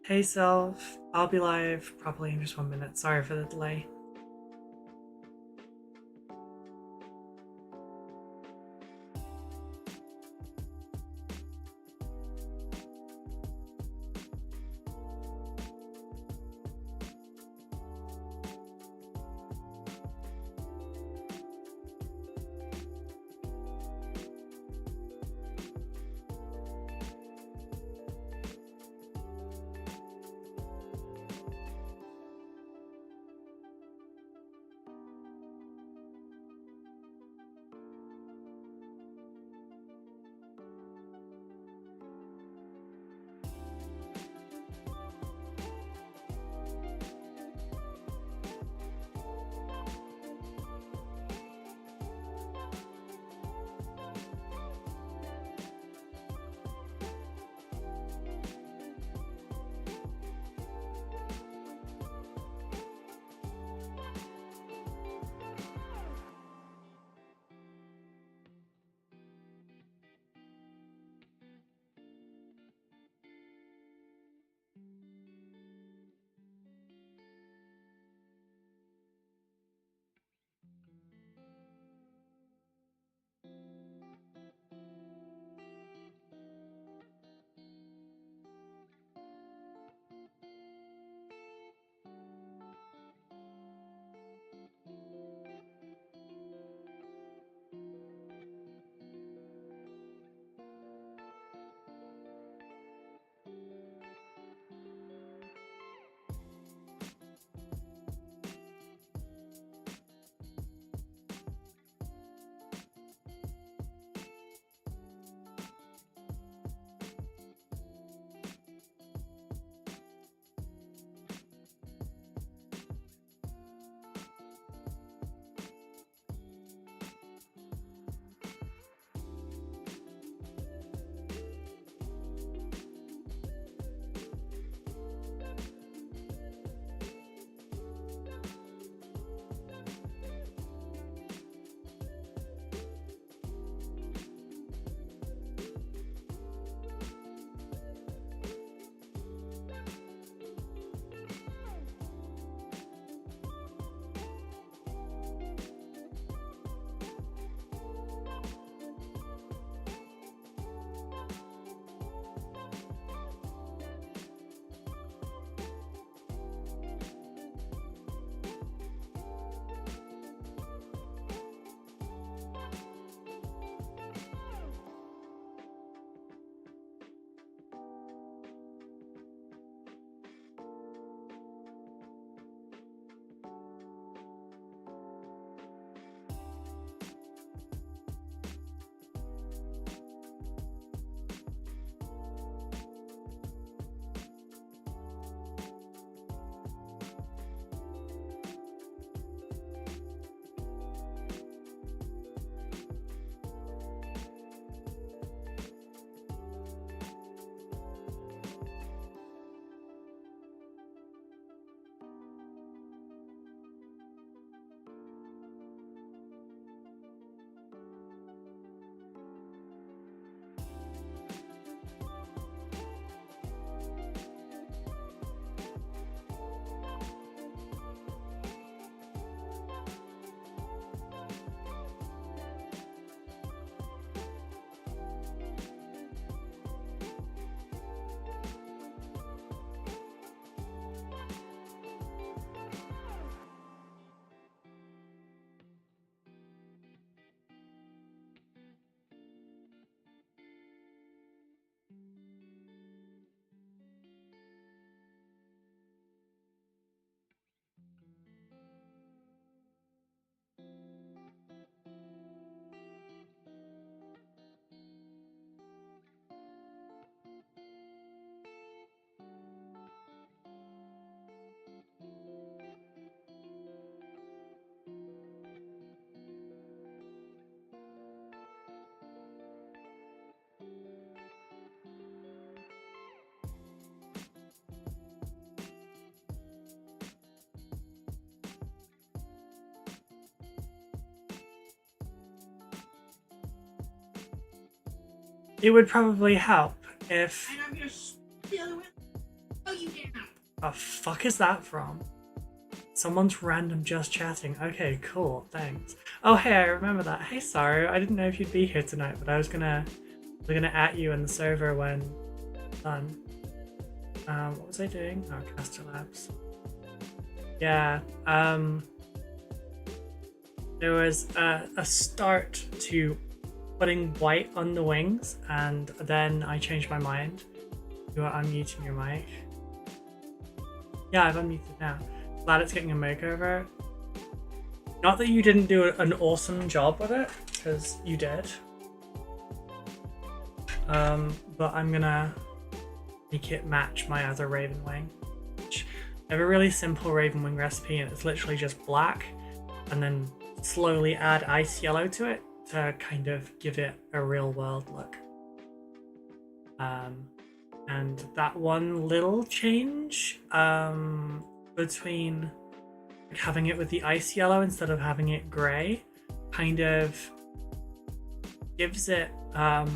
Hey self, I'll be live probably in just 1 minute. Sorry for the delay. It would probably help if... And I'm gonna the other way. Oh, you did. The fuck is that from? Someone's random just chatting. Okay, cool, thanks. Oh hey, I remember that. Hey Saru, I didn't know if you'd be here tonight, but we're gonna at you in the server when done. What was I doing? Oh, Caster Labs. Yeah, there was a start to putting white on the wings, and then I changed my mind. You are unmuting your mic. Yeah, I've unmuted now. Glad it's getting a makeover. Not that you didn't do an awesome job with it, because you did. But I'm gonna make it match my other Raven Wing. I have a really simple Raven Wing recipe, and it's literally just black, and then slowly add ice yellow to it to kind of give it a real world look. And that one little change between having it with the ice yellow instead of having it grey kind of gives it a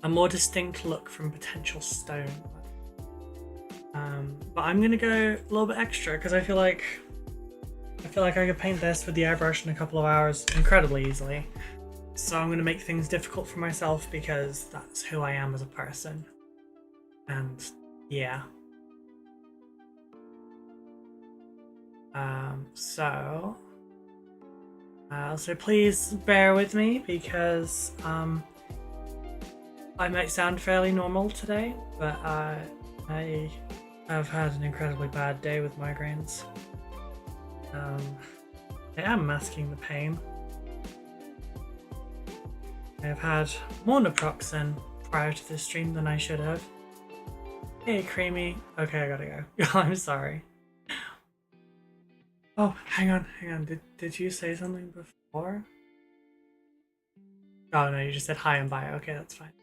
more distinct look from potential stone. But I'm gonna go a little bit extra because I feel like I could paint this with the airbrush in a couple of hours incredibly easily. So I'm gonna make things difficult for myself because that's who I am as a person. And yeah. So please bear with me because I might sound fairly normal today, but I have had an incredibly bad day with migraines. I am masking the pain. I have had more naproxen prior to this stream than I should have. Hey, Creamy. Okay, I gotta go. I'm sorry. Oh, hang on. Did you say something before? Oh no, you just said hi and bye. Okay, that's fine.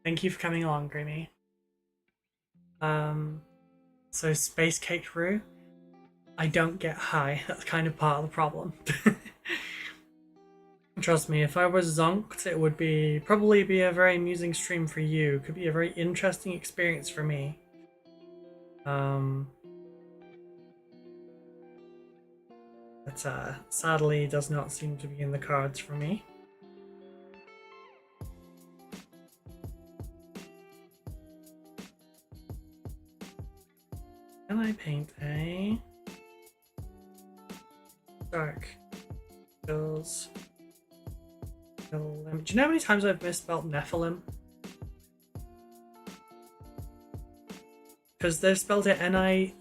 Thank you for coming along, Creamy. So Space Cake Roo. I don't get high. That's kind of part of the problem. Trust me, if I was zonked, it would probably be a very amusing stream for you. Could be a very interesting experience for me. But sadly does not seem to be in the cards for me. Can I paint a dark skills? Do you know how many times I've misspelled Nephilim? Because they've spelled it Nephilin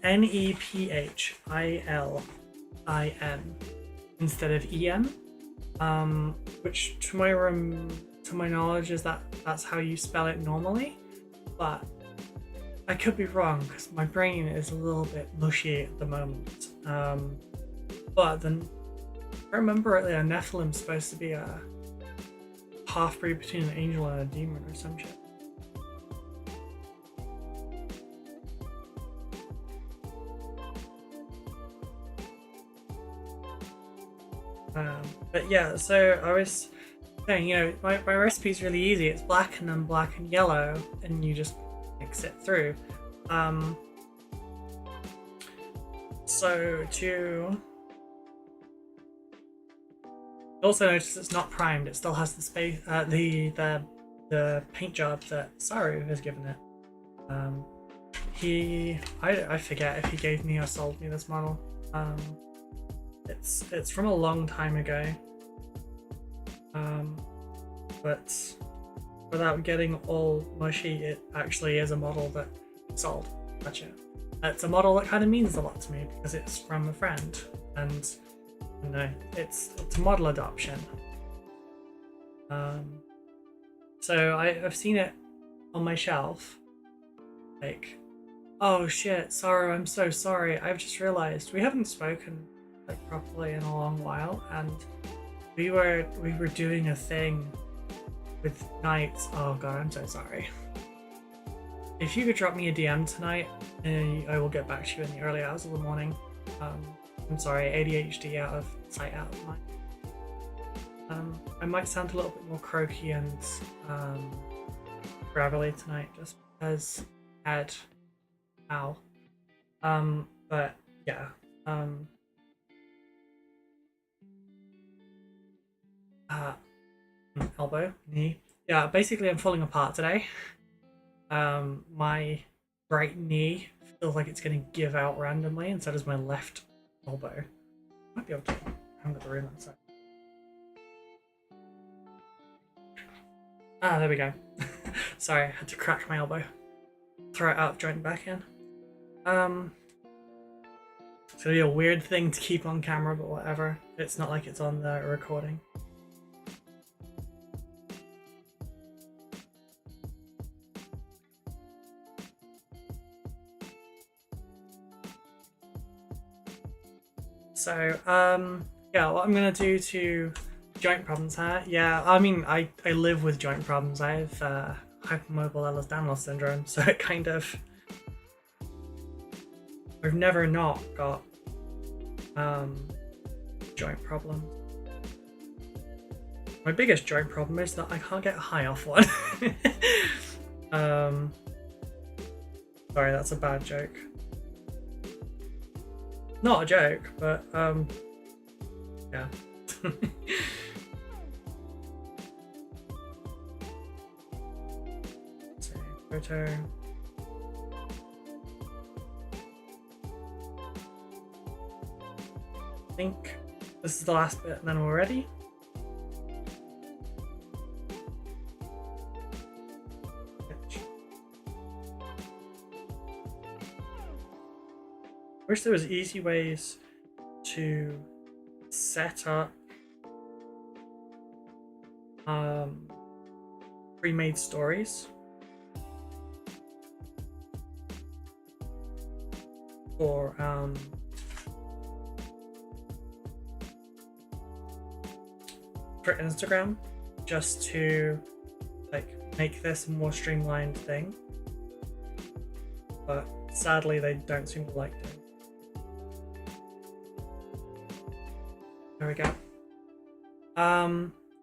instead of EM, which to my knowledge is that's how you spell it normally, but I could be wrong because my brain is a little bit mushy at the moment. But then, if I remember rightly, a Nephilim's supposed to be a half-breed between an angel and a demon or some shit. But yeah, so I was saying, you know, my recipe's really easy. It's black and then black and yellow, and you just mix it through. So to also notice it's not primed. It still has the space, the paint job that Saru has given it. I forget if he gave me or sold me this model. It's from a long time ago. But without getting all mushy, it actually is a model that sold. Gotcha. It's a model that kind of means a lot to me because it's from a friend, and you know, it's a model adoption. So I've seen it on my shelf, like, oh shit, Sarah, I'm so sorry. I've just realized we haven't spoken like properly in a long while, and we were doing a thing with Knights. Oh god, I'm so sorry. If you could drop me a DM tonight, I will get back to you in the early hours of the morning. I'm sorry, ADHD out of sight, out of mind. I might sound a little bit more croaky and gravelly tonight, just because I had Ow. But yeah. Elbow, knee. Yeah, basically I'm falling apart today. My right knee feels like it's gonna give out randomly, and so does my left elbow. Might be able to hang up the room outside. Ah, there we go. Sorry, I had to crack my elbow. Throw it out of joint back in. It's gonna be a weird thing to keep on camera, but whatever. It's not like it's on the recording. So, yeah, what I'm gonna do to joint problems, huh? Yeah, I mean, I live with joint problems. I have hypermobile Ehlers-Danlos syndrome, so it kind of... I've never not got joint problems. My biggest joint problem is that I can't get high off one. Sorry, that's a bad joke. Not a joke, but yeah. Let's see, photo. I think this is the last bit and then we're ready. I wish there was easy ways to set up pre-made stories for Instagram, just to like make this a more streamlined thing, but sadly they don't seem to like doing. There we go.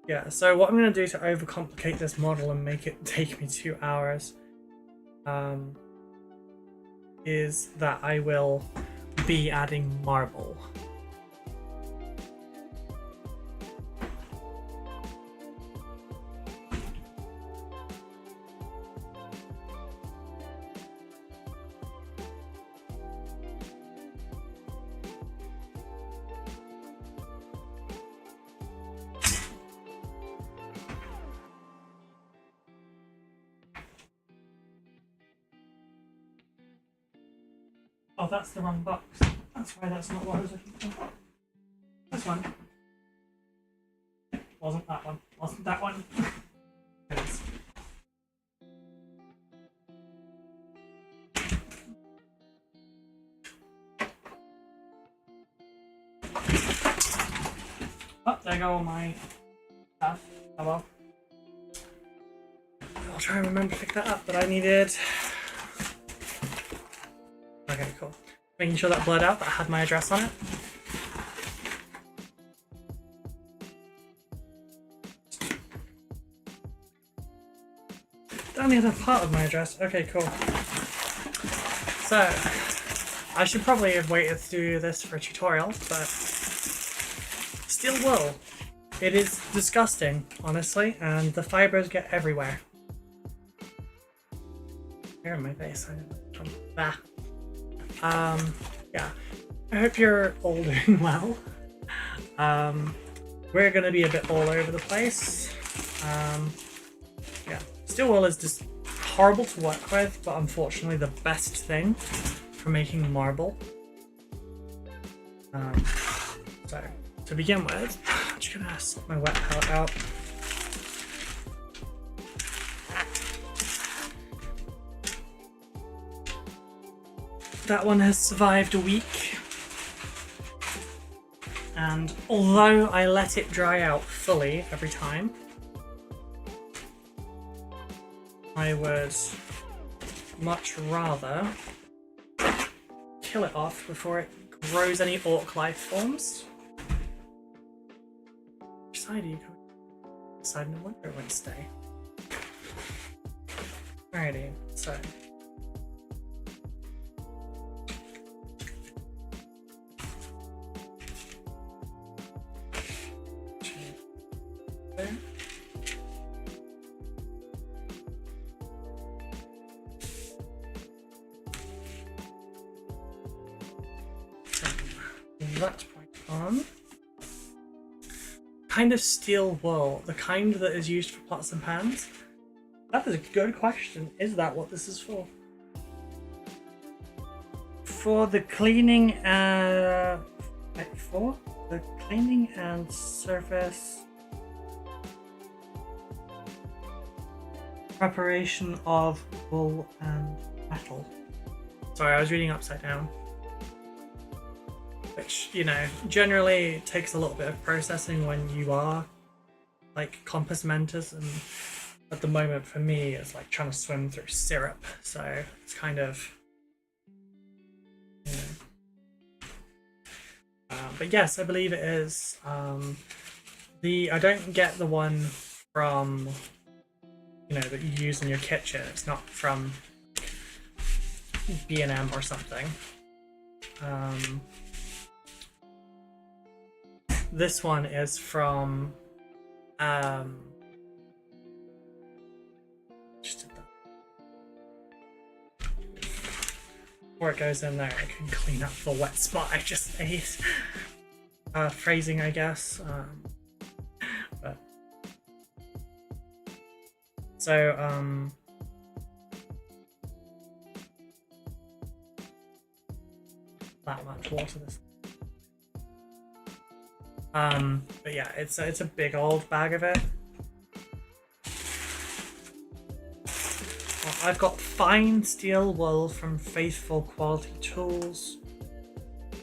Yeah, so what I'm going to do to overcomplicate this model and make it take me 2 hours is that I will be adding marble. Oh, that's the wrong box. That's why that's not what I was looking for. This one. Wasn't that one. Wasn't that one. It is. Oh, there go all my stuff. Oh well. I'll try and remember to pick that up, but I needed... Okay, cool. Making sure that blurred out, that had my address on it. Down the other part of my address. Okay, cool. So, I should probably have waited to do this for a tutorial, but steel wool. It is disgusting, honestly, and the fibers get everywhere. Here in my face. Bah. Yeah, I hope you're all doing well. We're gonna be a bit all over the place. Yeah, steel wool is just horrible to work with, but unfortunately the best thing for making marble. So, to begin with, I'm just gonna sort my wet palette out. That one has survived a week, and although I let it dry out fully every time, I would much rather kill it off before it grows any orc life forms. Which side are you going? Side, no wonder it won't stay. Alrighty, so there. That point on. Kind of steel wool, the kind that is used for pots and pans? That is a good question. Is that what this is for? For the cleaning, for the cleaning and surface preparation of wool and metal. Sorry, I was reading upside down. Which, you know, generally takes a little bit of processing when you are like compass mentors, and at the moment for me it's like trying to swim through syrup, so it's kind of, you know. But yes, I believe it is. I don't get the one from, you know, that you use in your kitchen. It's not from B&M or something. This one is from just did that. Before it goes in there, I can clean up the wet spot I just made. Phrasing, I guess. But so that much water this. But yeah, it's a big old bag of it. I've got fine steel wool from Faithful Quality Tools.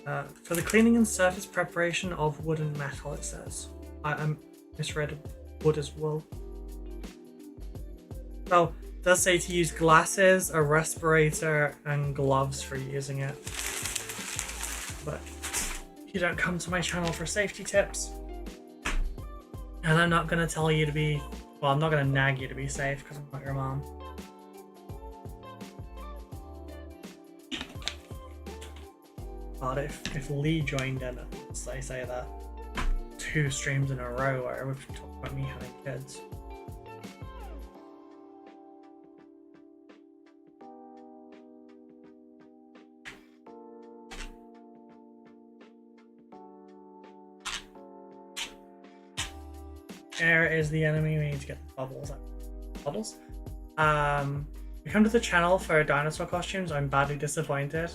For the cleaning and surface preparation of wood and metal, it says. I misread wood as wool. So it does say to use glasses, a respirator, and gloves for using it. But you don't come to my channel for safety tips, and I'm not going to tell you to be, well, I'm not going to nag you to be safe because I'm not your mom. God, if Lee joined in, I say that 2 streams in a row where we've talked about me having kids. Air is the enemy. We need to get the bubbles out. Bubbles? We come to the channel for dinosaur costumes. I'm badly disappointed.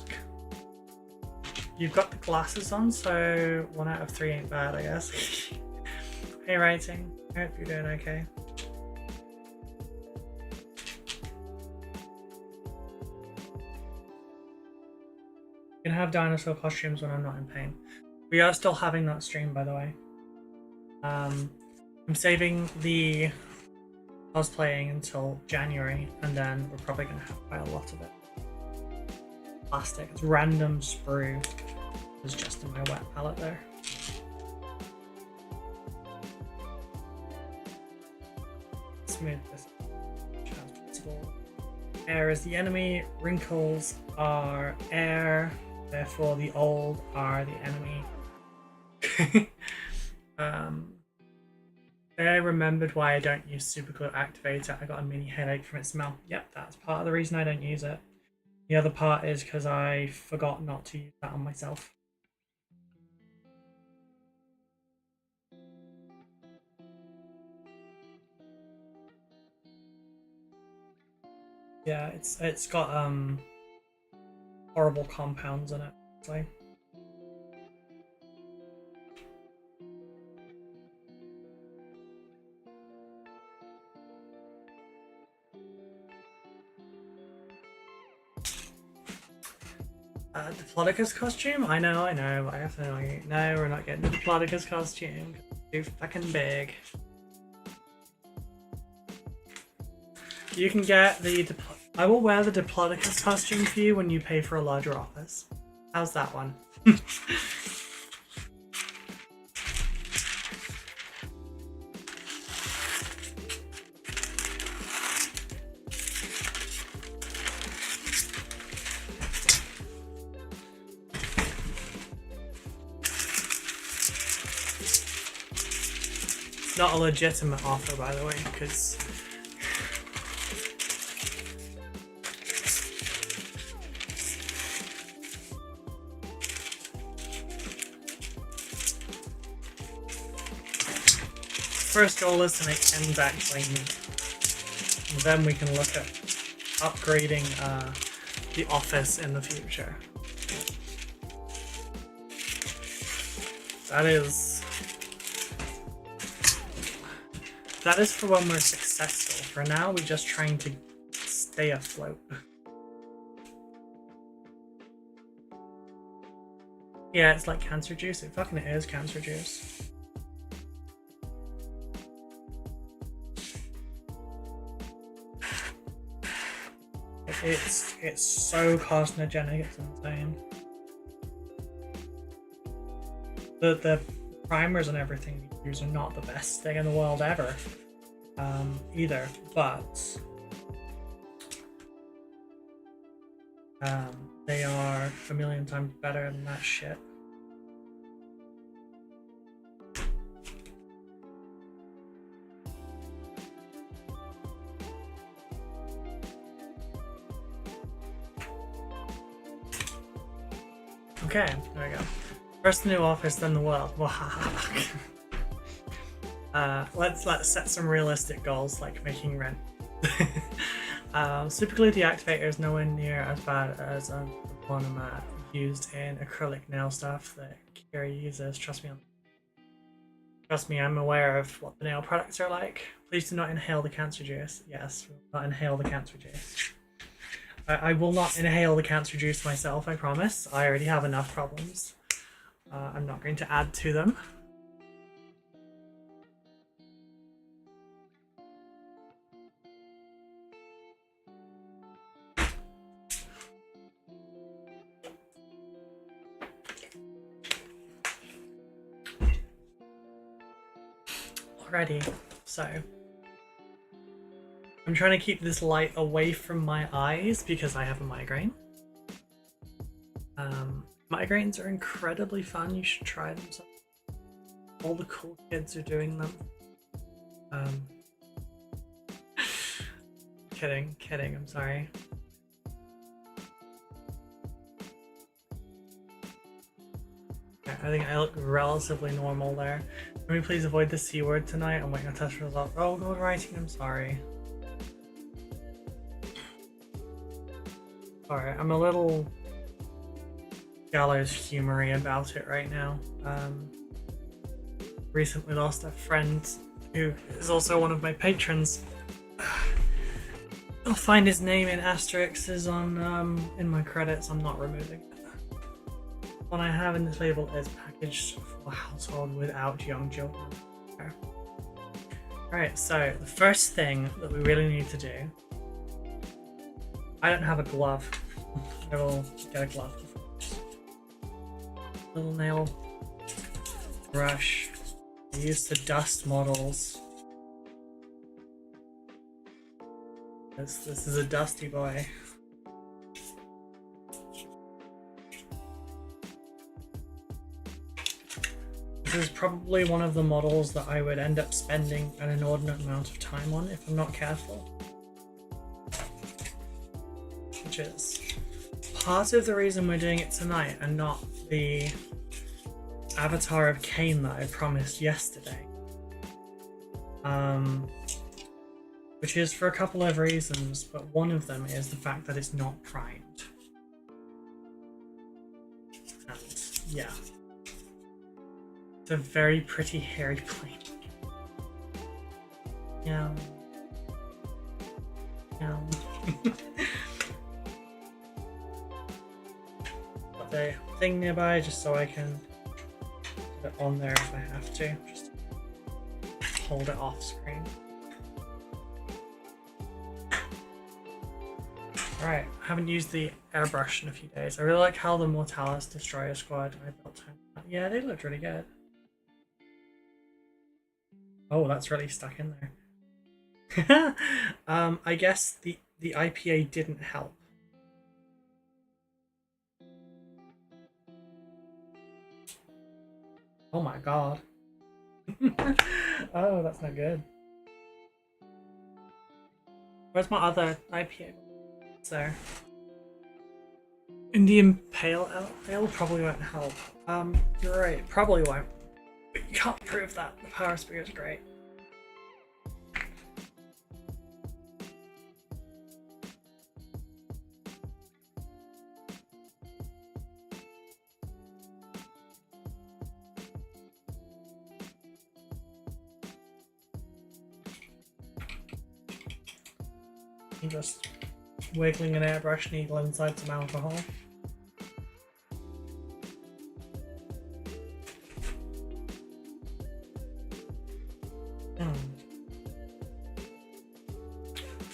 You've got the glasses on, so 1 out of 3 ain't bad, I guess. Hey, writing. I hope you're doing okay. You can have dinosaur costumes when I'm not in pain. We are still having that stream, by the way. I'm saving the cosplaying until January, and then we're probably going to have quite a lot of it. Plastic. It's random sprue. It's just in my wet palette there. Smooth this as possible. Air is the enemy. Wrinkles are air. Therefore, the old are the enemy. I remembered why I don't use Superglue Activator. I got a mini headache from its smell. Yep, that's part of the reason I don't use it. The other part is because I forgot not to use that on myself. Yeah, it's got horrible compounds in it. So. Diplodocus costume? I know, I have to know you. No, we're not getting the Diplodocus costume. It's too fucking big. You can get the I will wear the Diplodocus costume for you when you pay for a larger office. How's that one? It's not a legitimate offer, by the way, because first goal is to make M back clean. And then we can look at upgrading the office in the future. That is for when we're successful. For now, we're just trying to stay afloat. Yeah, it's like cancer juice. It fucking is cancer juice. It's so carcinogenic, it's insane. The primers and everything we use are not the best thing in the world ever, either, but they are a million times better than that shit. Okay, there we go. First new office, then the world. Let's set some realistic goals, like making rent. Superglue deactivator is nowhere near as bad as the one used in acrylic nail stuff that Kira uses. Trust me, I'm aware of what the nail products are like. Please do not inhale the cancer juice. Yes, will not inhale the cancer juice. I will not inhale the cancer juice myself, I promise. I already have enough problems. I'm not going to add to them. Alrighty, so I'm trying to keep this light away from my eyes because I have a migraine. Migraines are incredibly fun. You should try them. All the cool kids are doing them. Kidding, I'm sorry. Okay, I think I look relatively normal there. Can we please avoid the C word tonight? I'm waiting on test results. Oh, good writing, I'm sorry. Alright, I'm a little gallows humory about it right now. Recently lost a friend who is also one of my patrons. I'll find his name in asterisks on in my credits. I'm not removing it. What I have in this label is packaged for household without young children. Okay. Alright, so the first thing that we really need to do. I don't have a glove. I will get a glove. Little nail brush. I use the dust models. This is a dusty boy. This is probably one of the models that I would end up spending an inordinate amount of time on if I'm not careful. Which is part of the reason we're doing it tonight and not the Avatar of Cain that I promised yesterday. Which is for a couple of reasons, but one of them is the fact that it's not primed. And yeah. It's a very pretty hairy plane. Yeah. Yeah. Got the thing nearby just so I can put it on there if I have to. Just hold it off screen. Alright, I haven't used the airbrush in a few days. I really like how the Mortalis Destroyer Squad I built. Yeah, they looked really good. Oh, that's really stuck in there. I guess the IPA didn't help. Oh my god. Oh, that's not good. Where's my other IPA? So, Indian Pale Ale probably won't help. You're right, probably won't. But you can't prove that. The Power Spear is great. I'm just wiggling an airbrush needle inside some alcohol.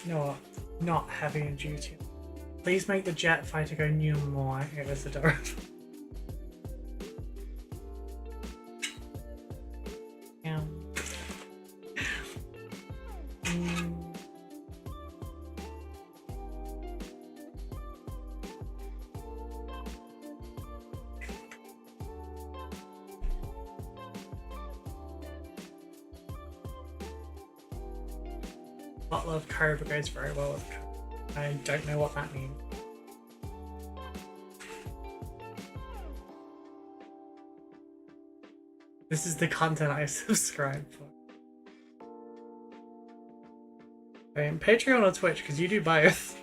You know what? Not heavy and duty. Please make the Jetfighter go new more. It was adorable. Bottle of curry goes very well with curry. I don't know what that means. This is the content I subscribe for. Patreon or Twitch, because you do both.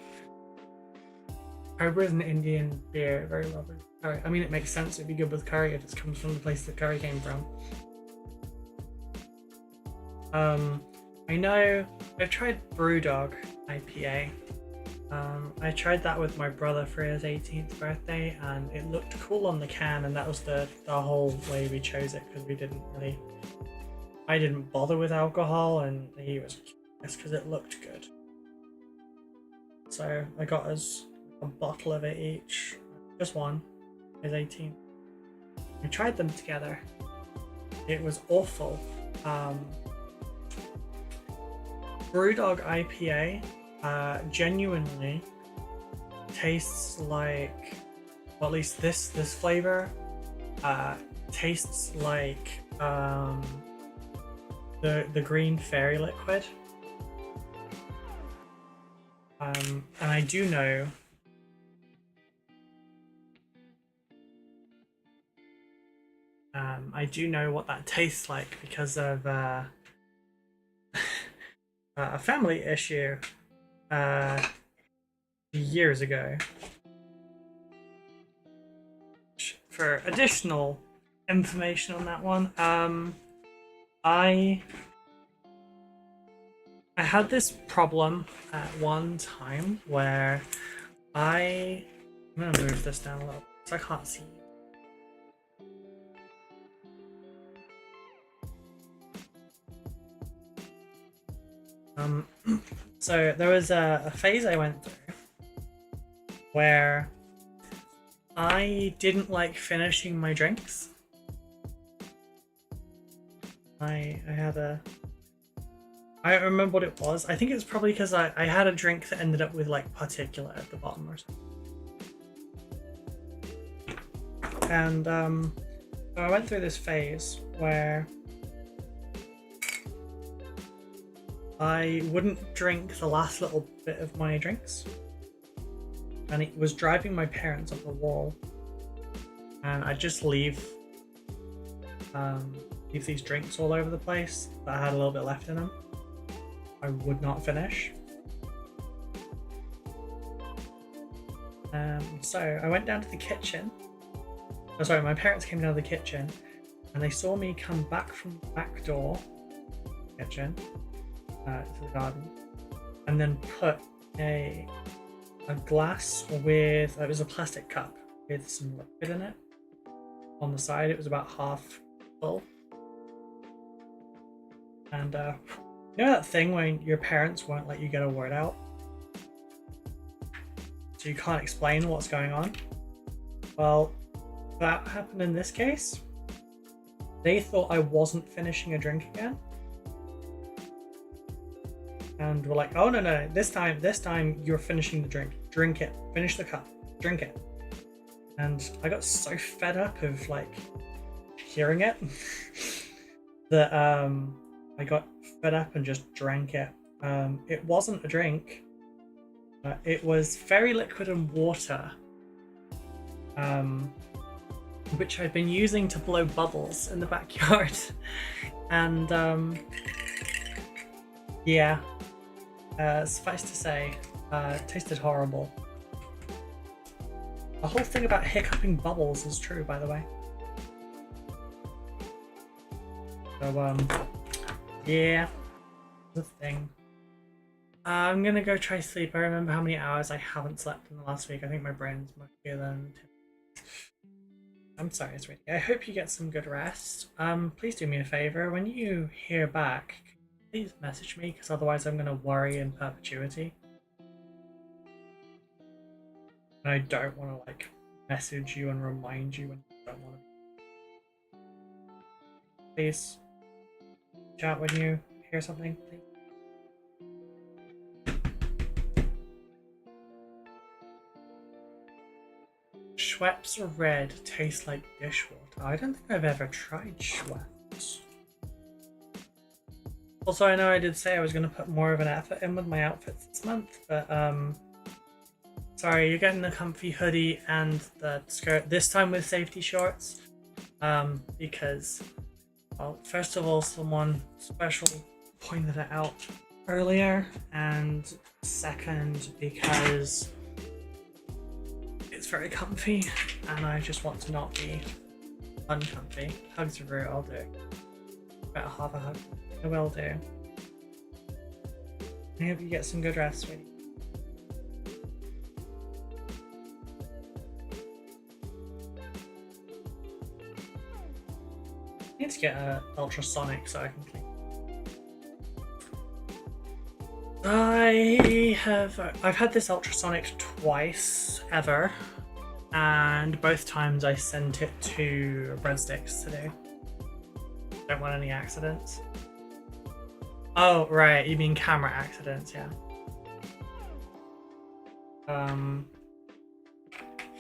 Cobra is an Indian beer, very lovely. Curry. I mean, it makes sense. It'd be good with curry if it comes from the place that curry came from. I know I've tried Brewdog IPA. I tried that with my brother for his 18th birthday, and it looked cool on the can, and that was the whole way we chose it, because I didn't bother with alcohol, and he was curious because it looked good. So I got us a bottle of it each, just one, his 18th. We tried them together. It was awful. Brewdog IPA genuinely tastes like, well, at least this flavor tastes like the green fairy liquid. And I do know what that tastes like because of a family issue years ago. For additional information on that one, I had this problem at one time where I'm gonna move this down a little so I can't see. So there was a phase I went through where I didn't like finishing my drinks. I don't remember what it was. I think it was probably because I had a drink that ended up with like particulate at the bottom or something. And so I went through this phase where I wouldn't drink the last little bit of my drinks, and it was driving my parents up the wall, and I'd just leave these drinks all over the place that had a little bit left in them. I would not finish. So I went down to the kitchen. Oh, sorry, my parents came down to the kitchen, and they saw me come back from the back door kitchen to the garden, and then put a glass with, it was a plastic cup with some liquid in it on the side. It was about half full. And you know that thing when your parents won't let you get a word out, so you can't explain what's going on? Well, that happened in this case. They thought I wasn't finishing a drink again, and were like, "Oh no, this time you're finishing the drink. Drink it. Finish the cup. Drink it." And I got so fed up of like hearing it. that I got fed up and just drank it. It wasn't a drink. It was fairy liquid and water, which I'd been using to blow bubbles in the backyard. And yeah, suffice to say, it tasted horrible. The whole thing about hiccuping bubbles is true, by the way. So, yeah, the thing. I'm gonna go try sleep. I remember how many hours I haven't slept in the last week. I think my brain's muchier than... I'm sorry, it's really... I hope you get some good rest. Please do me a favor. When you hear back, please message me, because otherwise I'm gonna worry in perpetuity. And I don't want to, like, message you and remind you when you don't want to. Please chat when you hear something, please. Schweppes Red tastes like dishwater. I don't think I've ever tried Schweppes. Also, I know I did say I was going to put more of an effort in with my outfits this month, but sorry, you're getting the comfy hoodie and the skirt, this time with safety shorts, because, well, first of all, someone special pointed it out earlier, and second, because it's very comfy, and I just want to not be uncomfy. Hugs are rude, I'll do. Better have a hug. I will do. I hope you get some good rest, sweetie. I need to get an ultrasonic so I can clean. I've had this ultrasonic twice ever, and both times I sent it to breadsticks to do. Don't want any accidents. Oh right, you mean camera accidents, yeah.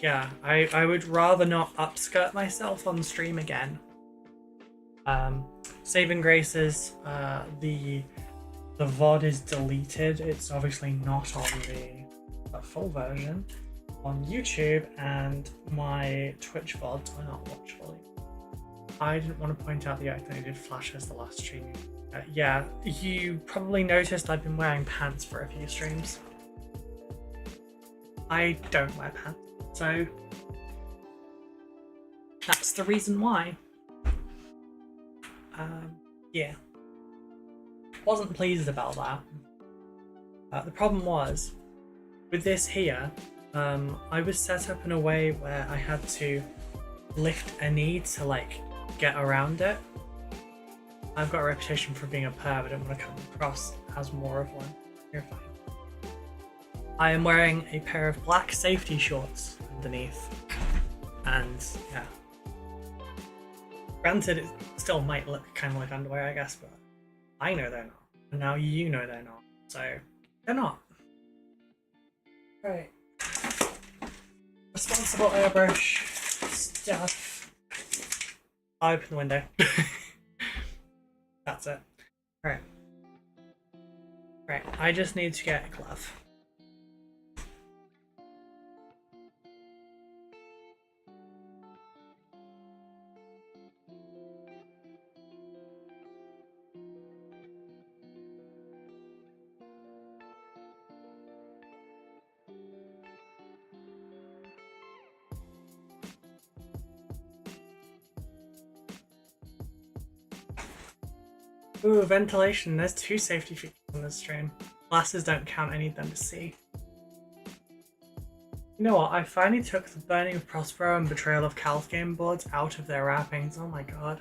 Yeah, I would rather not upskirt myself on stream again. Saving graces, the VOD is deleted. It's obviously not on the full version on YouTube, and my Twitch VODs are not watchable. I didn't want to point out the fact that I did flashes the last stream. Yeah, you probably noticed I've been wearing pants for a few streams. I don't wear pants, so that's the reason why. Yeah. Wasn't pleased about that. The problem was, with this here, I was set up in a way where I had to lift a knee to, like, get around it. I've got a reputation for being a perv. I don't want to come across as more of one. You're fine. I am wearing a pair of black safety shorts underneath, and yeah. Granted, it still might look kind of like underwear, I guess, but I know they're not. And now you know they're not. So, they're not. Right. Responsible airbrush stuff. I'll open the window. That's it. Right. Right, I just need to get a glove. Ooh, ventilation. There's 2 safety features on this stream. Glasses don't count, I need them to see. You know what, I finally took the Burning of Prospero and Betrayal of Calth game boards out of their wrappings. Oh my god.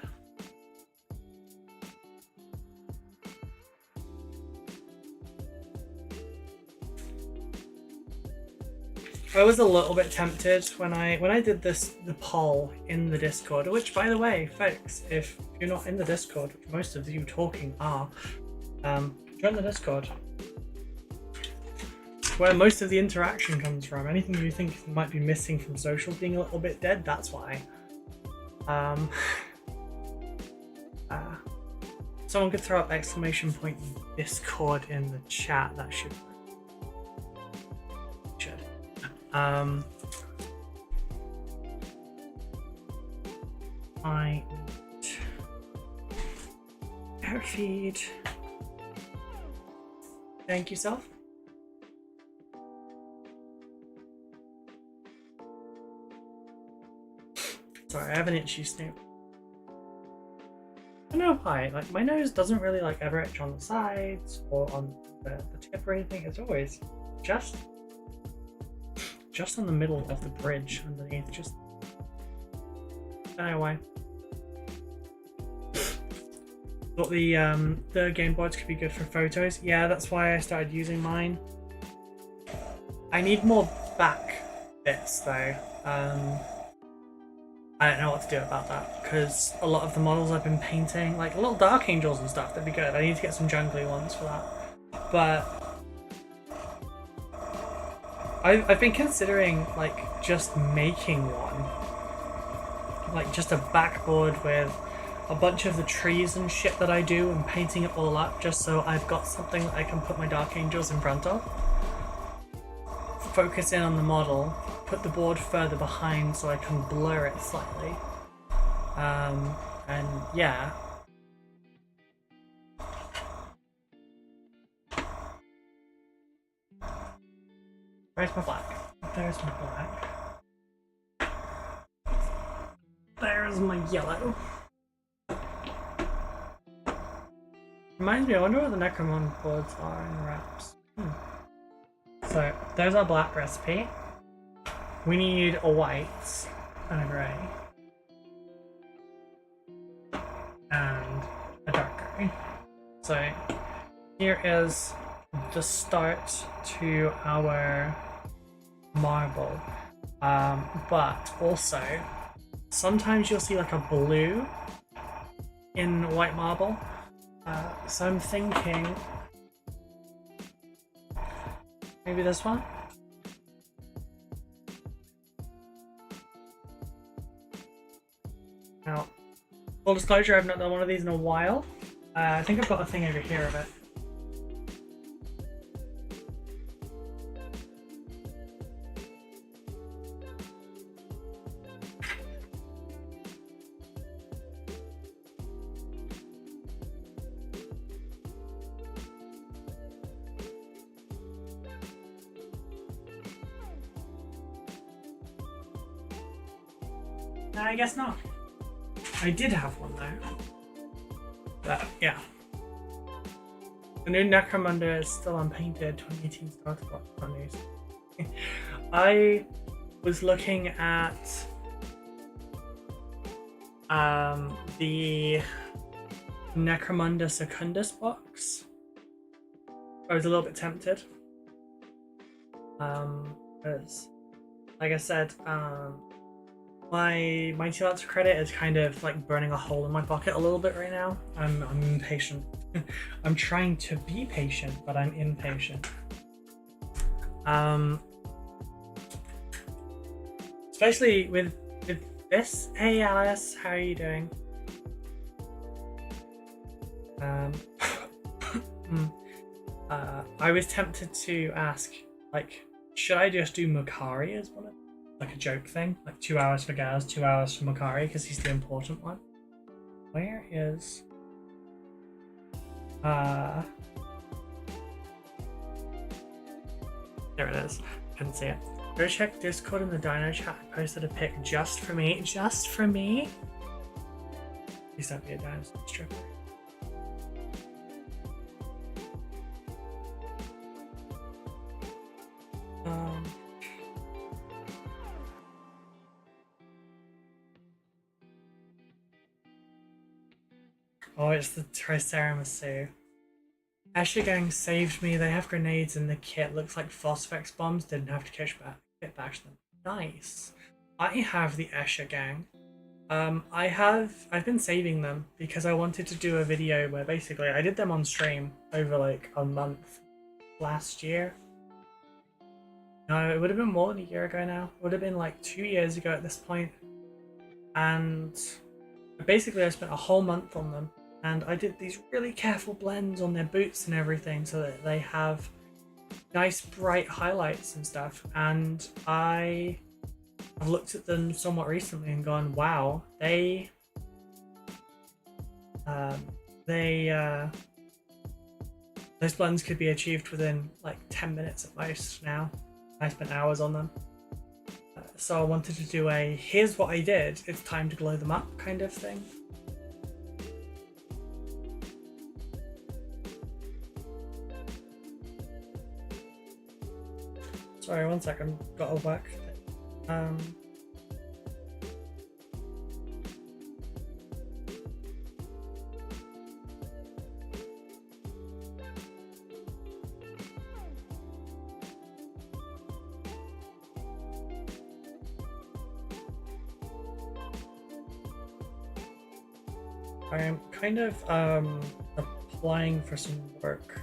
I was a little bit tempted when I did the poll in the Discord, which, by the way, folks, if you're not in the Discord, which most of you talking are, join the Discord. Where most of the interaction comes from. Anything you think might be missing from social being a little bit dead, that's why. someone could throw up exclamation point Discord in the chat, that should. I need air feed. Thank you, self. Sorry, I have an itchy snoot. I don't know why, like my nose doesn't really like ever itch on the sides or on the tip or anything. It's always just on the middle of the bridge underneath. Just I don't know why. Thought the game boards could be good for photos. Yeah, that's why I started using mine. I need more back bits though. I don't know what to do about that because a lot of the models I've been painting, like little dark angels and stuff, that'd be good. I need to get some jungly ones for that. But I've been considering like just making one, like just a backboard with a bunch of the trees and shit that I do and painting it all up just so I've got something that I can put my dark angels in front of. Focus in on the model, put the board further behind so I can blur it slightly. And yeah. Where's my black? There's my black. There's my yellow. Reminds me, I wonder what the Necromon boards are in wraps. So, there's our black recipe. We need a white and a grey. And a dark grey. So, here is the start to our marble. But also, sometimes you'll see like a blue in white marble. So I'm thinking maybe this one. Now, full disclosure, I've not done one of these in a while. I think I've got a thing over here of it. I guess not. I did have one though. But yeah. The new Necromunda is still unpainted. 2018 starter box on news. I was looking at the Necromunda Secundus box. I was a little bit tempted. Because like I said, my 2 months of credit is kind of like burning a hole in my pocket a little bit right now. I'm impatient. I'm trying to be patient, but I'm impatient. Especially with this. Hey Alice, how are you doing? I was tempted to ask, like, should I just do Makari as one of like a joke thing, like 2 hours for Gaz, 2 hours for Makari, because he's the important one. Where is there it is. Couldn't see it. Go check Discord in the Dino chat. I posted a pic just for me. Just for me? Please don't be a dinosaur stripper. Oh, it's the Triceratops. Escher Gang saved me. They have grenades in the kit. Looks like Phosphex bombs. Didn't have to get back to them. Nice. I have the Escher Gang. I've been saving them because I wanted to do a video where basically I did them on stream over like a month last year. No, it would have been more than a year ago now. It would have been like 2 years ago at this point. And basically I spent a whole month on them. and I did these really careful blends on their boots and everything so that they have nice bright highlights and stuff. And I've looked at them somewhat recently and gone, wow, those blends could be achieved within like 10 minutes at most now. I spent hours on them. So I wanted to do a here's what I did, it's time to glow them up kind of thing. Sorry, one second, got a work thing. I'm kind of applying for some work.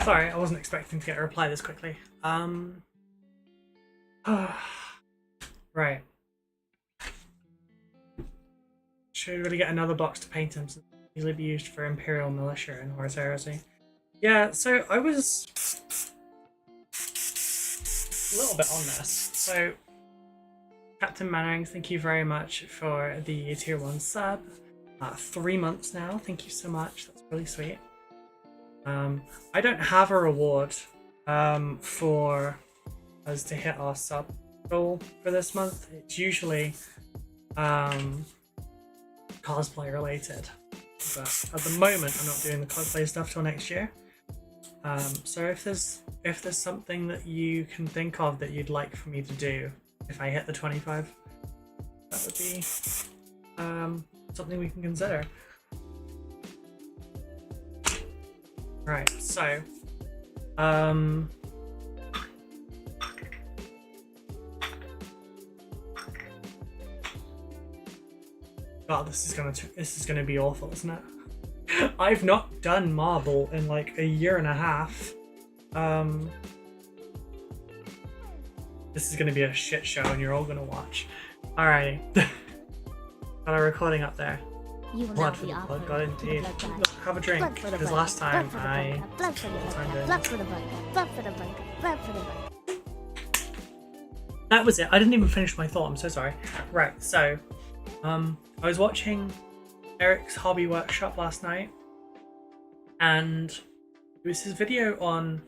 Sorry, I wasn't expecting to get a reply this quickly. Right. Should really get another box to paint him, since he'll easily be used for Imperial Militia and Horus Heresy. Yeah, so I was a little bit on this. So, Captain Mannering, thank you very much for the tier 1 sub. 3 months now, thank you so much, that's really sweet. I don't have a reward for us to hit our sub goal for this month. It's usually cosplay related, but at the moment I'm not doing the cosplay stuff till next year. So if there's something that you can think of that you'd like for me to do if I hit the 25, that would be something we can consider. Right, so God, this is gonna be awful, isn't it? I've not done marble in like a year and a half. This is gonna be a shit show and you're all gonna watch. Alrighty. Got a recording up there. Blood for the blood, God indeed. Look, have a drink, because last time I... Blood for the bug, blood for the bug, blood for the bug, blood for the bug. That was it. I didn't even finish my thought, I'm so sorry. Right, so, I was watching Eric's Hobby Workshop last night, and it was his video on...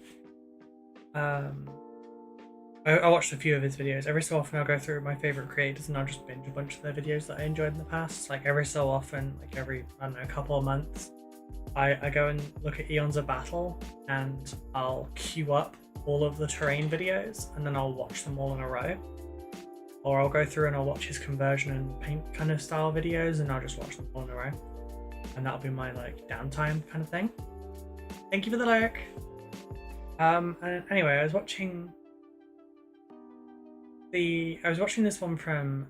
I watched a few of his videos. Every so often I'll go through my favourite creators and I'll just binge a bunch of their videos that I enjoyed in the past. Like every so often, like every, I don't know, couple of months, I go and look at Eons of Battle and I'll queue up all of the terrain videos and then I'll watch them all in a row. Or I'll go through and I'll watch his conversion and paint kind of style videos and I'll just watch them all in a row. And that'll be my like downtime kind of thing. Thank you for the lurk. And anyway, I was watching this one from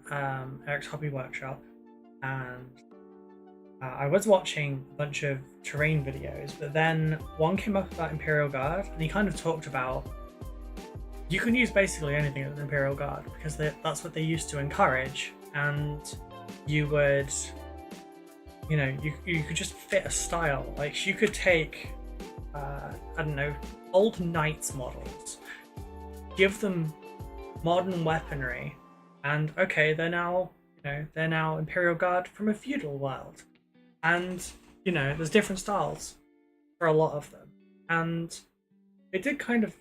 Eric's Hobby Workshop, and I was watching a bunch of terrain videos, but then one came up about Imperial Guard, and he kind of talked about you can use basically anything with an Imperial Guard because that's what they used to encourage, and you would, you know, you could just fit a style. Like you could take, I don't know, old knights models, give them modern weaponry, and okay, they're now, you know, they're now Imperial Guard from a feudal world, and you know, there's different styles for a lot of them, and it did kind of,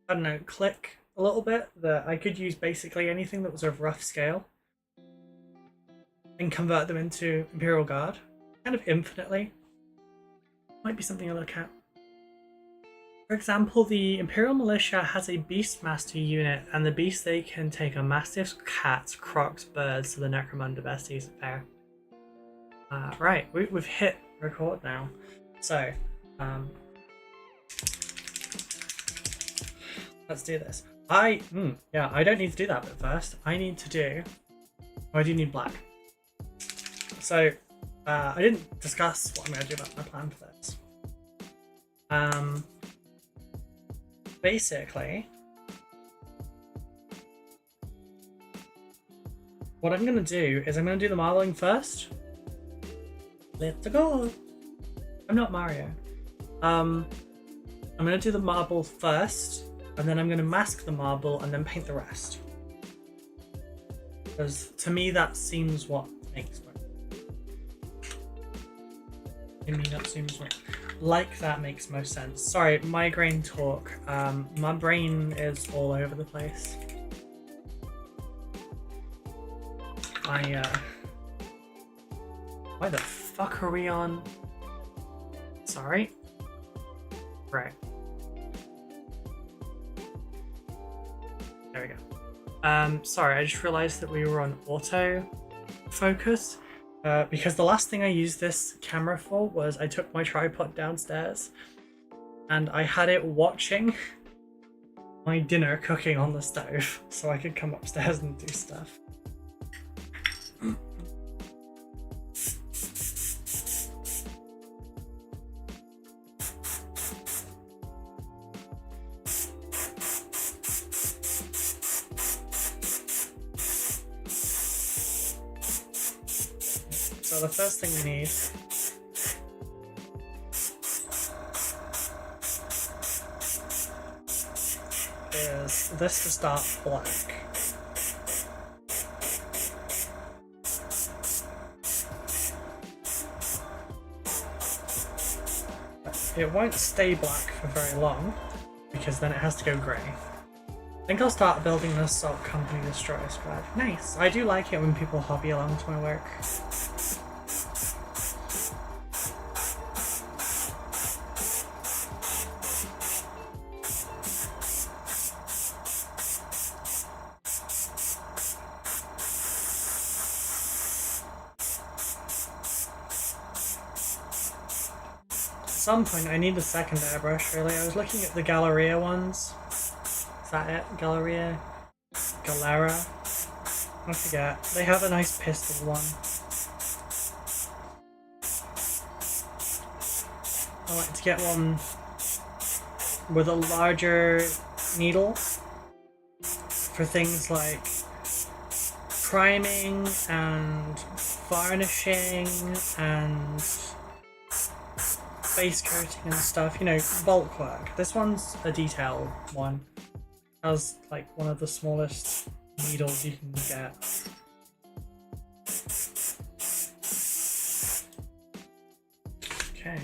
I don't know, click a little bit that I could use basically anything that was of rough scale and convert them into Imperial Guard, kind of infinitely. Might be something to look at. For example, the Imperial Militia has a Beastmaster unit, and the beast they can take are mastiffs, cats, crocs, birds, so the Necromunda besties are there. Right, we've hit record now. So, let's do this. Yeah, I don't need to do that bit first. I need to do... Oh, I do need black. So, I didn't discuss what I'm going to do about my plan for this. Basically, what I'm going to do is I'm going to do the marbling first. Let's go! I'm not Mario. I'm going to do the marble first, and then I'm going to mask the marble and then paint the rest. Because to me that seems what makes sense. To me that seems what... Like that makes most sense. Sorry, migraine talk. My brain is all over the place. Why the fuck are we on? Sorry. Right. There we go. Sorry, I just realized that we were on auto focus. Because the last thing I used this camera for was I took my tripod downstairs and I had it watching my dinner cooking on the stove so I could come upstairs and do stuff. So the first thing we need is this to start black. It won't stay black for very long because then it has to go grey. I think I'll start building this Salt Company Destroyer squad. Nice. I do like it when people hobby along to my work. At some point I need a second airbrush, really. I was looking at the Galleria ones. Is that it? Galleria? Galera? I forget. They have a nice pistol one. I like to get one with a larger needle for things like priming and varnishing and base coating and stuff, you know, bulk work. This one's a detail one. It has like one of the smallest needles you can get. Okay.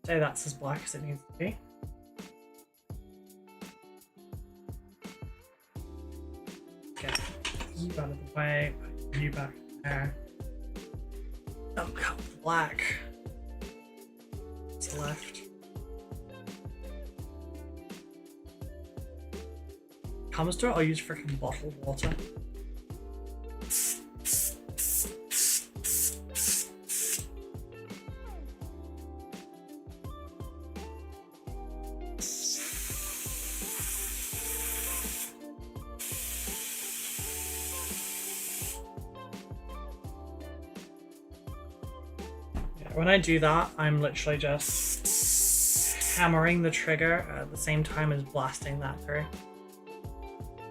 Say that's as black as it needs to be. Get you out of the way, put you back there. Don't cut the black. To the left. Comes to it, I'll use freaking bottled water. when I do that, I'm literally just hammering the trigger at the same time as blasting that through.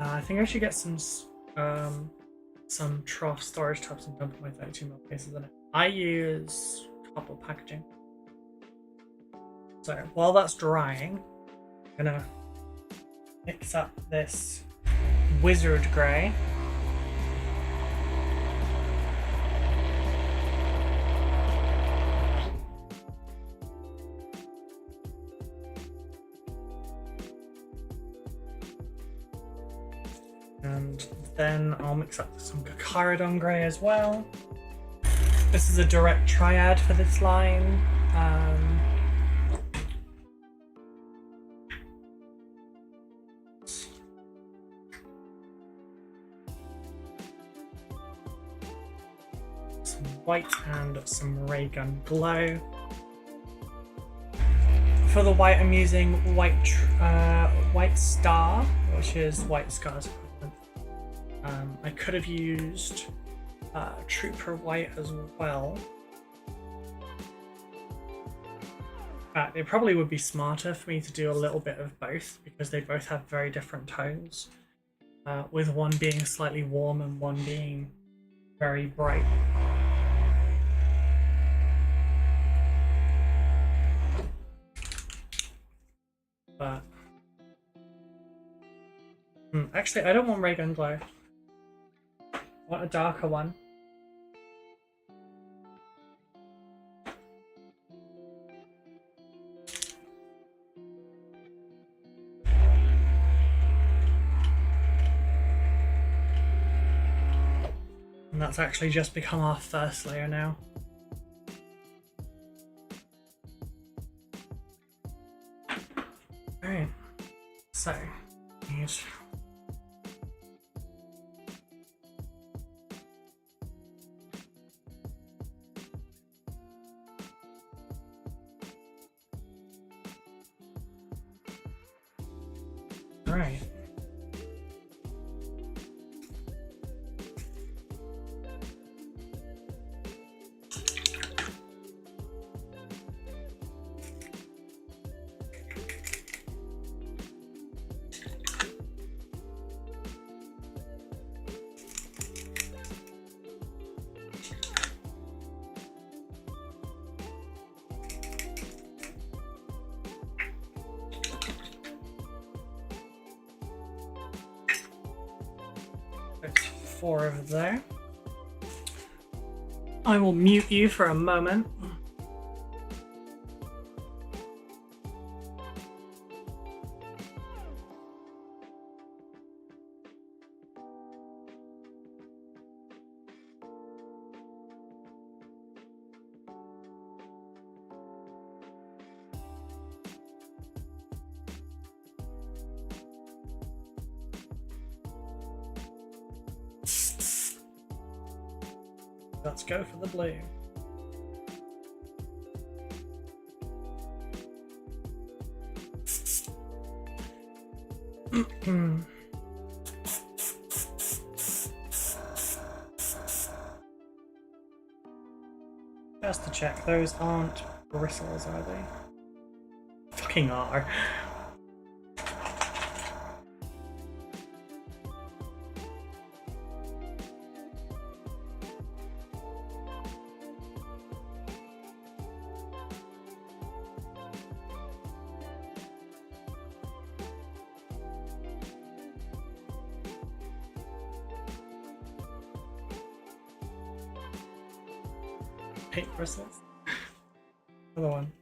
I think I should get some trough storage tubs and dump my 32mm cases in it. I use cardboard packaging. So while that's drying, I'm gonna mix up this wizard grey. And then I'll mix up some Cacarodon grey as well. This is a direct triad for this line. Some white and some ray gun glow. For the white, I'm using white star, which is white scar's equivalent. I could have used Trooper white as well. It probably would be smarter for me to do a little bit of both because they both have very different tones, with one being slightly warm and one being very bright. But actually, I don't want ray gun glow. I want a darker one. And that's actually just become our first layer now. Alright, so here's right. Four over there. I will mute you for a moment. Let's go for the blue. Just to check, those aren't bristles, are they? Fucking are. Paint bristles. Other one.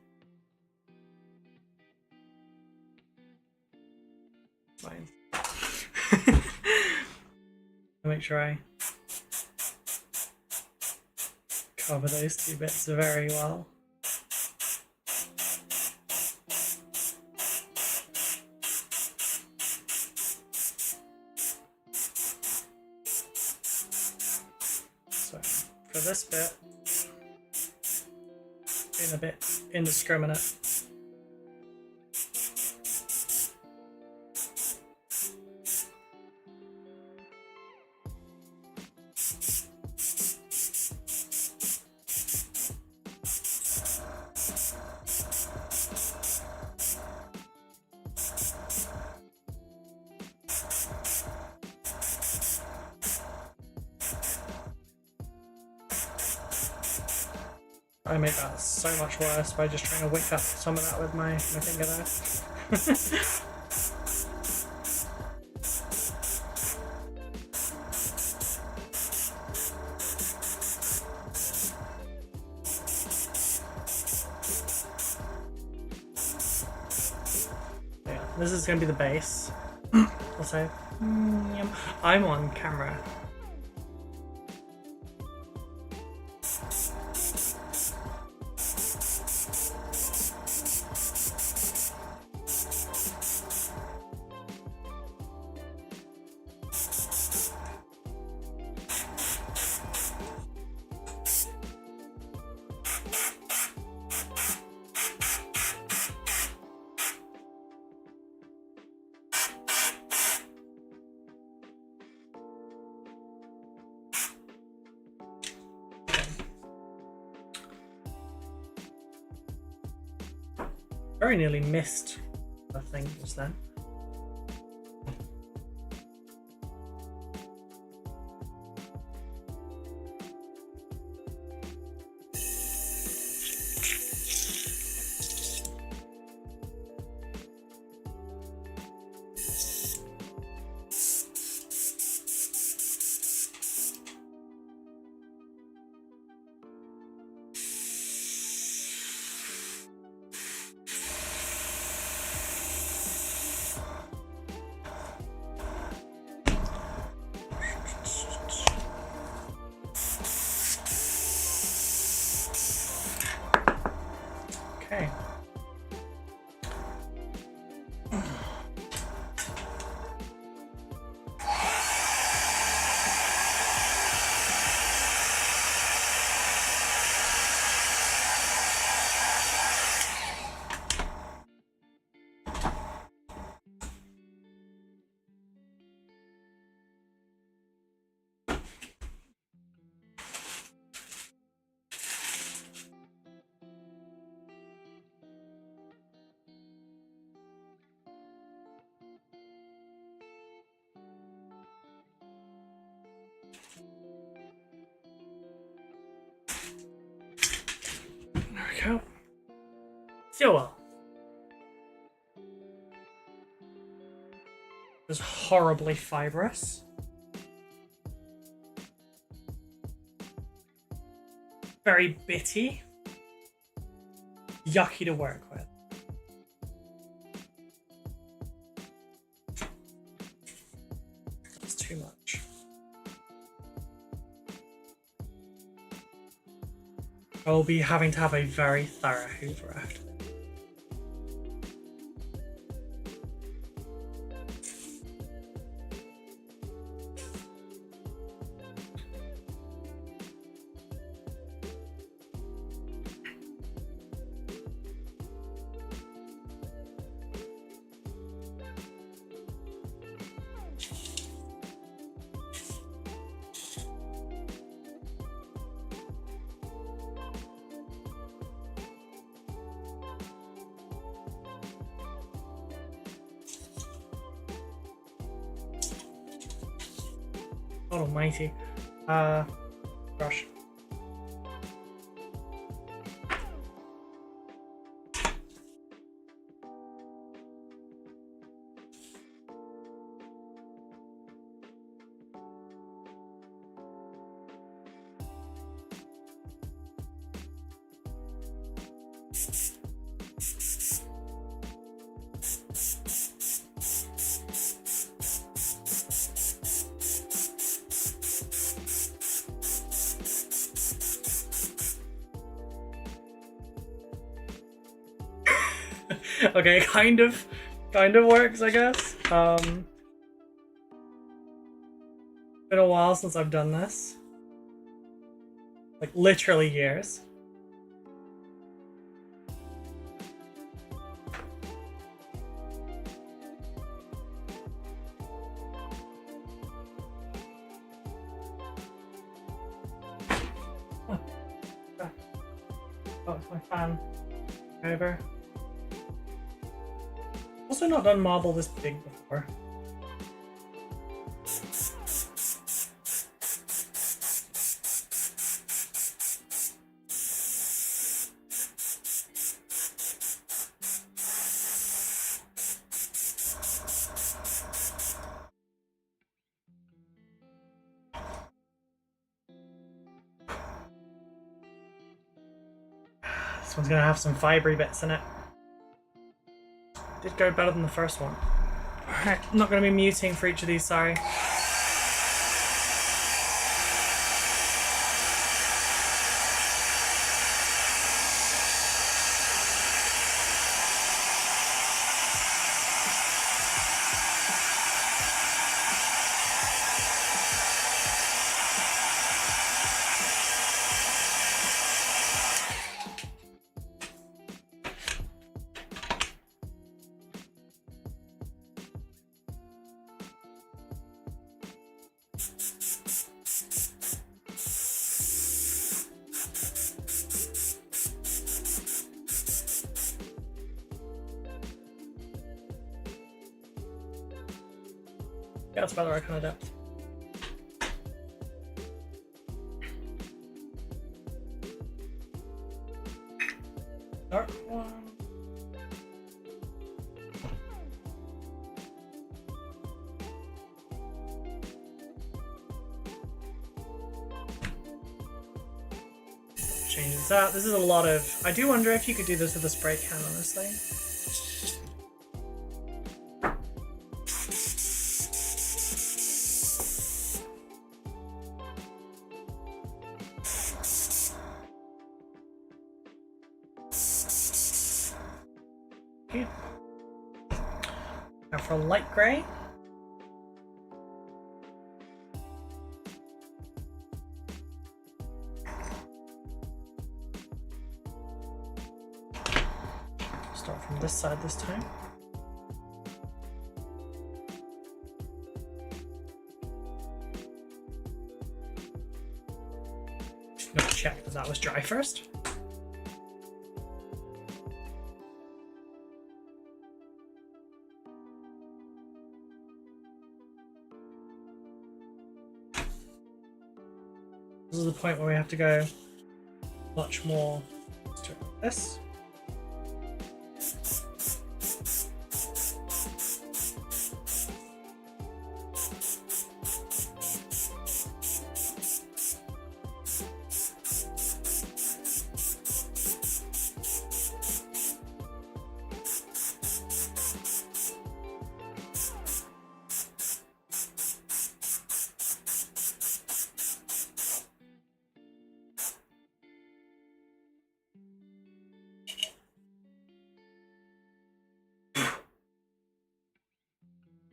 Fine. I'll make sure I cover those two bits very well. So for this bit, being a bit indiscriminate. I made that so much worse by just trying to wick up some of that with my finger there. Yeah, this is going to be the base. Also, I'm on camera. Very nearly missed the thing just then. Okay. There we go. Still well. It's horribly fibrous. Very bitty. Yucky to work with. That's too much. I'll be having to have a very thorough hoover after this. God almighty. Brush. Okay, kind of works, I guess. Been a while since I've done this. Like, literally years. Oh, it's my fan. Over. Also not done marble this big before. This one's gonna have some fibery bits in it. Did go better than the first one. Alright, I'm not gonna be muting for each of these, sorry. Yeah, that's about the right kind of depth. Dark one. Change this out. This is a lot of... I do wonder if you could do this with a spray can, honestly. Now for light grey. Start from this side this time. Just gonna check that that was dry first. This is the point where we have to go much more to this.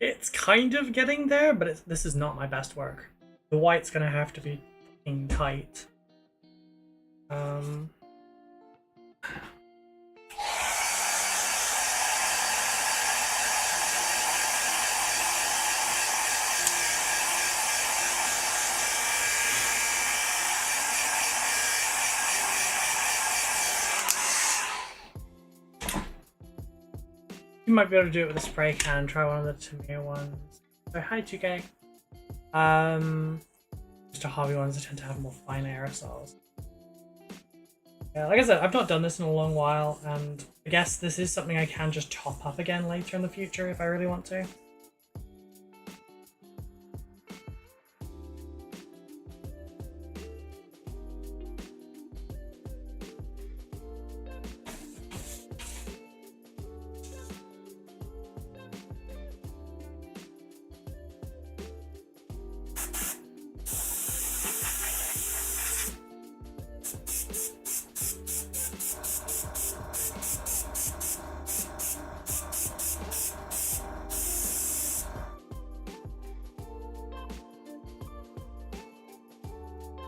It's kind of getting there, but this is not my best work. The white's gonna have to be fucking tight. You might be able to do it with a spray can. Try one of the Tamiya ones. So hi 2K. Just a hobby ones that tend to have more fine aerosols. Yeah, like I said, I've not done this in a long while, and I guess this is something I can just top up again later in the future if I really want to.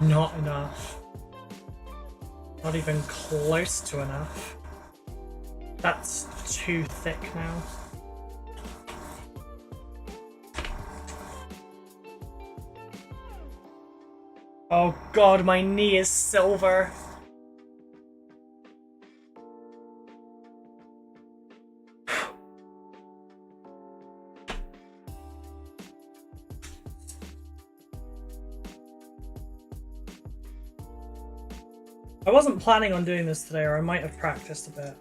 Not enough. Not even close to enough. That's too thick now. Oh god, my knee is silver. I wasn't planning on doing this today, or I might have practiced a bit.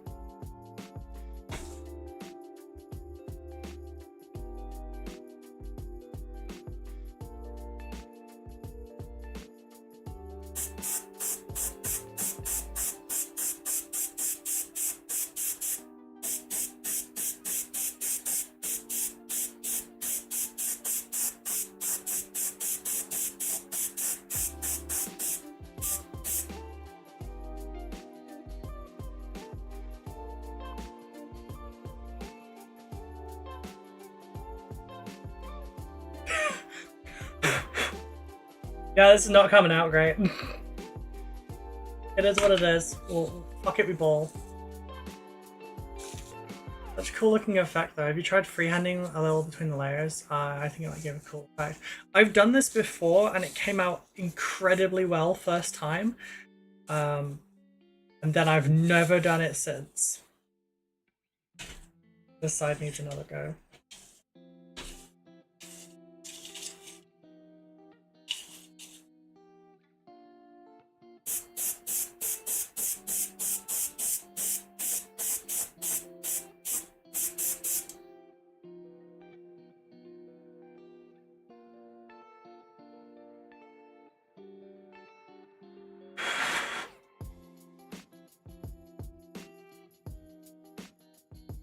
Yeah, this is not coming out great. It is what it is. Well, fuck it, we ball. Such a cool looking effect though. Have you tried freehanding a little between the layers? I think it might give a cool effect. I've done this before and it came out incredibly well first time. And then I've never done it since. This side needs another go.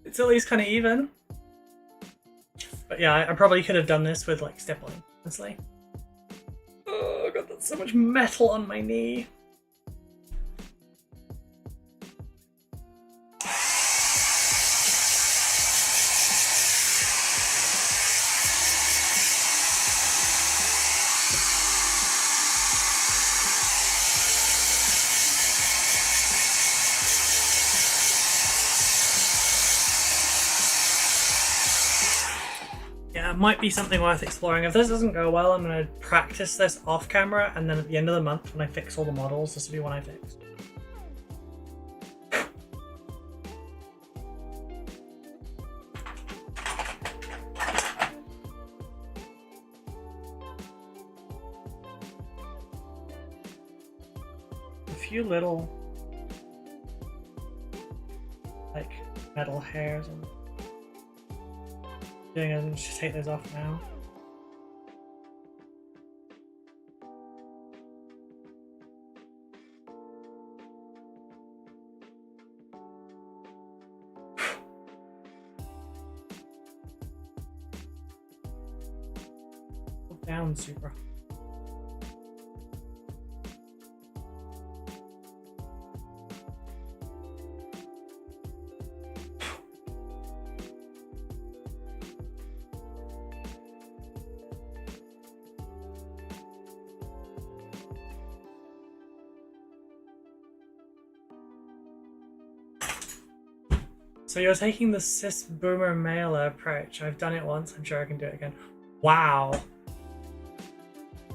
It's at least kind of even. But yeah, I probably could have done this with like stippling, honestly. Oh god, that's so much metal on my knee. Yeah, it might be something worth exploring. If this doesn't go well, I'm going to practice this off camera, and then at the end of the month when I fix all the models, this will be one I fix. A few little like metal hairs on doing it, just take those off now. Put down super. So you're taking the cis boomer mailer approach. I've done it once, I'm sure I can do it again. Wow. I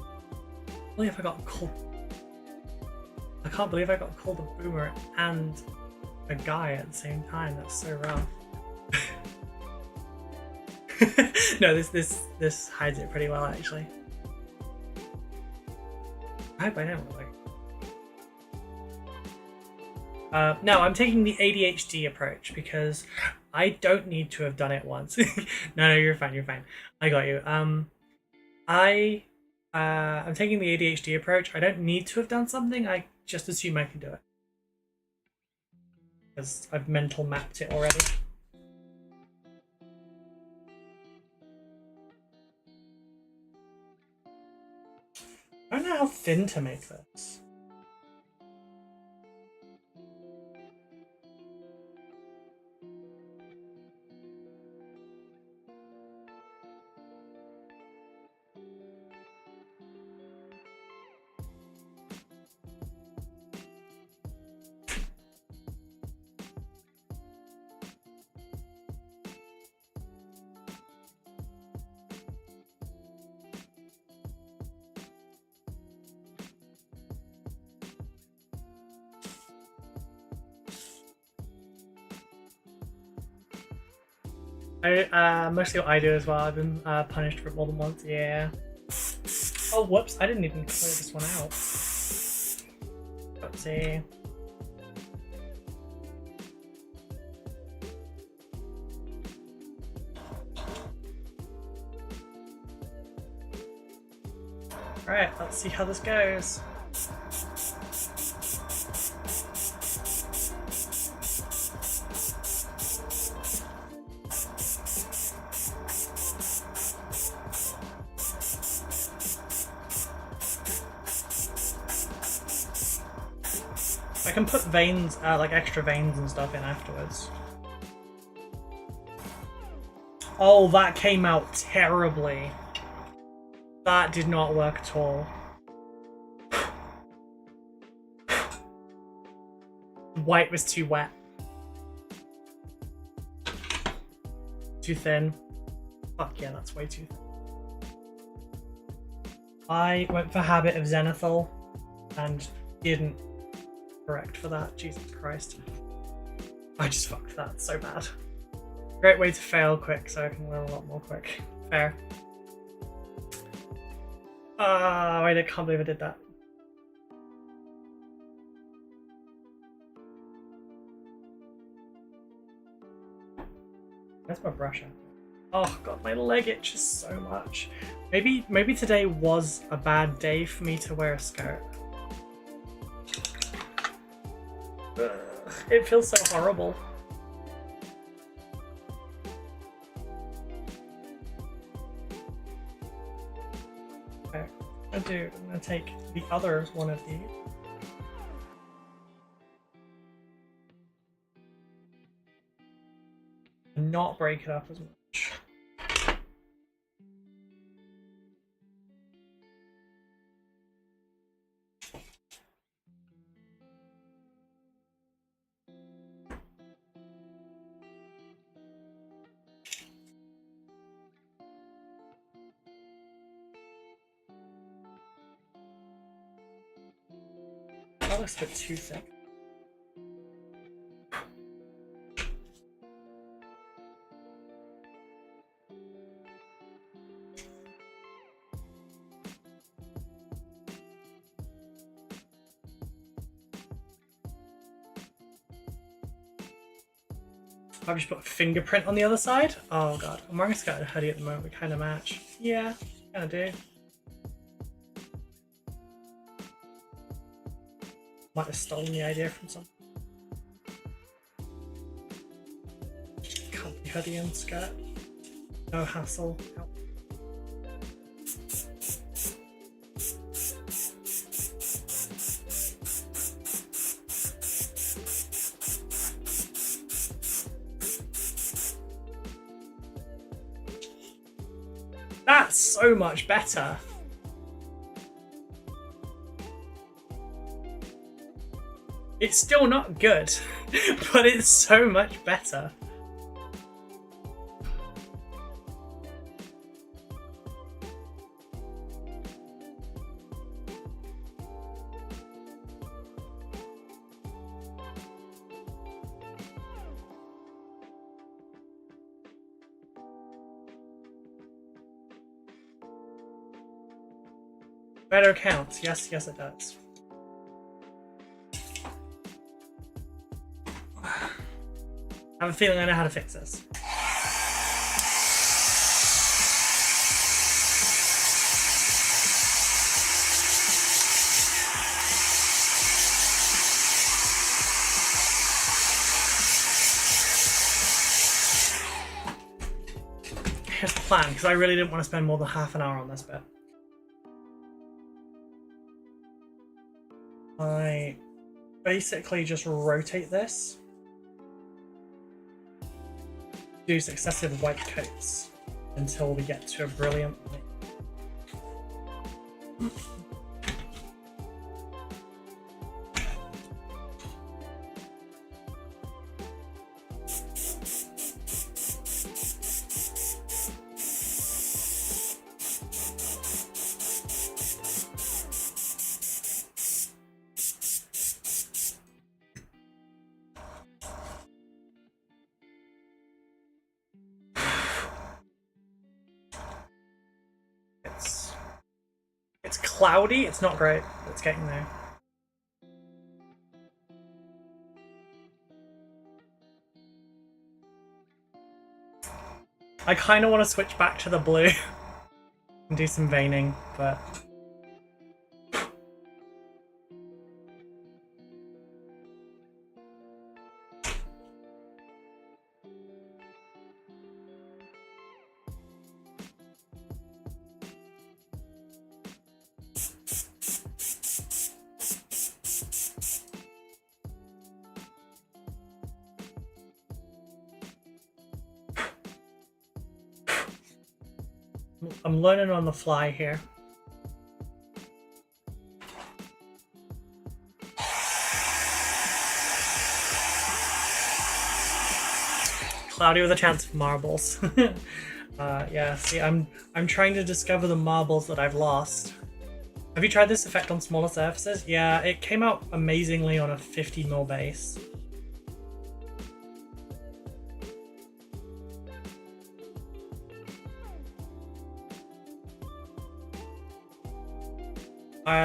can't believe I got called. I can't believe I got called a boomer and a guy at the same time. That's so rough. No, this hides it pretty well actually. I hope I don't look like. No, I'm taking the ADHD approach because I don't need to have done it once. No, you're fine, you're fine. I got you. I'm taking the ADHD approach. I don't need to have done something, I just assume I can do it. Because I've mental mapped it already. I don't know how thin to make this. Mostly what I do as well. I've been punished for it more than once, yeah. Oh, whoops, I didn't even clear this one out. Oopsie. Alright, let's see how this goes. I can put veins, like extra veins and stuff in afterwards. Oh, that came out terribly. That did not work at all. white was too wet. Too thin. Fuck yeah, that's way too thin. I went for Habit of Zenithal and didn't correct for that. Jesus Christ. I just fucked that so bad. Great way to fail quick so I can learn a lot more quick. Fair. Wait, I can't believe I did that. Where's my brush at? Oh god, my leg itches so much. Maybe today was a bad day for me to wear a skirt. Ugh, it feels so horrible. Okay, I'm gonna take the other one of these. And not break it up as much. That looks a bit too thick. I've just put a fingerprint on the other side. Oh god, I'm wearing a skirt and a hoodie at the moment. We kind of match. Yeah, kind of do. Might have stolen the idea from someone. Can't be hoodie and skirt. No hassle. Help. That's so much better. It's still not good, but it's so much better. Better counts. Yes, yes it does. I have a feeling I know how to fix this. Here's the plan, because I really didn't want to spend more than half an hour on this bit. I basically just rotate this. Do successive white coats until we get to a brilliant point. It's cloudy, it's not great, but it's getting there. I kind of want to switch back to the blue and do some veining, but... I'm learning on the fly here. cloudy with a chance of marbles. Yeah, see, I'm trying to discover the marbles that I've lost. Have you tried this effect on smaller surfaces? Yeah, it came out amazingly on a 50mm base.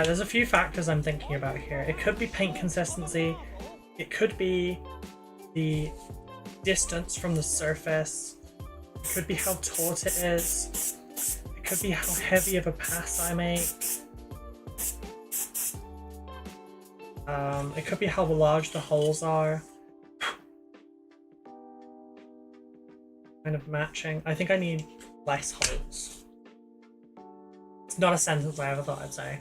There's a few factors I'm thinking about here. It could be paint consistency. It could be the distance from the surface. It could be how taut it is. It could be how heavy of a pass I make. It could be how large the holes are. Kind of matching. I think I need less holes. It's not a sentence I ever thought I'd say.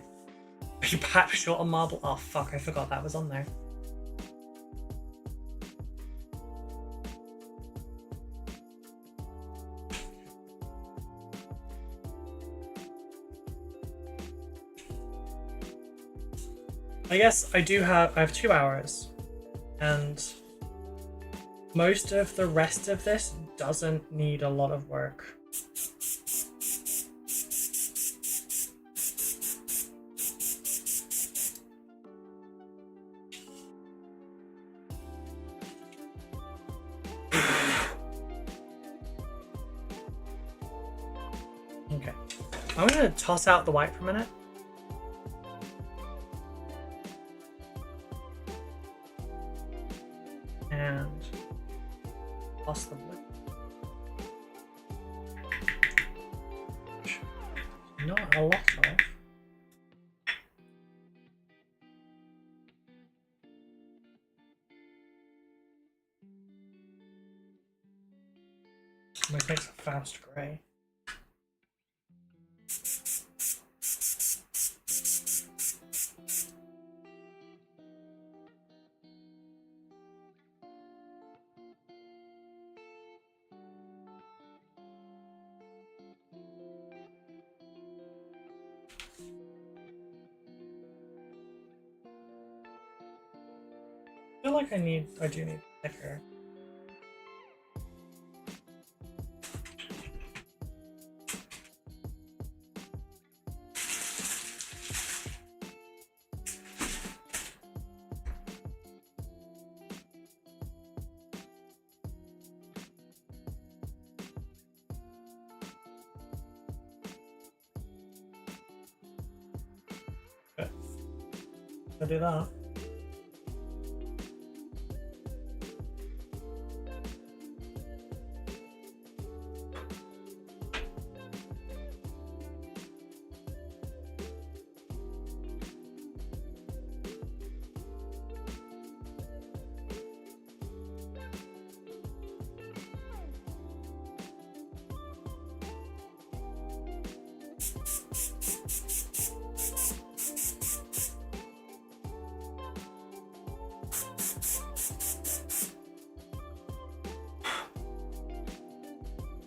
Are you patch short on marble? Oh fuck, I forgot that was on there. I guess I have 2 hours, and most of the rest of this doesn't need a lot of work. Okay, I'm gonna toss out the white for a minute. And toss the blue. Not a lot of. I'm gonna take a fast grey. I feel like I do need thicker. Okay. I'll do that.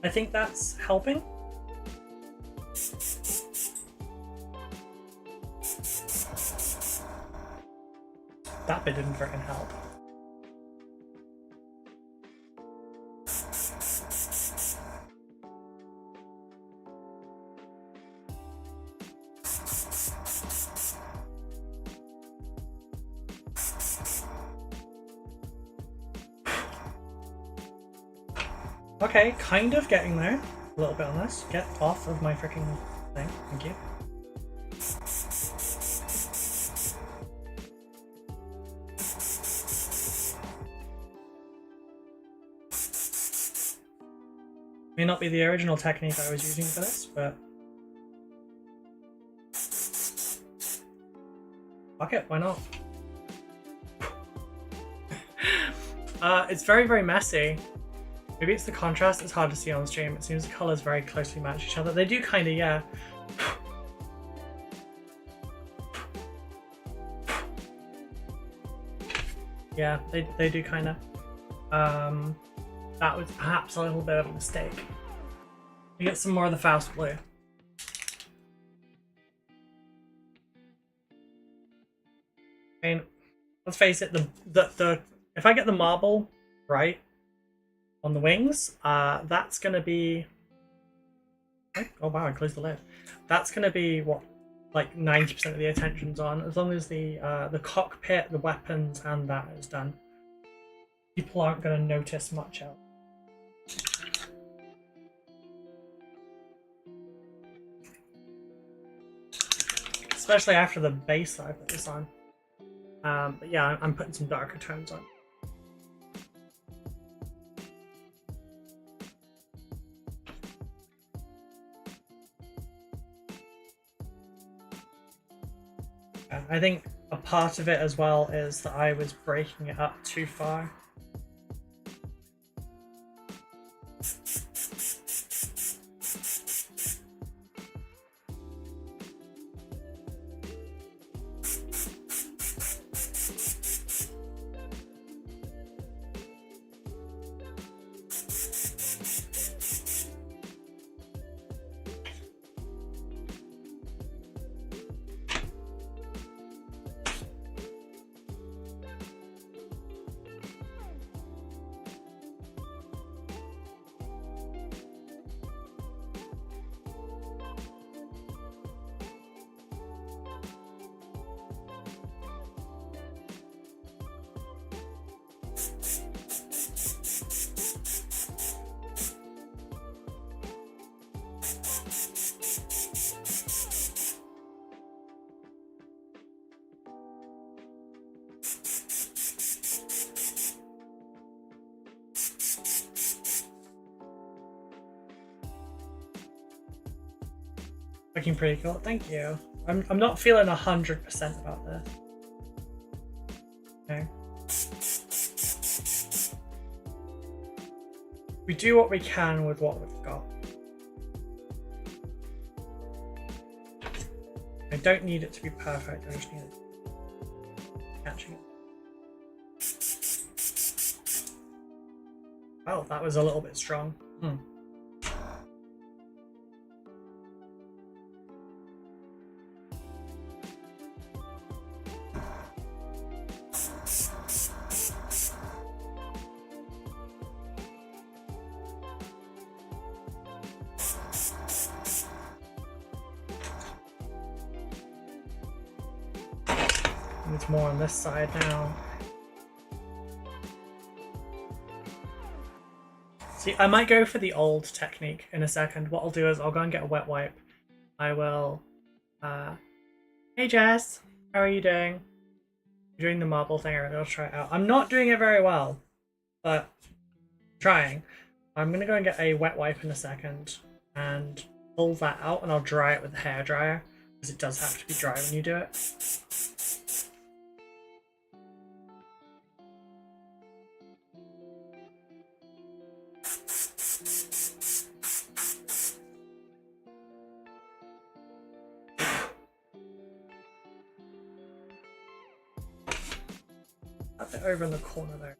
I think that's helping. That bit didn't freaking help. Okay, kind of getting there. A little bit on this. Get off of my freaking thing. Thank you. May not be the original technique I was using for this, but fuck it, why not? It's very, very messy. Maybe it's the contrast, it's hard to see on stream. It seems the colours very closely match each other. They do kind of, yeah. Yeah, they do kind of. That was perhaps a little bit of a mistake. We get some more of the Faust blue. I mean, let's face it, the if I get the marble right, on the wings. That's going to be... Oh wow, I closed the lid. That's going to be what, like 90% of the attention's on. As long as the cockpit, the weapons, and that is done, people aren't going to notice much else. Especially after the base that I put this on. But yeah, I'm putting some darker tones on. I think a part of it as well is that I was breaking it up too far. Looking pretty cool, thank you. I'm not feeling 100% about this. Okay. We do what we can with what we've got. I don't need it to be perfect, I just need it catching it. Oh, that was a little bit strong. It's more on this side now. See, I might go for the old technique in a second. What I'll do is I'll go and get a wet wipe. I will... Hey Jess, how are you doing? You're doing the marble thing, I'll try it out. I'm not doing it very well, but trying. I'm gonna go and get a wet wipe in a second and pull that out, and I'll dry it with a hairdryer, because it does have to be dry when you do it. Over in the corner there.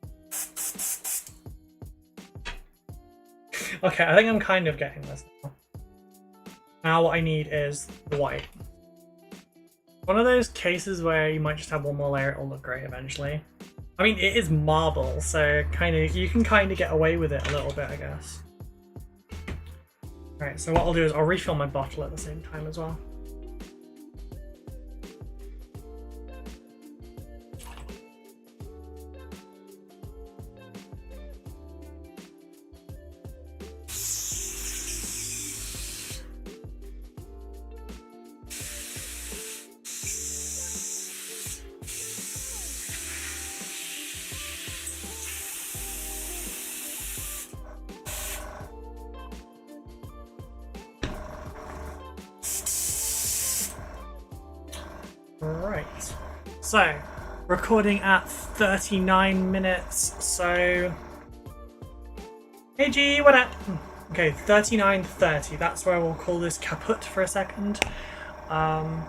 Okay, I think I'm kind of getting this now. Now what I need is the white. One of those cases where you might just have one more layer, it'll look great eventually. I mean, it is marble, so you can kind of get away with it a little bit, I guess. Alright, so what I'll do is I'll refill my bottle at the same time as well. Right, so recording at 39 minutes, so hey G, what up? Okay, 39:30, that's where we'll call this kaput for a second. I'm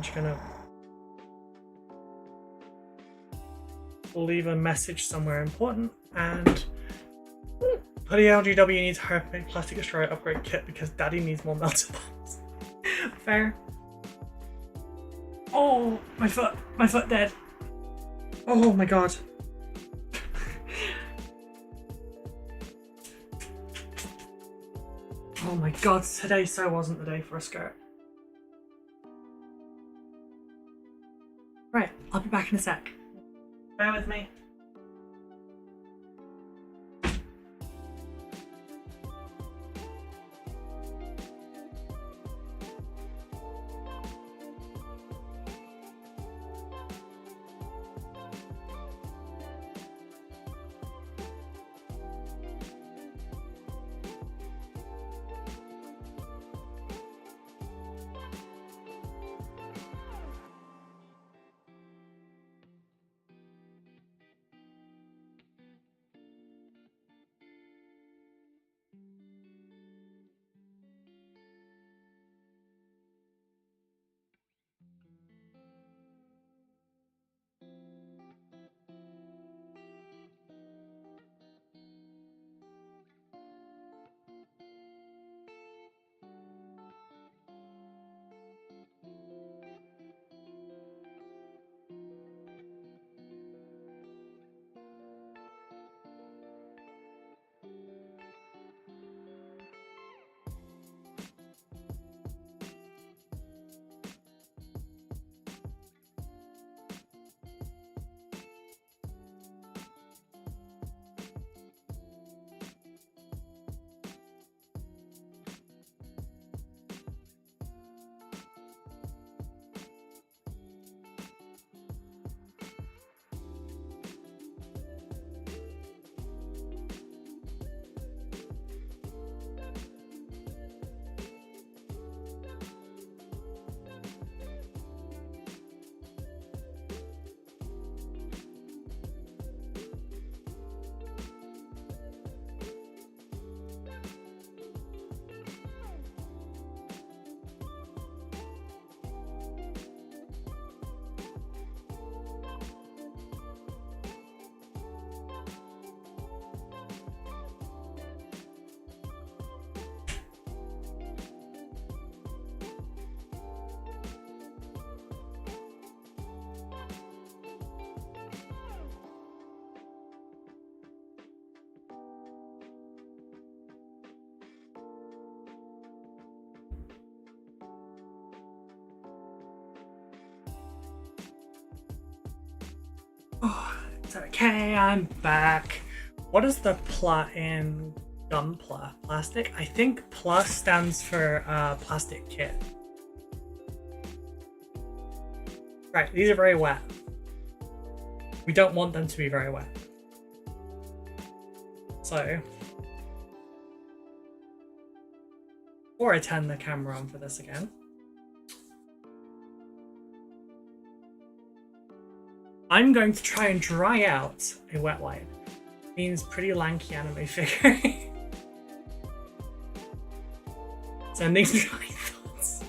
just gonna leave a message somewhere important, and bloody LGW needs to hire a big plastic destroyer upgrade kit because daddy needs more melted bombs. Fair. Oh, my foot dead. Oh my god. Oh my god, today so wasn't the day for a skirt. Right, I'll be back in a sec. Bear with me. Oh, it's okay, I'm back. What is the pla in Gunpla? Plastic? I think plus stands for plastic kit. Right, these are very wet. We don't want them to be very wet. So, before I turn the camera on for this again, I'm going to try and dry out a wet wipe. Means pretty lanky anime figure. Sending dry thoughts.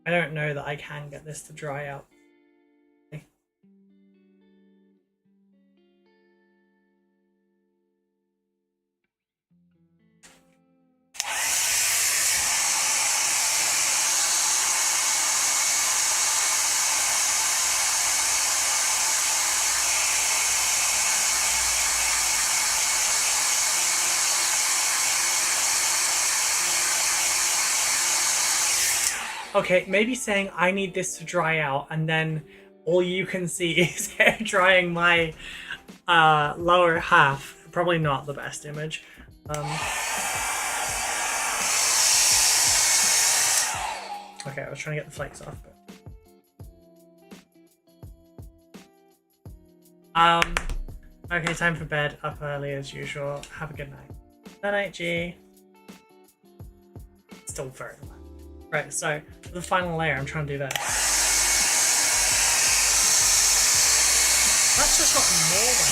I don't know that I can get this to dry out. Okay, maybe saying I need this to dry out and then all you can see is hair drying my lower half. Probably not the best image. Okay, I was trying to get the flakes off. But... okay, time for bed. Up early as usual. Have a good night. Good night, G. Still very low. Right, so for the final layer, I'm trying to do this. That's just got more than.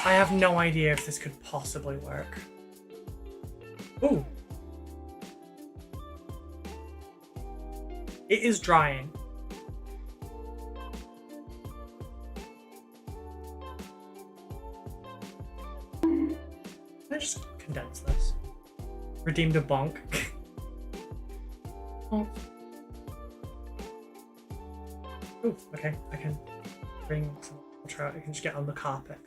I have no idea if this could possibly work. Ooh. It is drying. Can I just condense this? Redeemed a bonk. Oh. Ooh, okay, I can bring some water out. I can just get on the carpet.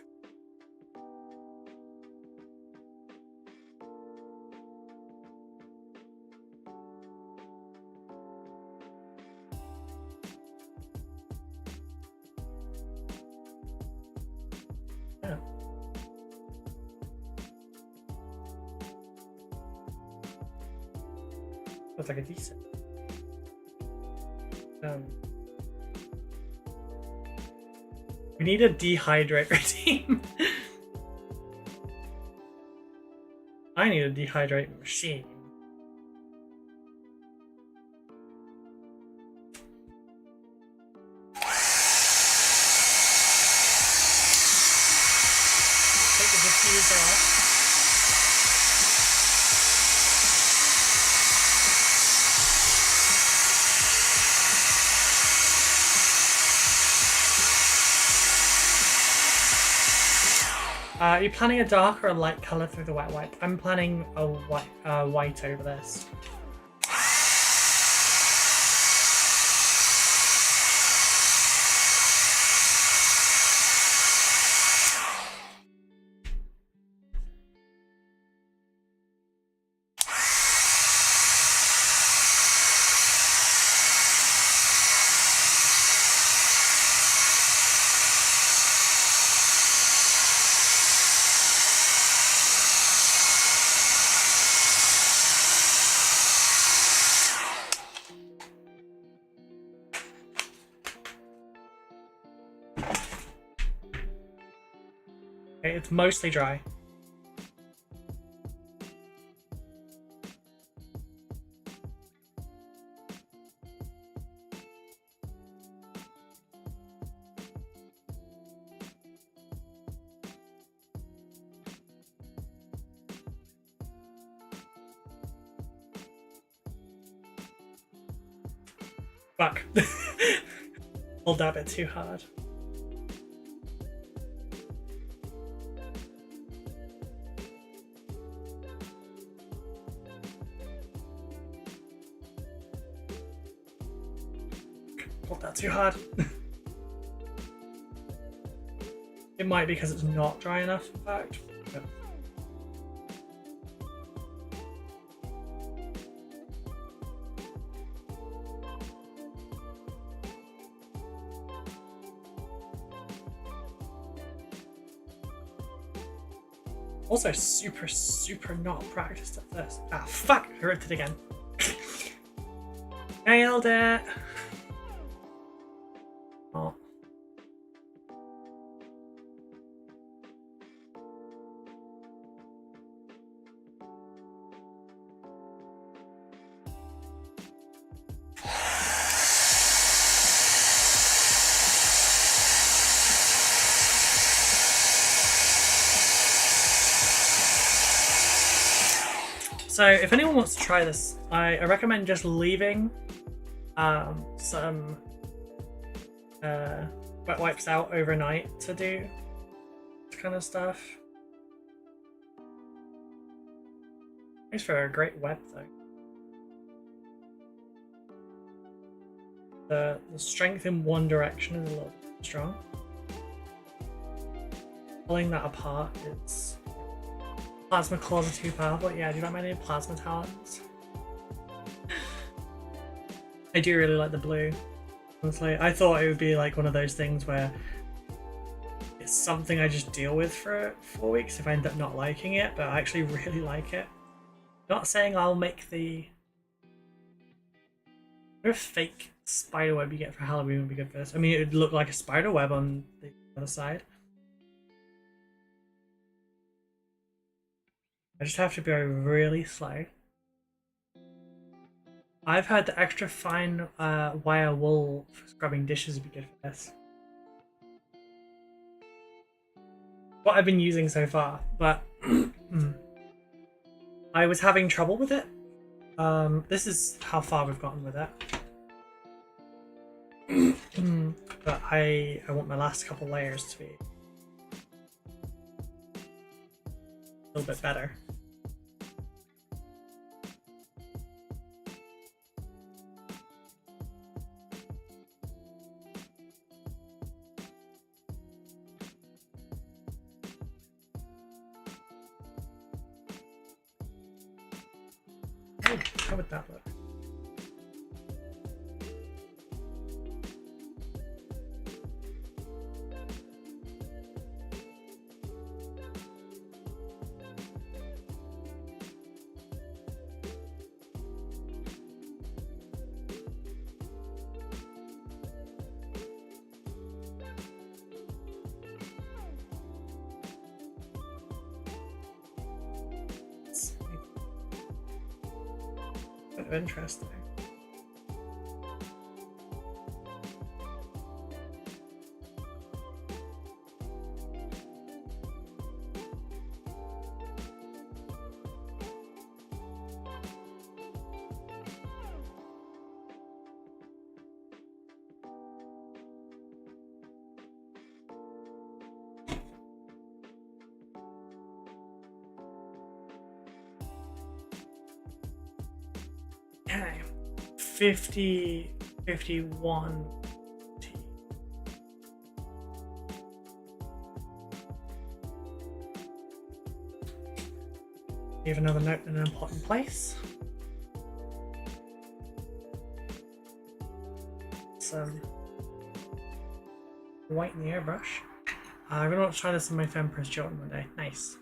Yeah. Looks like a decent. We need a dehydrate regime. I need a dehydrate machine. Take the diffuser off. Are you planning a dark or a light colour through the wet wipe? I'm planning a white over this. Okay, it's mostly dry. Fuck. Pulled that bit too hard. Pulled that too hard. It might be because it's not dry enough, in fact. But... Also super not practiced at this. Ah, fuck! I ripped it again. Nailed it! Oh. So if anyone wants to try this, I recommend just leaving some wet wipes out overnight to do this kind of stuff. Thanks for a great web though. The strength in one direction is a little bit strong. Pulling that apart is... Plasma claws are too powerful. Yeah, do you like my new plasma talents? I do really like the blue. Honestly, I thought it would be like one of those things where it's something I just deal with for 4 weeks if I end up not liking it, but I actually really like it. Not saying I'll make the... What a fake spider web you get for Halloween would be good for this. I mean, it would look like a spider web on the other side. I just have to go really slow. I've heard the extra fine wire wool for scrubbing dishes would be good for this. what I've been using so far, but I was having trouble with it. This is how far we've gotten with it. But I want my last couple layers to be a little bit better. Oh, how would that look? Interesting. Okay, 50, 51. Leave another note in an important place. Some white in the airbrush. I'm gonna try this on my Fempress Jordan one day. Nice.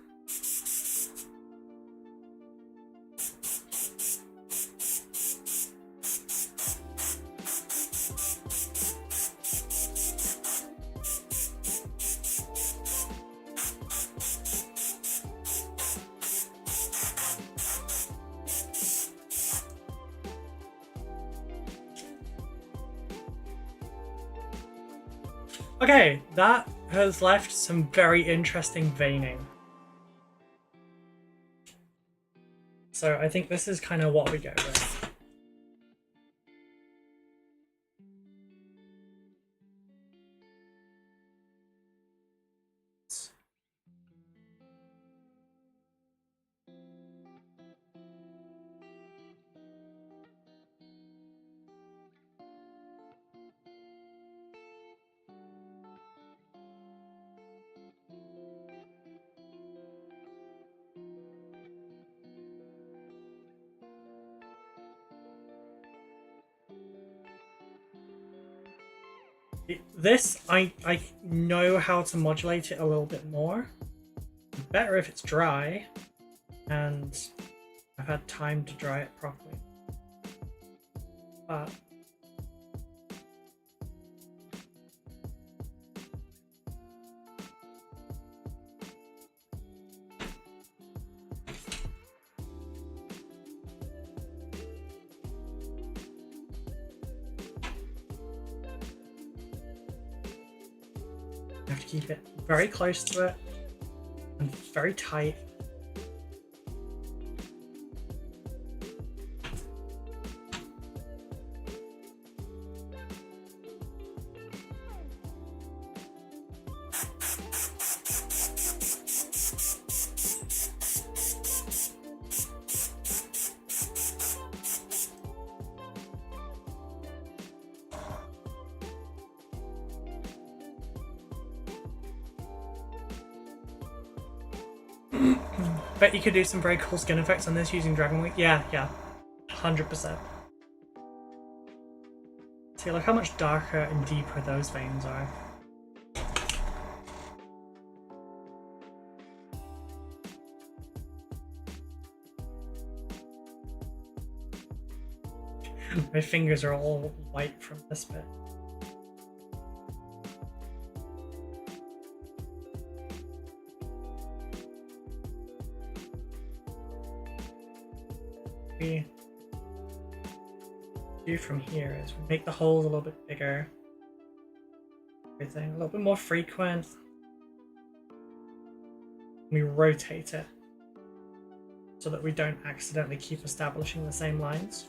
Okay, that has left some very interesting veining. So I think this is kind of what we go with. This, I know how to modulate it a little bit more. Better if it's dry, and I've had time to dry it properly. But you have to keep it very close to it and very tight. Bet you could do some very cool skin effects on this using Dragon Wing. Yeah, 100%. See, look how much darker and deeper those veins are. My fingers are all white from this bit. We do from here is we make the holes a little bit bigger, everything a little bit more frequent. We rotate it so that we don't accidentally keep establishing the same lines.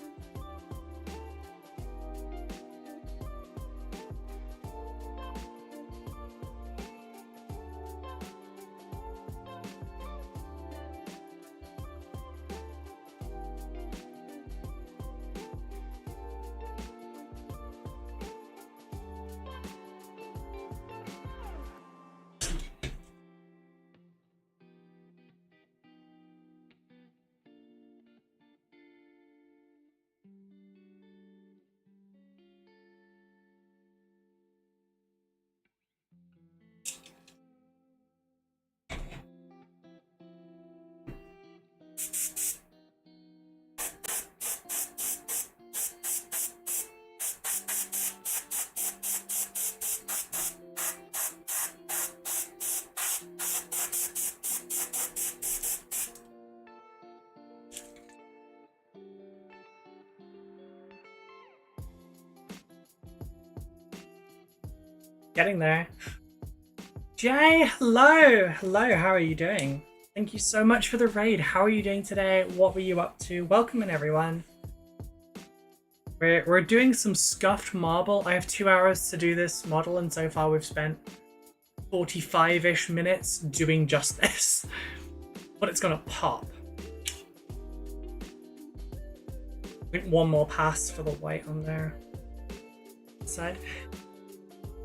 Getting there. Jay, hello! Hello, how are you doing? Thank you so much for the raid. How are you doing today? What were you up to? Welcome in, everyone. We're doing some scuffed marble. I have 2 hours to do this model, and so far we've spent 45-ish minutes doing just this. But it's gonna pop. I think one more pass for the white on there. Side.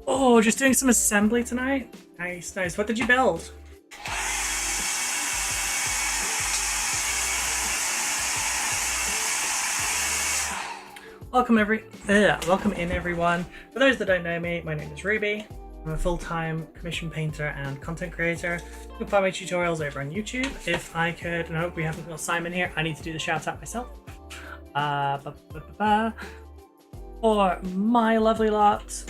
Oh, just doing some assembly tonight? Nice, nice. What did you build? Welcome in everyone. For those that don't know me, my name is Ruby. I'm a full-time commission painter and content creator. You can find my tutorials over on YouTube. If I could, no, we haven't got Simon here. I need to do the shout out myself. For my lovely lot.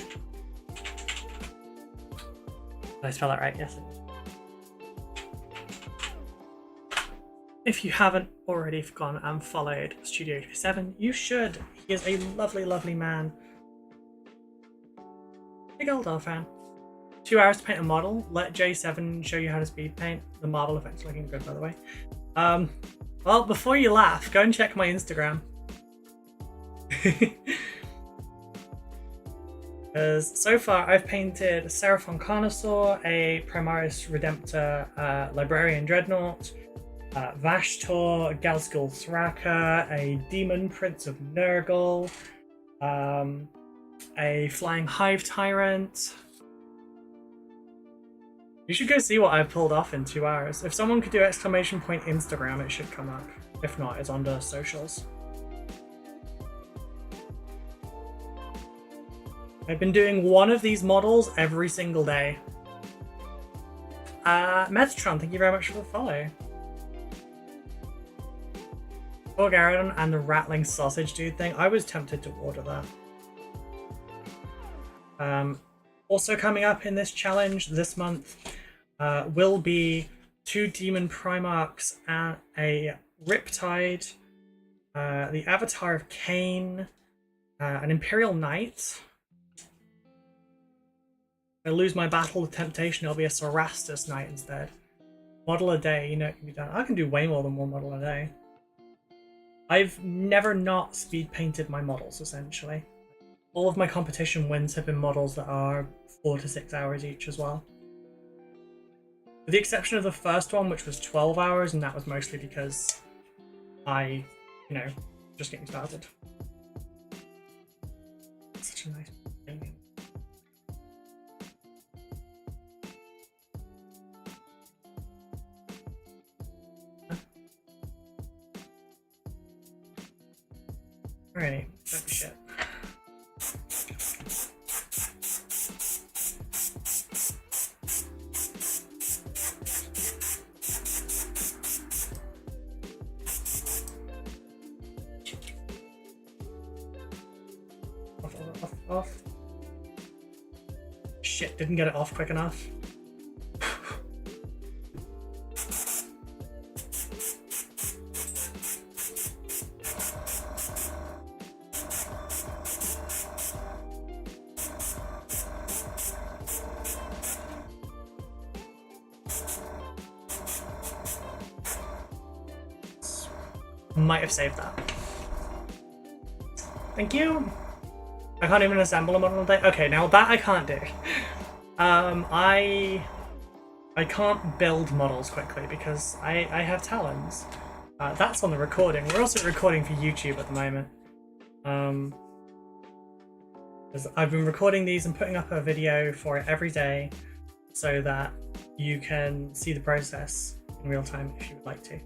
Did I spell that right? Yes. If you haven't already gone and followed Studio 7, you should. He is a lovely, lovely man. Big old elf fan. 2 hours to paint a model. Let J7 show you how to speed paint. The marble effect's looking good, by the way. Well, before you laugh, go and check my Instagram. Because so far I've painted Seraphon Carnosaur, a Primaris Redemptor Librarian Dreadnought, Vashtor, Galskull Thraka, a Demon Prince of Nurgle, a Flying Hive Tyrant. You should go see what I've pulled off in 2 hours. If someone could do exclamation point Instagram, it should come up. If not, it's on the socials. I've been doing one of these models every single day. Metatron, thank you very much for the follow. Gorgarodon and the rattling sausage dude thing. I was tempted to order that. Also coming up in this challenge this month will be 2 Demon Primarchs and a Riptide, the Avatar of Cain, an Imperial Knight. If I lose my battle of temptation, it'll be a Sorastus Knight instead. Model a day, you know it can be done. I can do way more than one model a day. I've never not speed painted my models, essentially. All of my competition wins have been models that are 4 to 6 hours each as well. With the exception of the first one, which was 12 hours, and that was mostly because I, just getting started. Such a nice painting. Alrighty, don't be shit. Off. Shit, didn't get it off quick enough. Might have saved that. Thank you. I can't even assemble a model today. Okay, now that I can't do. I can't build models quickly because I have talons. That's on the recording. We're also recording for YouTube at the moment. Because I've been recording these and putting up a video for it every day so that you can see the process in real time if you would like to.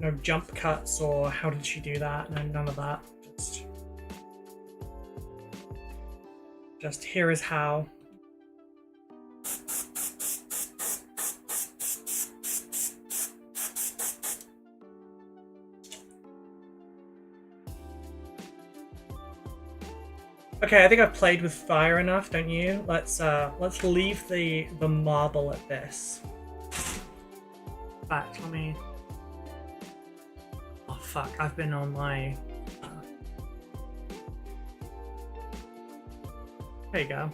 No jump cuts or how did she do that, no, none of that. Just here is how. Okay, I think I've played with fire enough, don't you? Let's leave the marble at this. In fact, let me. Oh fuck! I've been on my. There you go.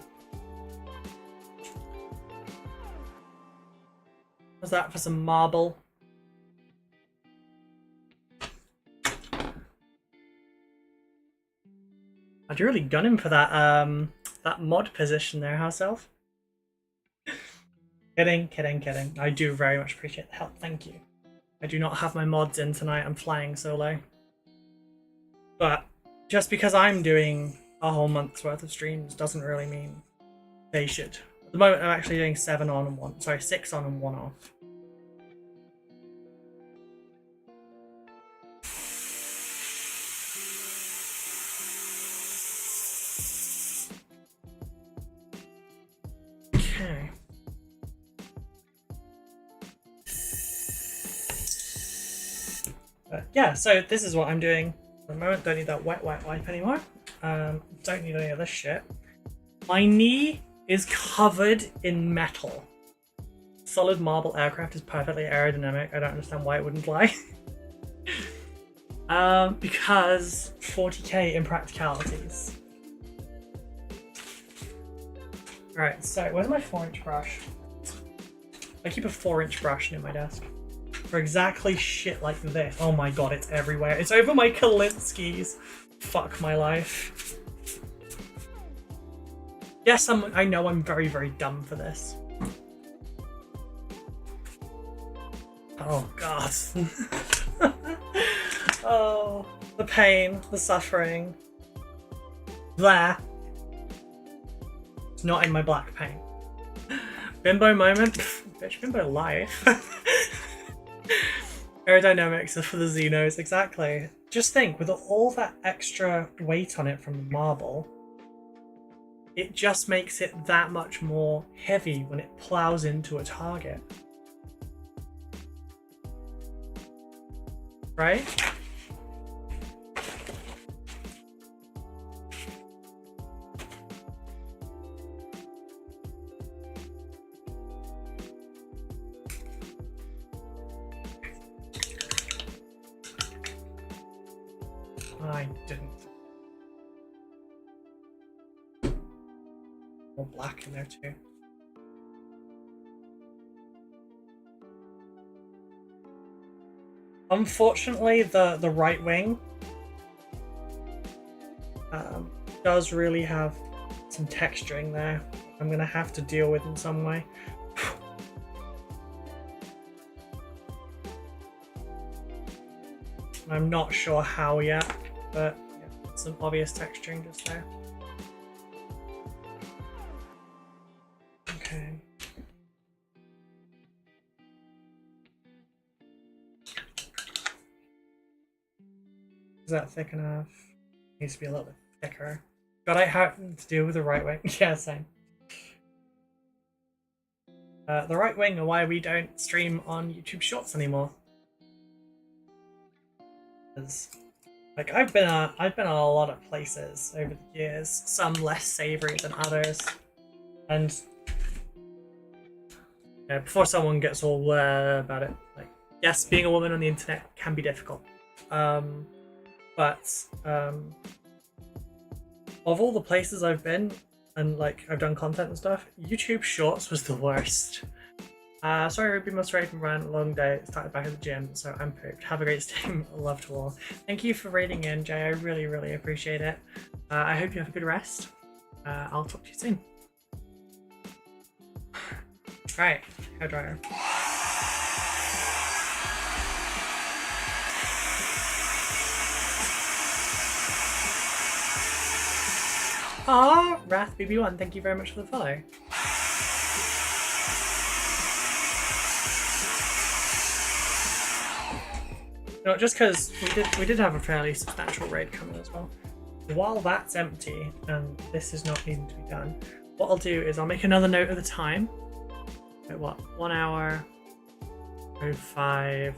How's that for some marble? I'd really gun him for that that mod position there, house elf. Kidding. I do very much appreciate the help, thank you. I do not have my mods in tonight, I'm flying solo. But just because I'm doing a whole month's worth of streams doesn't really mean they should. At the moment I'm actually doing 6 on and 1 off. Okay. Yeah, so this is what I'm doing at the moment. Don't need that wet wipe anymore. Don't need any of this shit. My knee is covered in metal. Solid marble aircraft is perfectly aerodynamic. I don't understand why it wouldn't fly. Because 40k impracticalities. Alright, so where's my 4-inch brush? I keep a 4-inch brush near my desk. For exactly shit like this. Oh my god, it's everywhere. It's over my Kalinskis. Fuck my life. Yes, I know I'm very, very dumb for this. Oh god. Oh, the pain, the suffering. There. It's not in my black paint. Bimbo moment? Bitch, bimbo life. Aerodynamics are for the Xenos, exactly. Just think, with all that extra weight on it from the marble, it just makes it that much more heavy when it plows into a target. Right? I didn't. More black in there too. Unfortunately, the right wing does really have some texturing there. I'm gonna have to deal with in some way. I'm not sure how yet, but yeah, some obvious texturing just there. Okay. Is that thick enough? Needs to be a little bit thicker. But I happen to do with the right wing. Yeah, same. The right wing are why we don't stream on YouTube Shorts anymore. Like I've been a lot of places over the years, some less savory than others, and yeah, before someone gets all about it, like yes, being a woman on the internet can be difficult, but of all the places I've been, and like I've done content and stuff, YouTube Shorts was the worst. Sorry, Ruby must raid and run. Long day. Started back at the gym, so I'm pooped. Have a great stream. Love to all. Thank you for raiding in, Jay. I really, really appreciate it. I hope you have a good rest. I'll talk to you soon. Right, hair dryer. Ah, Wrath BB1, thank you very much for the follow. You know, just because we did have a fairly substantial raid coming as well. While that's empty and this is not needing to be done, what I'll do is I'll make another note of the time. Wait, what? 1 hour 05.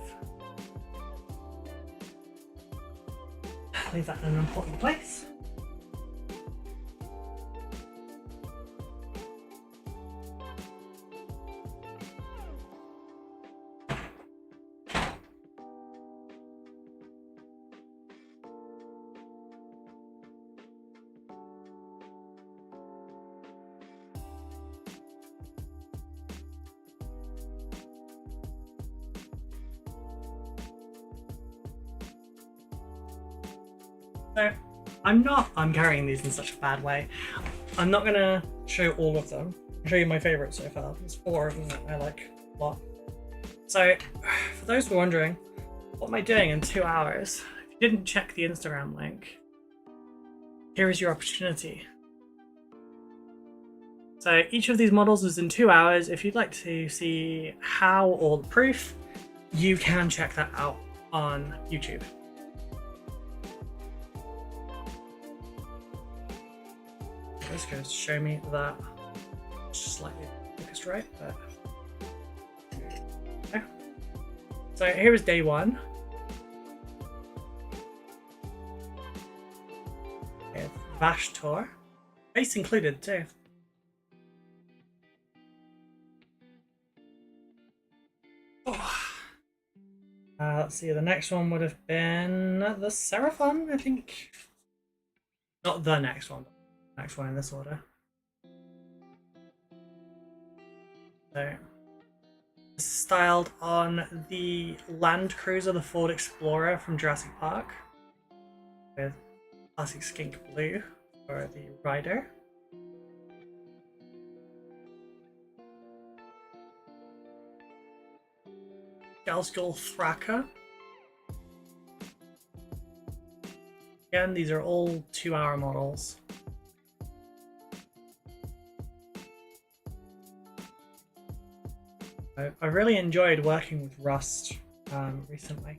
Leave that in an important place. So, I'm carrying these in such a bad way. I'm not gonna show all of them. I'll show you my favourites so far. There's 4 of them that I like a lot. So, for those who are wondering, what am I doing in 2 hours? If you didn't check the Instagram link, here is your opportunity. So each of these models is in 2 hours. If you'd like to see how or the proof, you can check that out on YouTube. This goes to show me that it's slightly focused right, but okay. So here is day 1. With Vashtor, base included too. Oh. Let's see, the next one would have been the Seraphon, I think. Not the next one. Next one in this order. So, this is styled on the Land Cruiser, the Ford Explorer from Jurassic Park, with classic skink blue for the rider. Galskull Thraka. Again, these are all 2-hour models. I really enjoyed working with Rust recently.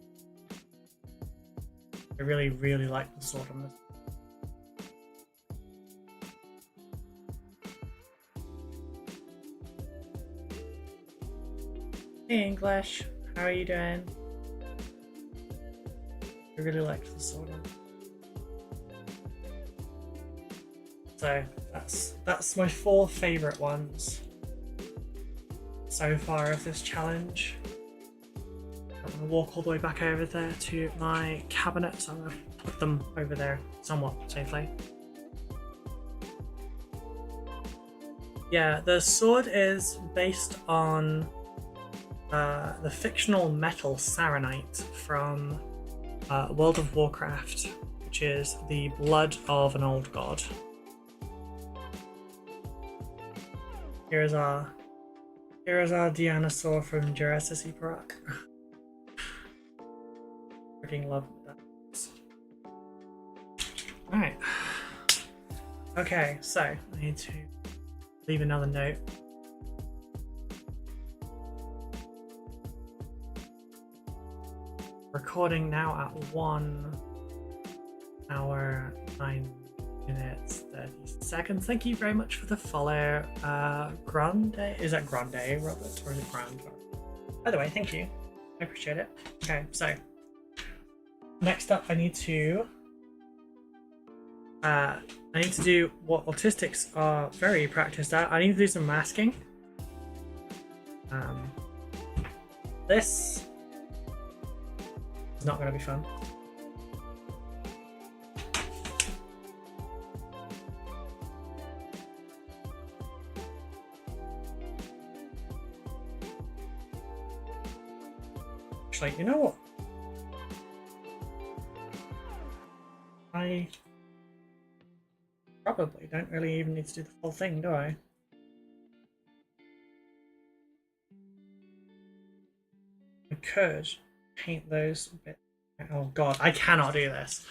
I really, really like the sword on this. Hey English, how are you doing? I really liked the sword on. So that's my 4 favourite ones so far of this challenge. I'm going to walk all the way back over there to my cabinet, so I'm going to put them over there somewhat safely. Yeah, the sword is based on the fictional metal Saronite from World of Warcraft, which is the blood of an old god. Here's our Dianosaur from Jurassic Park. Freaking love that. Alright. Okay, so I need to leave another note. Recording now at 1 hour 9 minutes 30 seconds. Thank you very much for the follow. Grande, is that Grande, Robert, or is it Grand? By the way, thank you. I appreciate it. Okay, so next up, I need to do what autistics are very practiced at. I need to do some masking. This is not going to be fun. Actually, you know what? I probably don't really even need to do the full thing, do I? I could paint those a bit. Oh god, I cannot do this.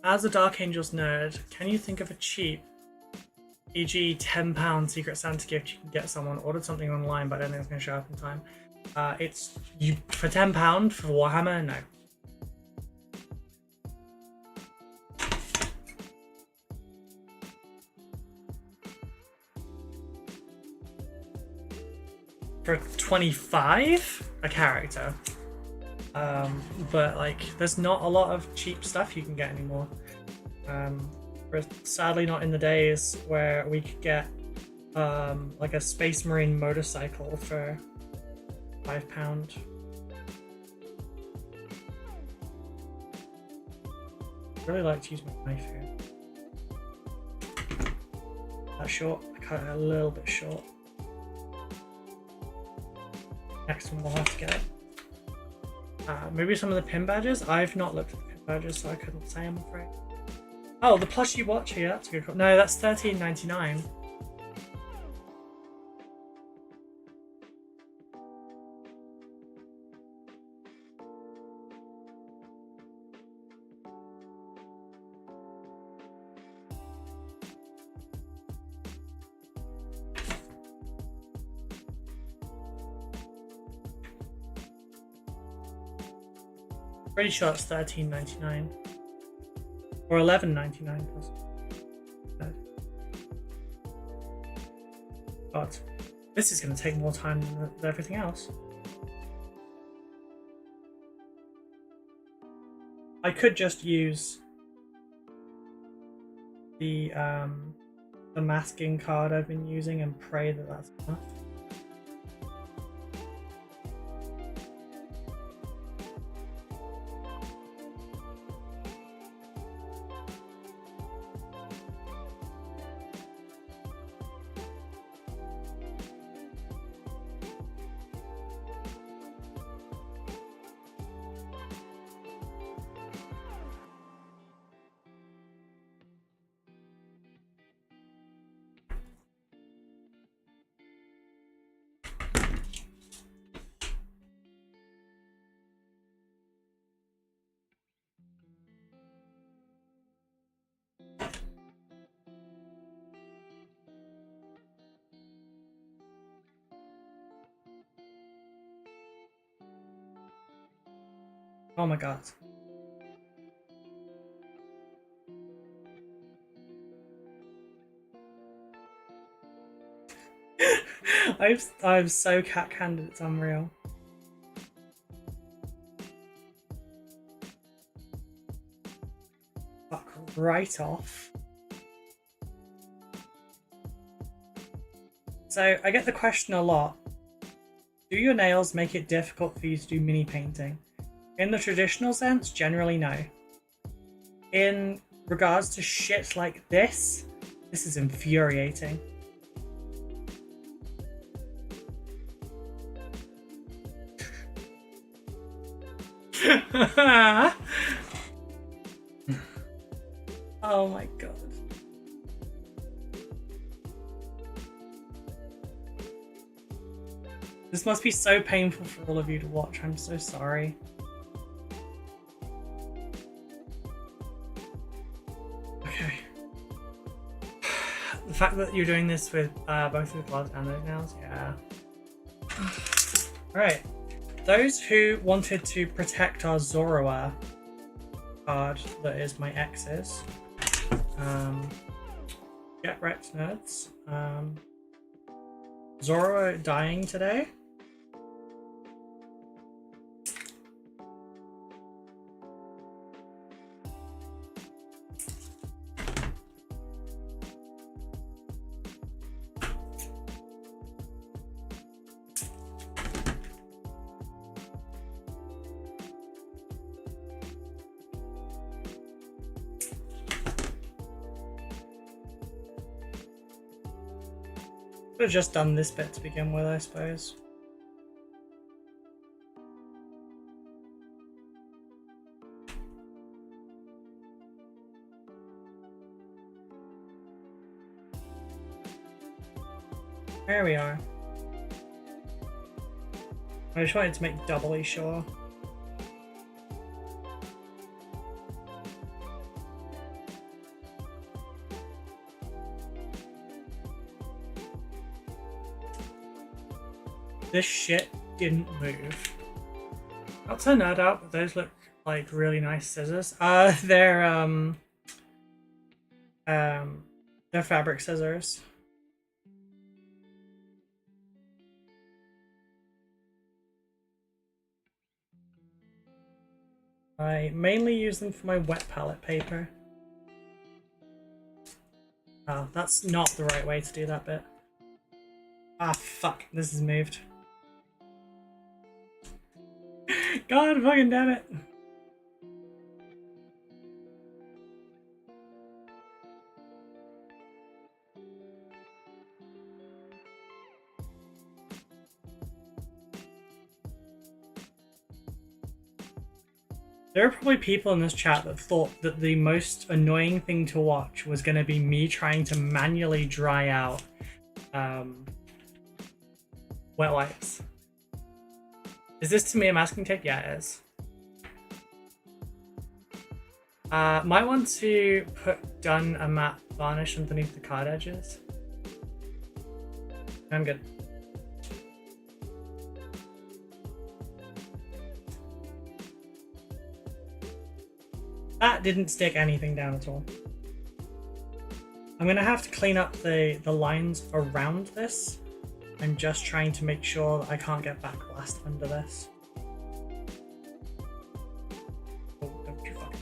As a Dark Angels nerd, can you think of a cheap, e.g. £10 Secret Santa gift you can get someone? Ordered something online, but I don't think it's going to show up in time. It's you for £10 for Warhammer? No. For 25 a character. But like, there's not a lot of cheap stuff you can get anymore. We're sadly not in the days where we could get like a Space Marine motorcycle for £5. I really like to use my knife here. That short, I cut it a little bit short. Next one we'll have to get. Maybe some of the pin badges. I've not looked at the pin badges, so I couldn't say, I'm afraid. Oh, the plushie watch here. That's a good call. No, that's $13.99. Pretty sure it's $13.99 or $11.99 possibly. But this is going to take more time than everything else. I could just use the masking card I've been using and pray that that's enough. Oh my god. I'm so cat-candid, it's unreal. Fuck right off. So I get the question a lot. Do your nails make it difficult for you to do mini painting? In the traditional sense, generally no. In regards to shit like this is infuriating. Oh my god. This must be so painful for all of you to watch. I'm so sorry. Okay. The fact that you're doing this with both the gloves and those nails, yeah. Alright. Those who wanted to protect our Zorroa card that is my ex's, get wrecked, nerds. Zorroa dying today. Could have just done this bit to begin with, I suppose. There we are. I just wanted to make doubly sure. This shit didn't move. I'll turn that out, but those look like really nice scissors. They're fabric scissors. I mainly use them for my wet palette paper. Oh, that's not the right way to do that bit. Ah, fuck. This has moved. God fucking damn it. There are probably people in this chat that thought that the most annoying thing to watch was going to be me trying to manually dry out wet wipes. Is this Tamiya masking tape? Yeah, it is. Might want to put done a matte varnish underneath the card edges. I'm good. That didn't stick anything down at all. I'm gonna have to clean up the lines around this. I'm just trying to make sure that I can't get backblast under this. Oh, don't you fucking.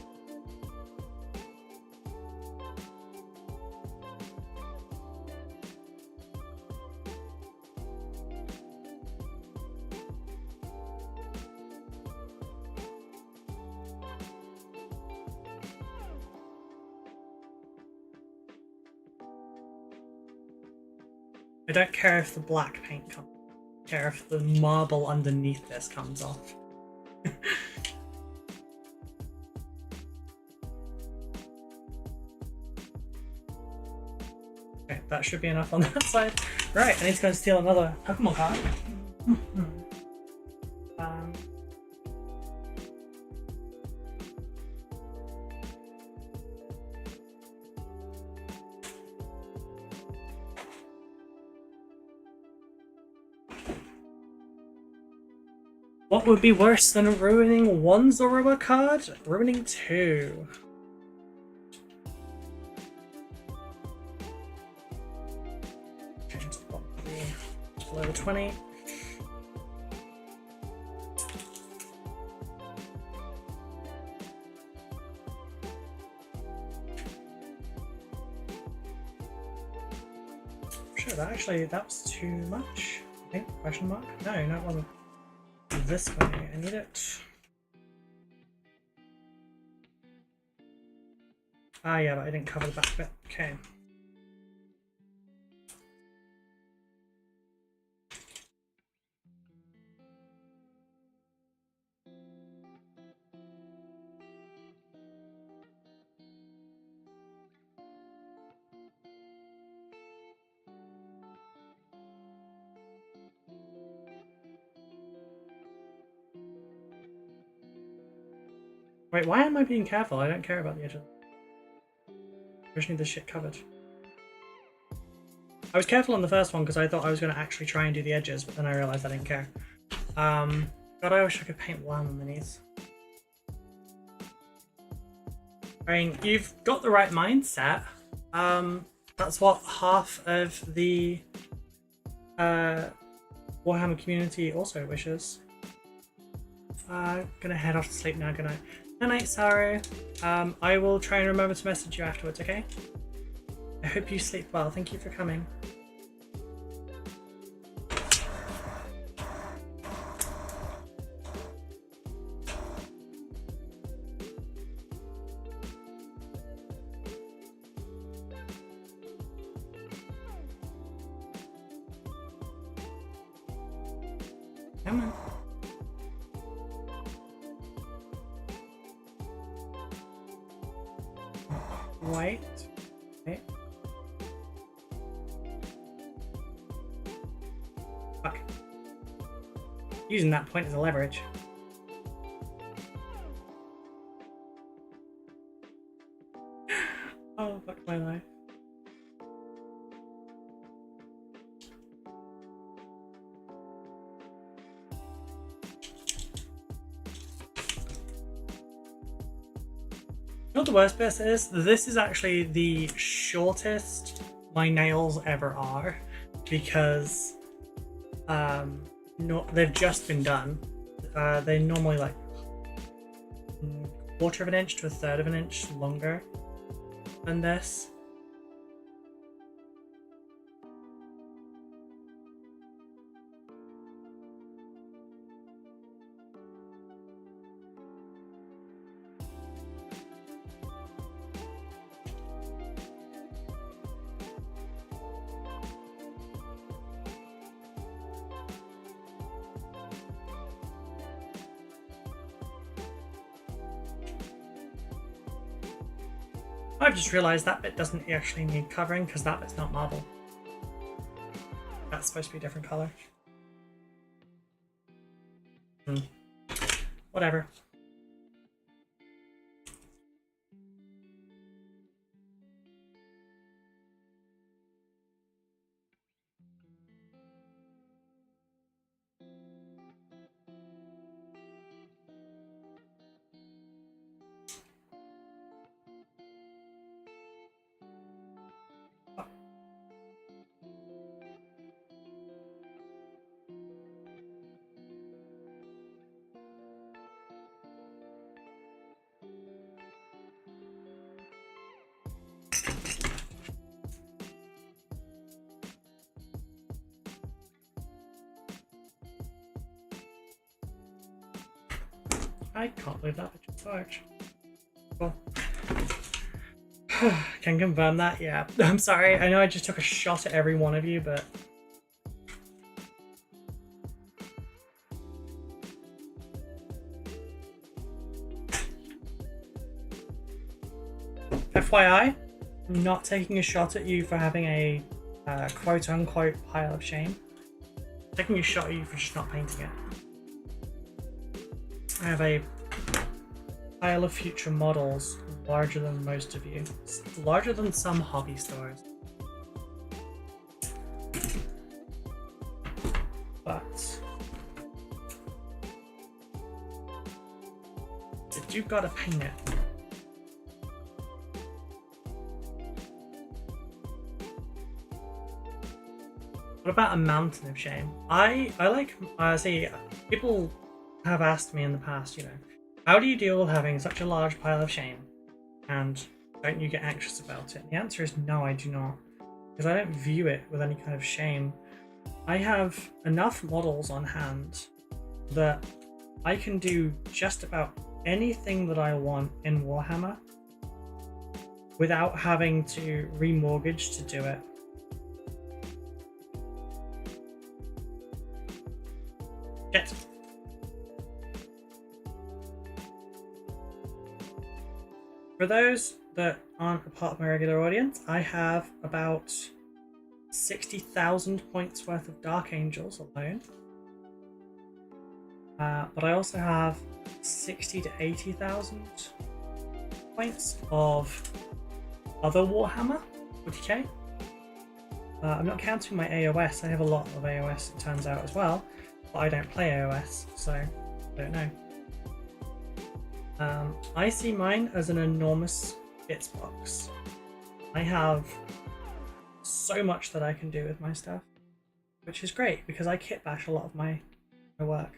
I don't care if the black paint comes off. I care if the marble underneath this comes off. Okay, that should be enough on that side. Right, I need to go and steal another Pokemon card. What would be worse than ruining one Zorua card? Ruining two. Change the bottom below 20. Sure, that was too much. I think, question mark? No, it wasn't. This way, I need it. Ah, yeah, but I didn't cover the back bit. Okay. Wait, why am I being careful? I don't care about the edges. I just need this shit covered. I was careful on the first one because I thought I was going to actually try and do the edges, but then I realised I didn't care. God, I wish I could paint one on the knees. I mean, you've got the right mindset. That's what half of the Warhammer community also wishes. Gonna head off to sleep now, good night. Good night, Saru. I will try and remember to message you afterwards, okay? I hope you sleep well. Thank you for coming. Come on. White. Okay. Fuck. Using that point as a leverage. Oh, fuck my life. You know what the worst bit is? This is actually the shortest my nails ever are, because they've just been done. They're normally like quarter of an inch to a third of an inch longer than this. I've just realised that bit doesn't actually need covering because that bit's not marble. That's supposed to be a different colour. Whatever. I can't believe that bitch is large. Cool. Can confirm that, yeah. I'm sorry, I know I just took a shot at every one of you, but... FYI, I'm not taking a shot at you for having a quote-unquote pile of shame. I'm taking a shot at you for just not painting it. I have a pile of future models larger than most of you. It's larger than some hobby stores. But you've got to paint it. What about a mountain of shame? I like, see, people have asked me in the past, you know, how do you deal with having such a large pile of shame and don't you get anxious about it? And the answer is no, I do not, because I don't view it with any kind of shame. I have enough models on hand that I can do just about anything that I want in Warhammer without having to remortgage to do it. Get. For those that aren't a part of my regular audience, I have about 60,000 points worth of Dark Angels alone. But I also have 60 to 80,000 points of other Warhammer 40k. I'm not counting my AOS. I have a lot of AOS, it turns out, as well. But I don't play AOS, so I don't know. I see mine as an enormous bits box. I have so much that I can do with my stuff, which is great because I kit bash a lot of my work.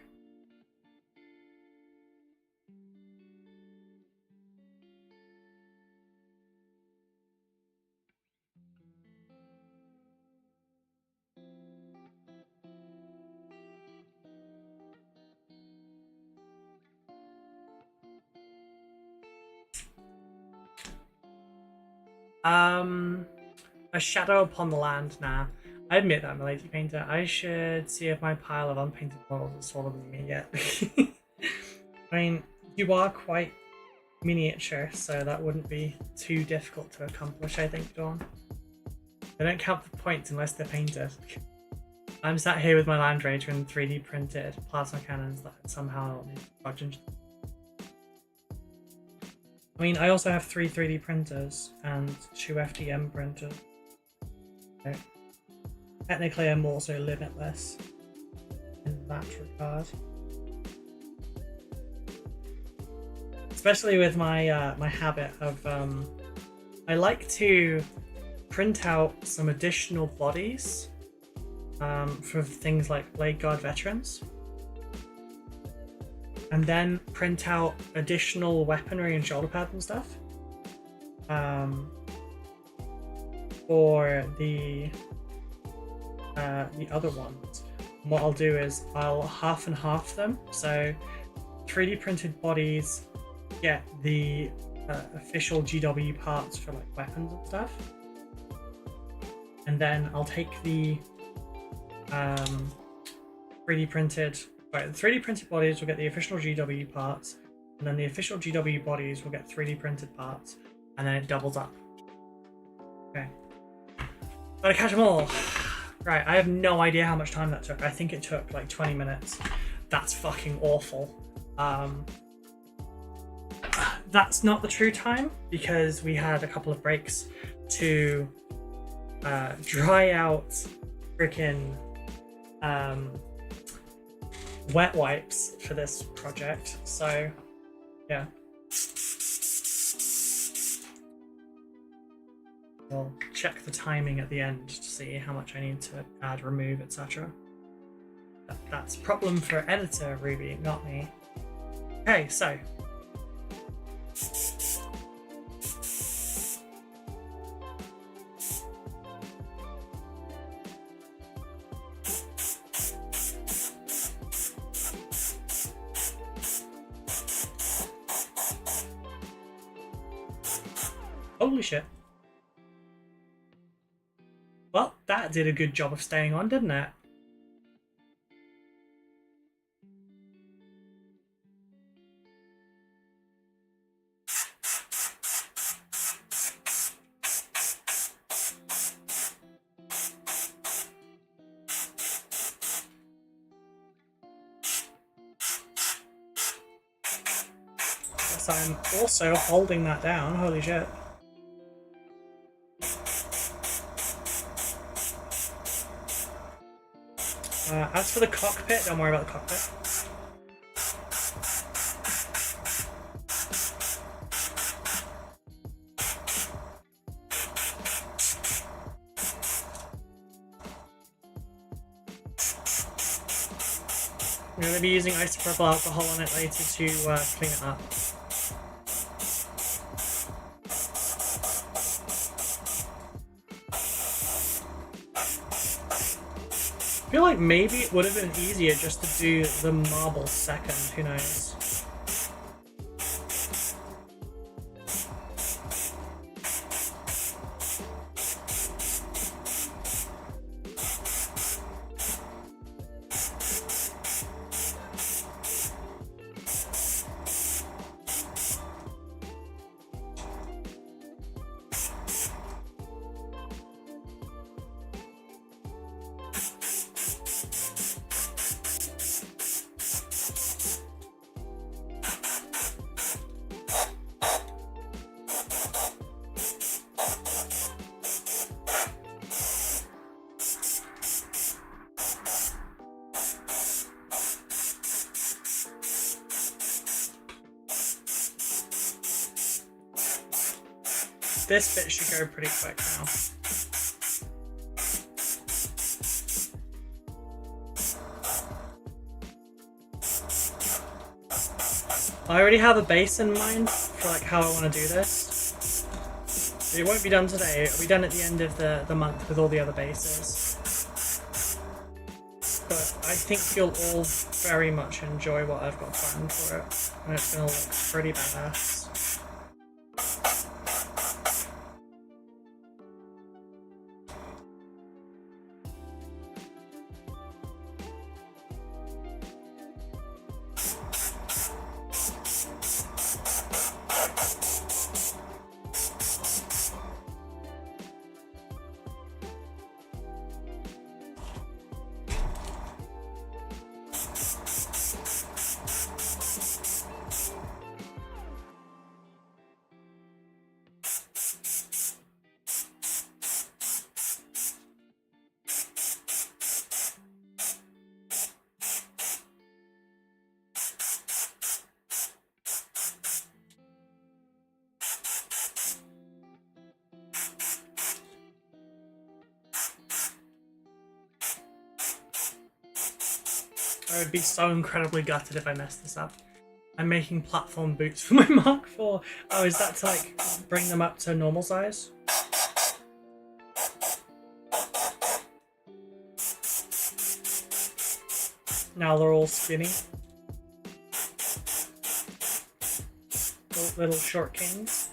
A Shadow Upon the Land now. I admit that I'm a lazy painter. I should see if my pile of unpainted models is smaller than me yet. I mean, you are quite miniature, so that wouldn't be too difficult to accomplish, I think, Dawn. They don't count the points unless they're painted. I'm sat here with my Land Raider and 3D printed plasma cannons that somehow need to plug into. I mean, I also have 3 3D printers and 2 FDM printers. So technically, I'm also limitless in that regard. Especially with my my habit of, I like to print out some additional bodies for things like Blade Guard veterans, and then print out additional weaponry and shoulder pads and stuff for the other ones. And what I'll do is I'll half and half them, so 3D printed bodies get the official GW parts for like weapons and stuff, and then I'll take the 3D printed bodies will get the official GW parts, and then the official GW bodies will get 3D printed parts, and then it doubles up. Okay, gotta catch them all. Right, I have no idea how much time that took. I think it took like 20 minutes. That's fucking awful. That's not the true time, because we had a couple of breaks to dry out freaking wet wipes for this project. So yeah, we'll check the timing at the end to see how much I need to add, remove, etc. That's a problem for editor Ruby, not me. Okay, so holy shit. Well, that did a good job of staying on, didn't it? Yes, I'm also holding that down, holy shit. As for the cockpit, don't worry about the cockpit. I'm going to be using isopropyl alcohol on it later to clean it up. I feel like maybe it would have been easier just to do the marble second, who knows. This bit should go pretty quick now. I already have a base in mind for like how I want to do this. It won't be done today, it'll be done at the end of the month with all the other bases. But I think you'll all very much enjoy what I've got planned for it, and it's going to look pretty badass. I would be so incredibly gutted if I messed this up. I'm making platform boots for my Mark IV. Oh, is that to like bring them up to normal size? Now they're all skinny. Little short kings.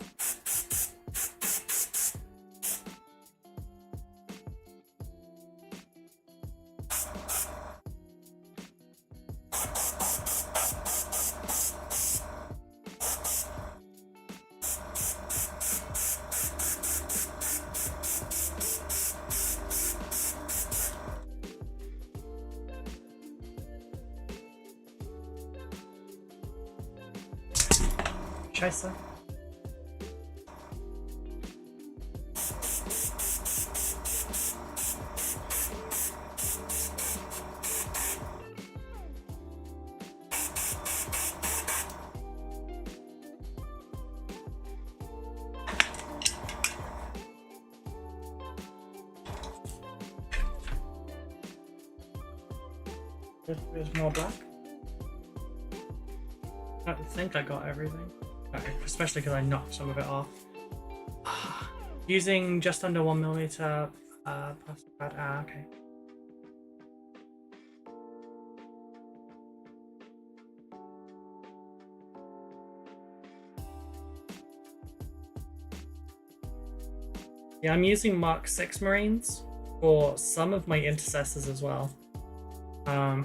Scheiße. There's more black. I don't think I got everything. Okay, especially because I knocked some of it off. Using just under 1mm plastic pad. Ah, okay. Yeah, I'm using Mark VI Marines for some of my intercessors as well.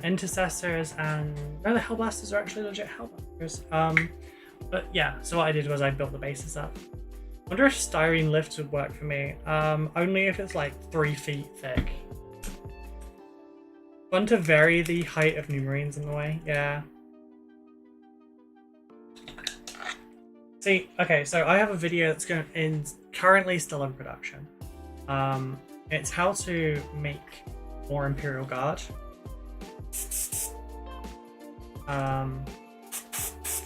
Intercessors and no, the Hellblasters are actually legit Hellblasters. But yeah, so what I did was I built the bases up. I wonder if styrene lifts would work for me. Only if it's like 3 feet thick. Fun to vary the height of new Marines in the way, yeah. See, okay, so I have a video that's currently still in production. It's how to make more Imperial Guard.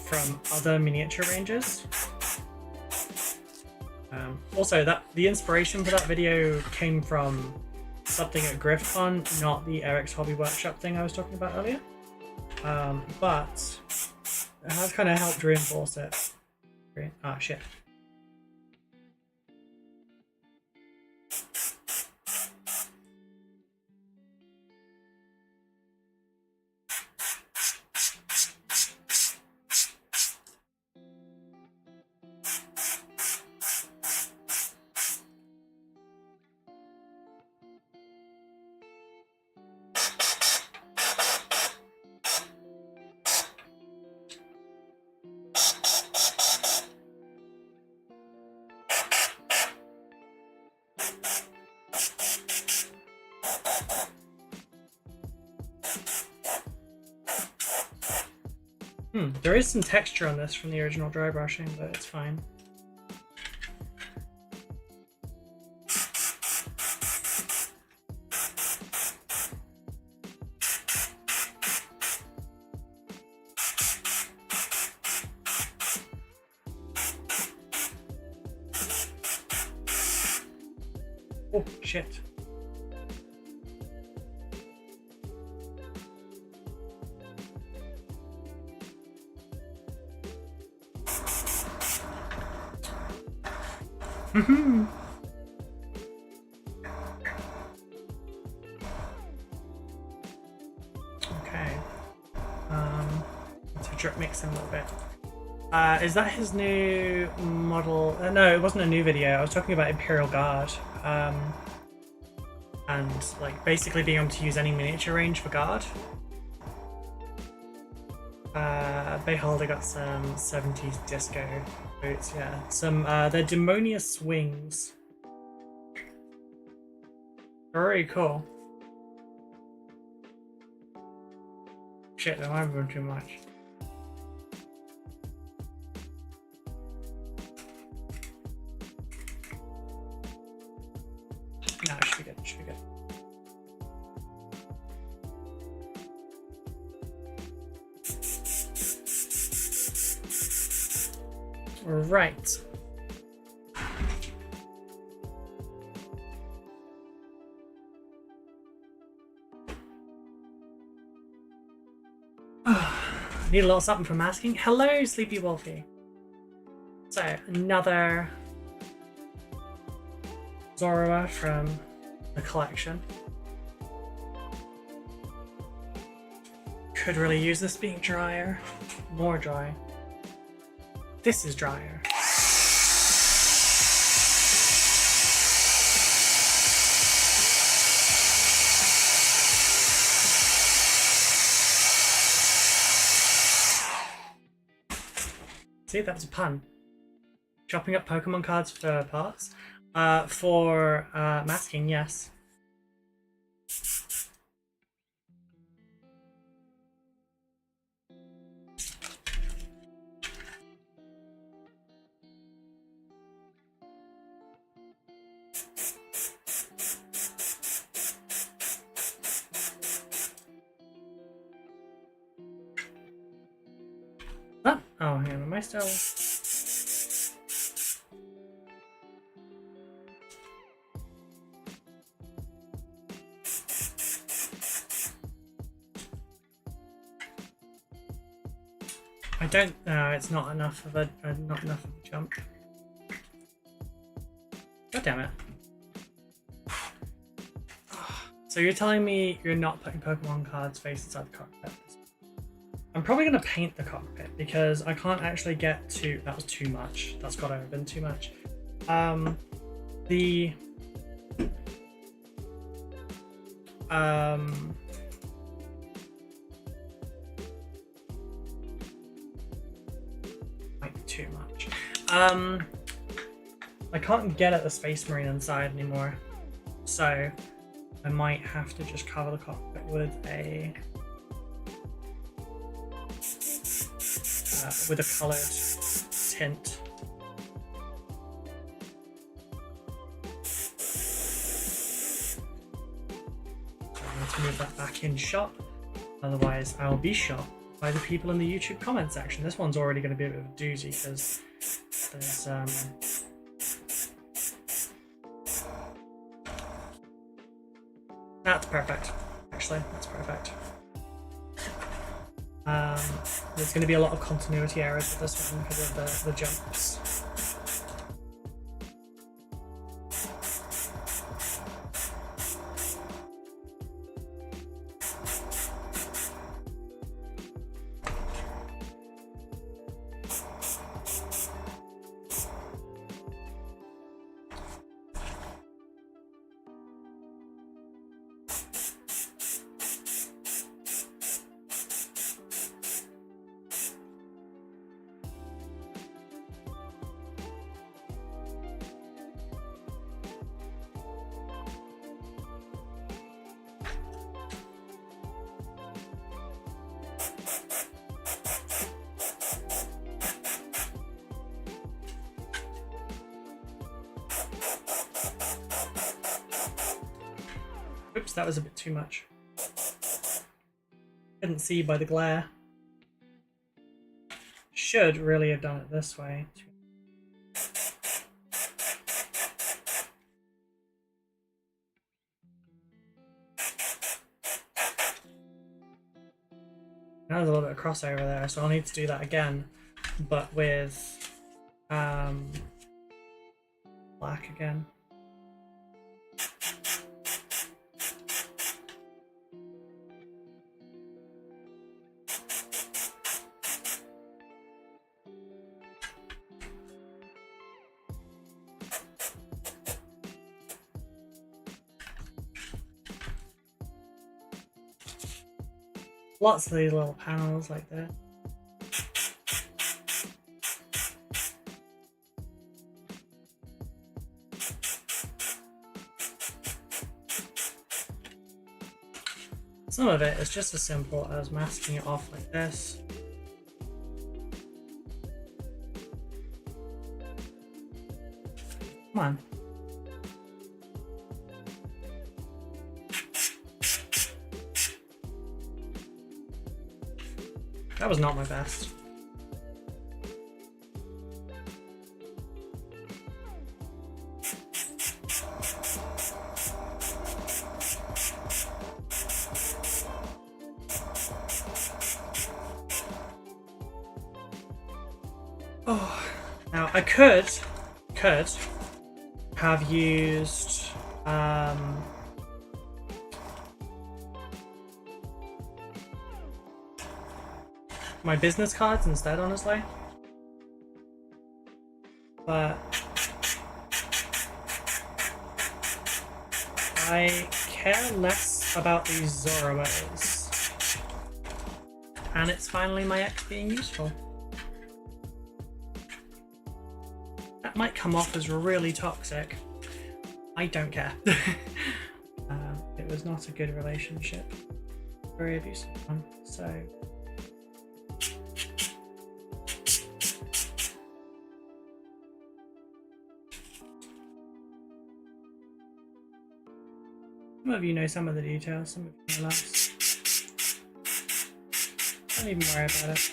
From other miniature ranges. Also, the inspiration for that video came from something at GriffCon, not the Eric's Hobby Workshop thing I was talking about earlier. But it has kind of helped reinforce it. Ah, shit. There is some texture on this from the original dry brushing, but it's fine. Oh, shit. Okay. Let's drip mix in a little bit. Is that his new model? No, it wasn't a new video. I was talking about Imperial Guard. And like basically being able to use any miniature range for guard. Beholder got some 70s disco boots, yeah. Some they're Demonius wings. Very cool. Shit, I might have too much. No, it should be good, it should be good. Right. Need a little something for masking. Hello, Sleepy Wolfie. So, another Zorua from the collection. Could really use this being drier. More dry. This is drier. See, that was a pun. Chopping up Pokemon cards for parts. For masking, yes. Oh, hang on, am I still... I don't... No, it's not enough of a jump. God damn it. So you're telling me you're not putting Pokemon cards face inside the cockpit? I'm probably going to paint the cockpit because I can't actually get to... That was too much. That's got to have been too much. Might be too much. I can't get at the Space Marine inside anymore. So I might have to just cover the cockpit with a... with a coloured tint. So I need to move that back in shot, otherwise I'll be shot by the people in the YouTube comment section. This one's already going to be a bit of a doozy because there's that's perfect. Actually, that's perfect. There's going to be a lot of continuity errors with this one because of the jumps. Oops, that was a bit too much. Couldn't see by the glare. Should really have done it this way. Now there's a little bit of crossover there, so I'll need to do that again, but with black again. Lots of these little panels like that. Some of it is just as simple as masking it off like this. Come on. That was not my best. Oh, now I could have used my business cards instead, honestly. But I care less about these Zorros. And it's finally my ex being useful. That might come off as really toxic. I don't care. It was not a good relationship. Very abusive one, so... Some of you know some of the details, some of you know less. Don't even worry about it.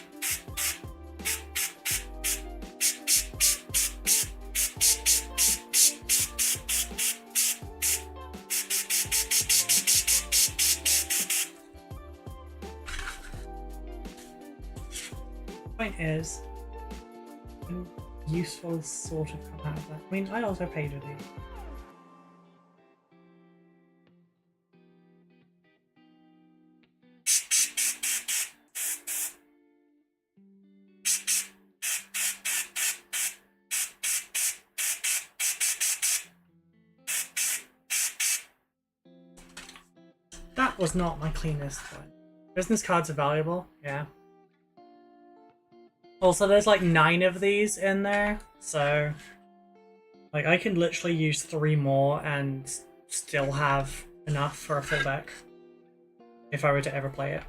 Point is, useful sort of come out of that. I mean, I also paid with these. That was not my cleanest one. Business cards are valuable, yeah. Also, there's like 9 of these in there, so like I can literally use 3 more and still have enough for a full deck if I were to ever play it.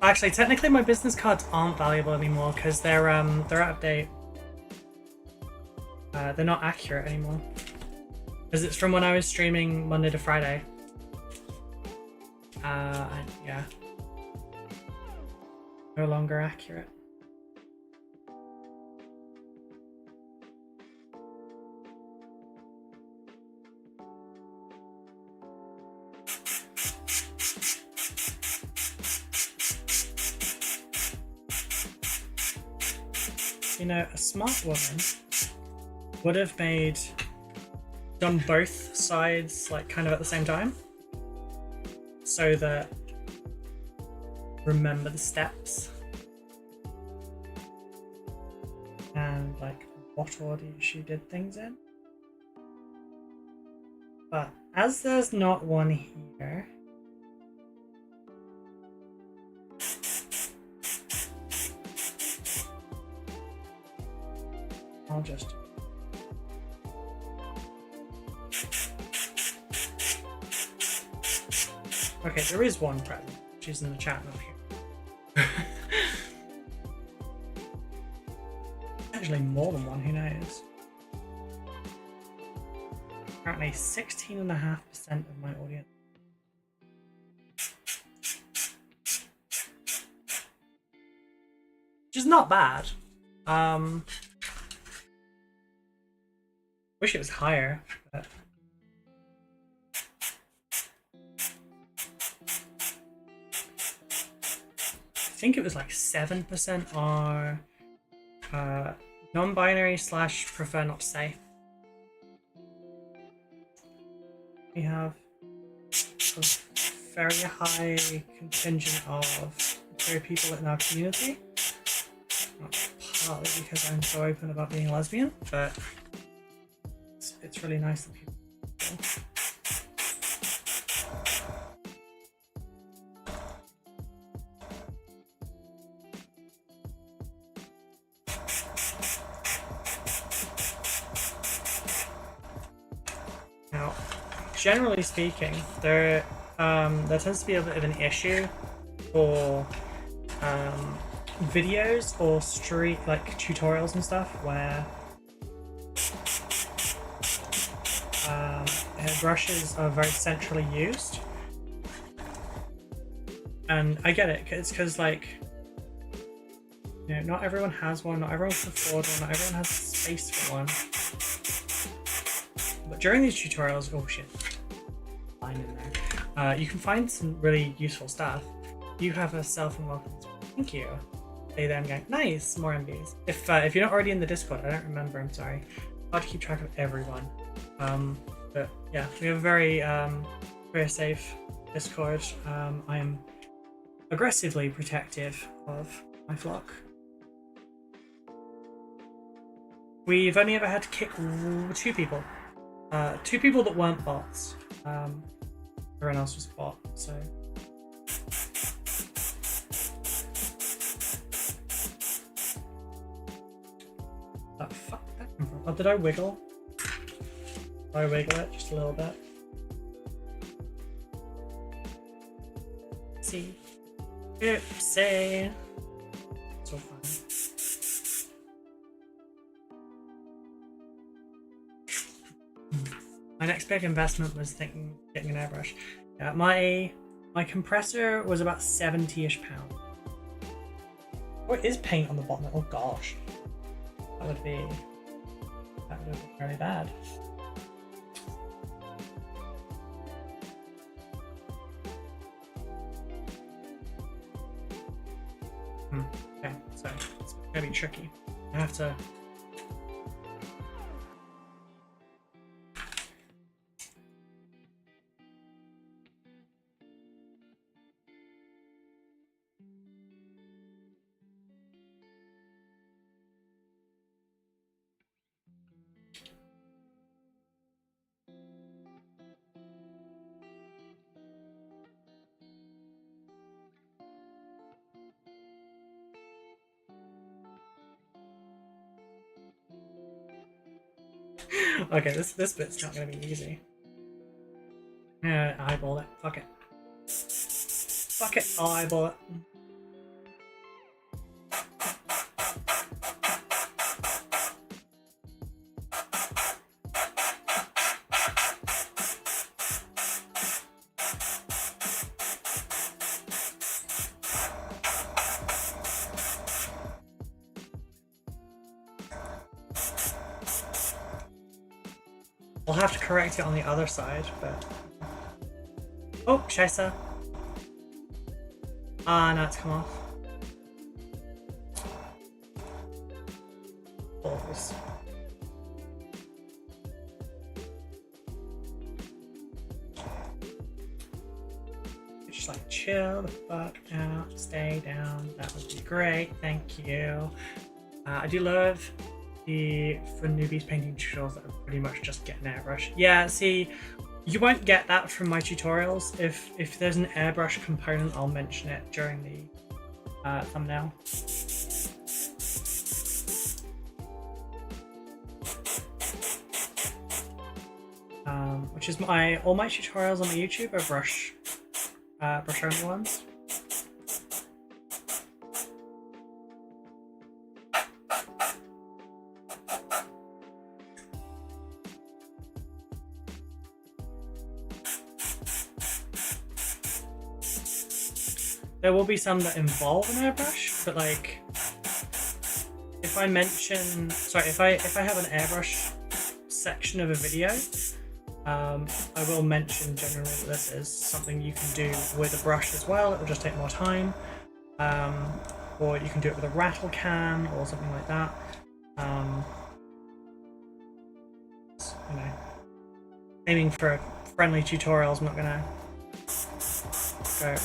Actually, technically my business cards aren't valuable anymore because they're out of date. They're not accurate anymore. Because it's from when I was streaming Monday to Friday. And yeah. No longer accurate. You know, a smart woman would have done both sides like kind of at the same time, so that remember the steps and like what order she did things in. But as there's not one here, I'll just... Okay, there is one present. She's in the chat, not here. Actually, more than one, who knows? Apparently 16.5% of my audience. Which is not bad. Wish it was higher, but I think it was like 7% are non-binary / prefer not to say. We have a very high contingent of queer people in our community. Not partly because I'm so open about being a lesbian, but it's really nice that people. Now, generally speaking, there tends to be a bit of an issue for videos or street tutorials and stuff where brushes are very centrally used, and I get it. It's because not everyone has one, not everyone can afford one, not everyone has space for one. But during these tutorials, oh shit, line in there. You can find some really useful stuff. You have a self and welcome. Thank you. They then go, nice, more MBs. If you're not already in the Discord, I don't remember, I'm sorry. Hard to keep track of everyone. But yeah, we have a very safe Discord. I am aggressively protective of my flock. We've only ever had to kick 2 people. 2 people that weren't bots. Everyone else was a bot, so. Fuck that. Oh, did I wiggle? Did I wiggle it just a little bit? See. Oopsie. So fun. My next big investment was getting an airbrush. Yeah, my compressor was about 70-ish pounds. What is paint on the bottom? Oh gosh, that would be very bad. Okay, so it's gonna be tricky. I have to. Okay, this bit's not gonna be easy. Eyeball it. Fuck it. Fuck it. I'll eyeball it. We'll have to correct it on the other side, but... Oh, Scheisse. Ah, no, it's come off. Balls. Just chill the fuck out, stay down. That would be great, thank you. I do love for newbies painting tutorials that are pretty much just get an airbrush. Yeah, see, you won't get that from my tutorials. If there's an airbrush component, I'll mention it during the thumbnail. Which is all my tutorials on my YouTube are brush only ones. There will be some that involve an airbrush, but if I mention, if I have an airbrush section of a video, I will mention generally that this is something you can do with a brush as well. It will just take more time, or you can do it with a rattle can or something like that. You know, aiming for friendly tutorials. I'm not gonna go.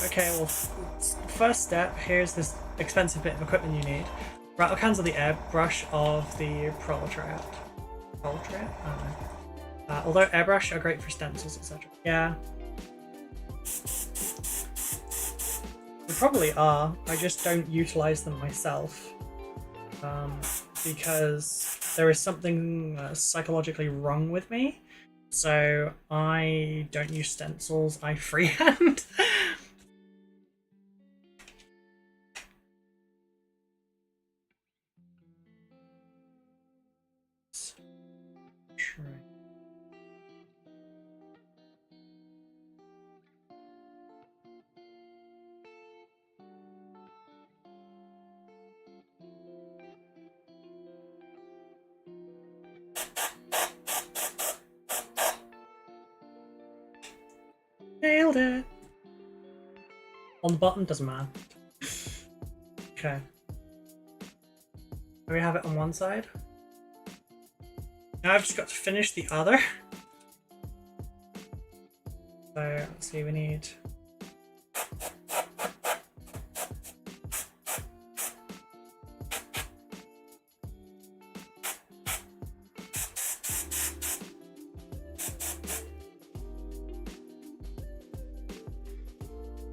Okay, well, first step. Here's this expensive bit of equipment you need. Rattle cans are the airbrush of the proletariat. Proletariat? I don't know. Although airbrush are great for stencils, etc. Yeah. They probably are. I just don't utilize them myself. Because there is something psychologically wrong with me. So I don't use stencils, I freehand. Nailed it! On the bottom, doesn't matter. Okay. Do we have it on one side? Now I've just got to finish the other. So, let's see, we need...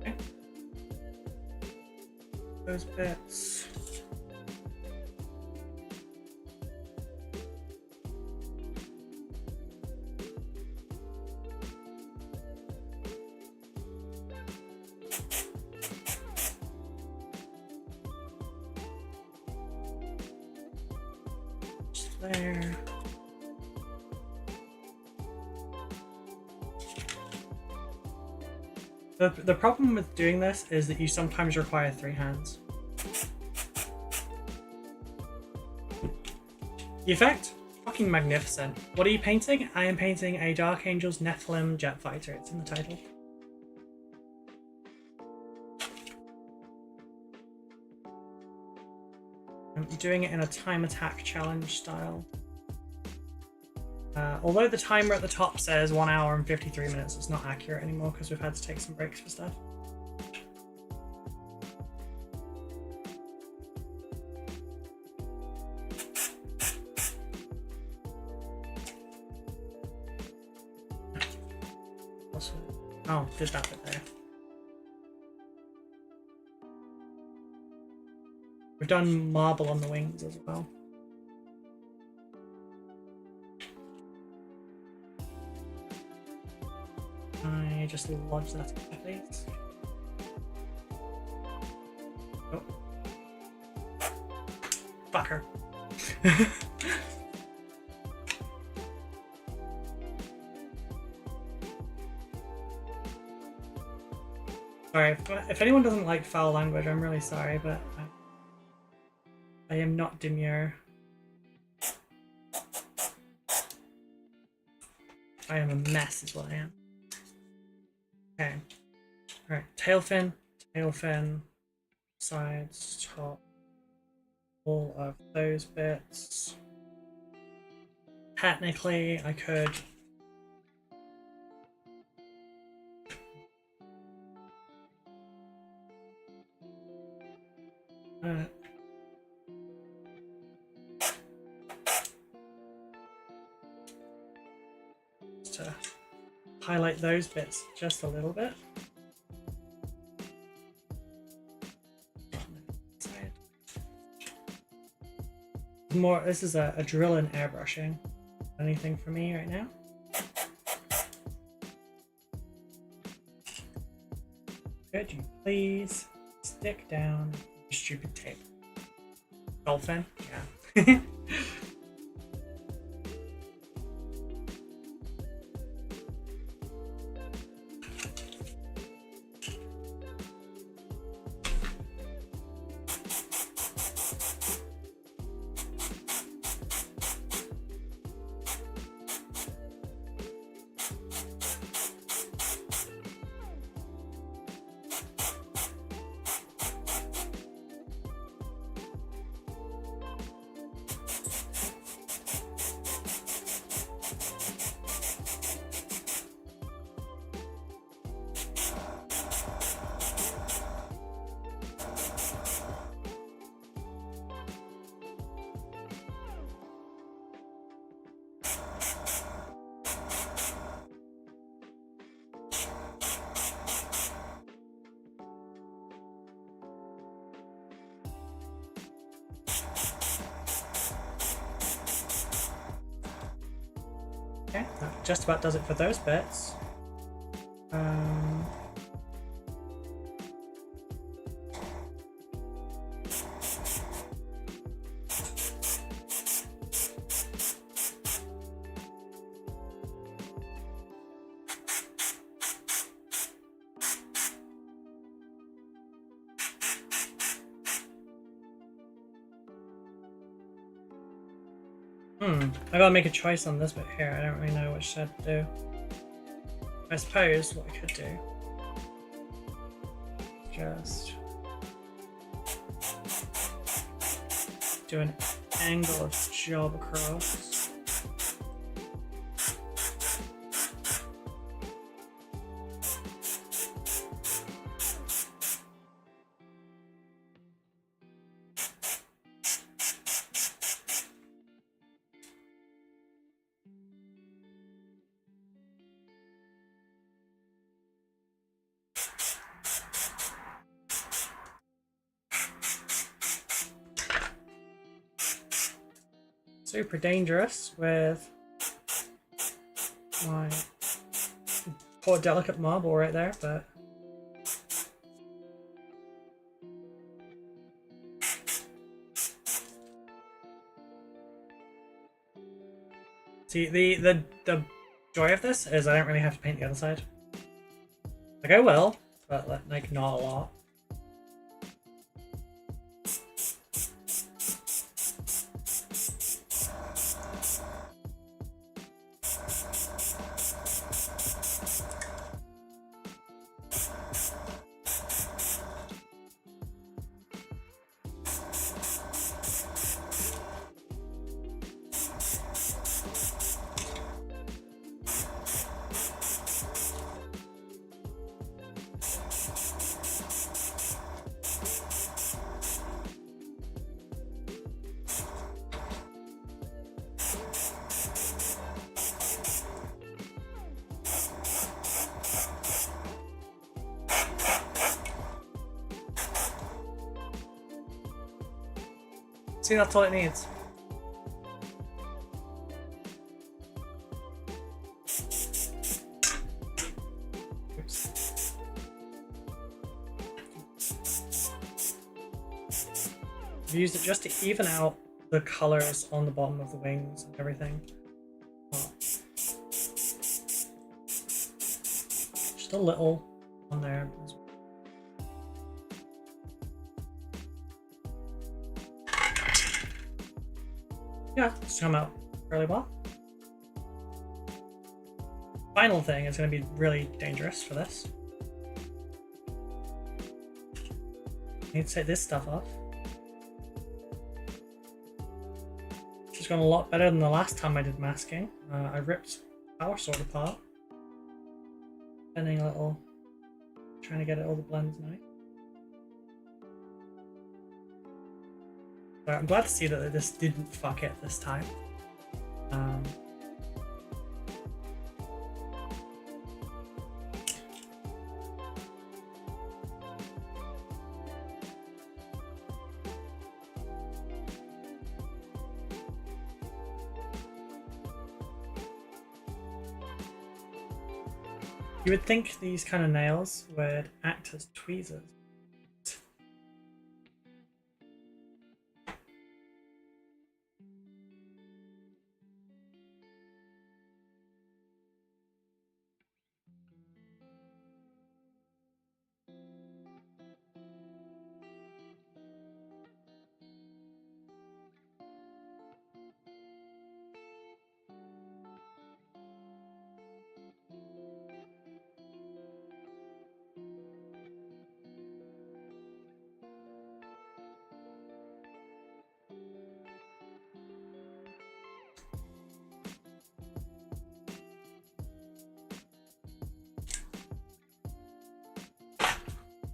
Okay. Those bits. There. The problem with doing this is that you sometimes require 3 hands. The effect? Fucking magnificent. What are you painting? I am painting a Dark Angel's Nephilim Jetfighter. It's in the title. I'm doing it in a time attack challenge style. Although the timer at the top says 1 hour and 53 minutes, it's not accurate anymore because we've had to take some breaks for stuff. Oh, did that bit there. We've done marble on the wings as well. I just lodge that in place. Oh. Fucker. Sorry, if anyone doesn't like foul language, I'm really sorry, but I am not demure. I am a mess is what I am. Okay. Alright, tail fin, sides, top, all of those bits. Technically, I could... to highlight those bits just a little bit. More, this is a drill and airbrushing. Anything for me right now? Could you please stick down your stupid tape? Dolphin? Yeah. Okay, that just about does it for those bits. I gotta make a choice on this bit here. I don't really know which side to do. I suppose what I could do, just do an angle of job across. Super dangerous with my poor delicate marble right there, but see the joy of this is I don't really have to paint the other side. Like I will, but like not a lot. See, that's all it needs. Oops. I've used it just to even out the colors on the bottom of the wings and everything. Just a little on there as well. Yeah, it's come out really well. Final thing is going to be really dangerous for this. I need to take this stuff off. It's gone a lot better than the last time I did masking. I ripped Power Sword apart. Spending a little, trying to get it all the blends nice. I'm glad to see that this didn't fuck it this time. You would think these kind of nails would act as tweezers.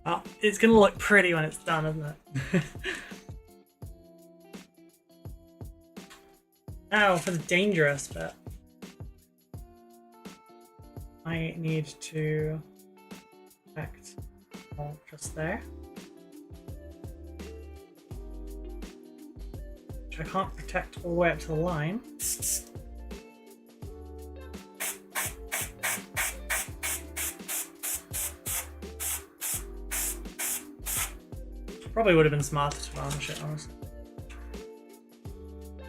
Oh, it's gonna look pretty when it's done, isn't it? Now for the dangerous bit. I need to protect just there. Which I can't protect all the way up to the line. Probably would have been smarter to varnish it, honestly.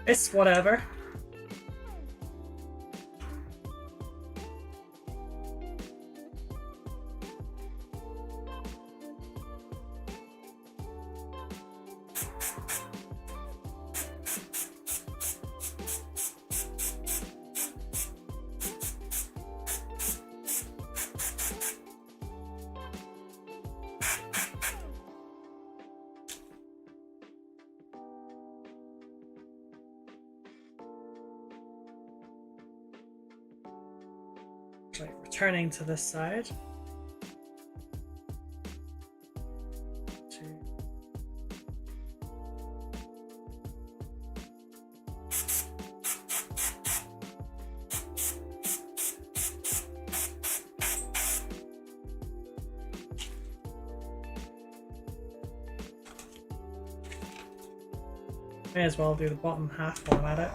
It's whatever. Returning to this side. May as well do the bottom half while I'm at it.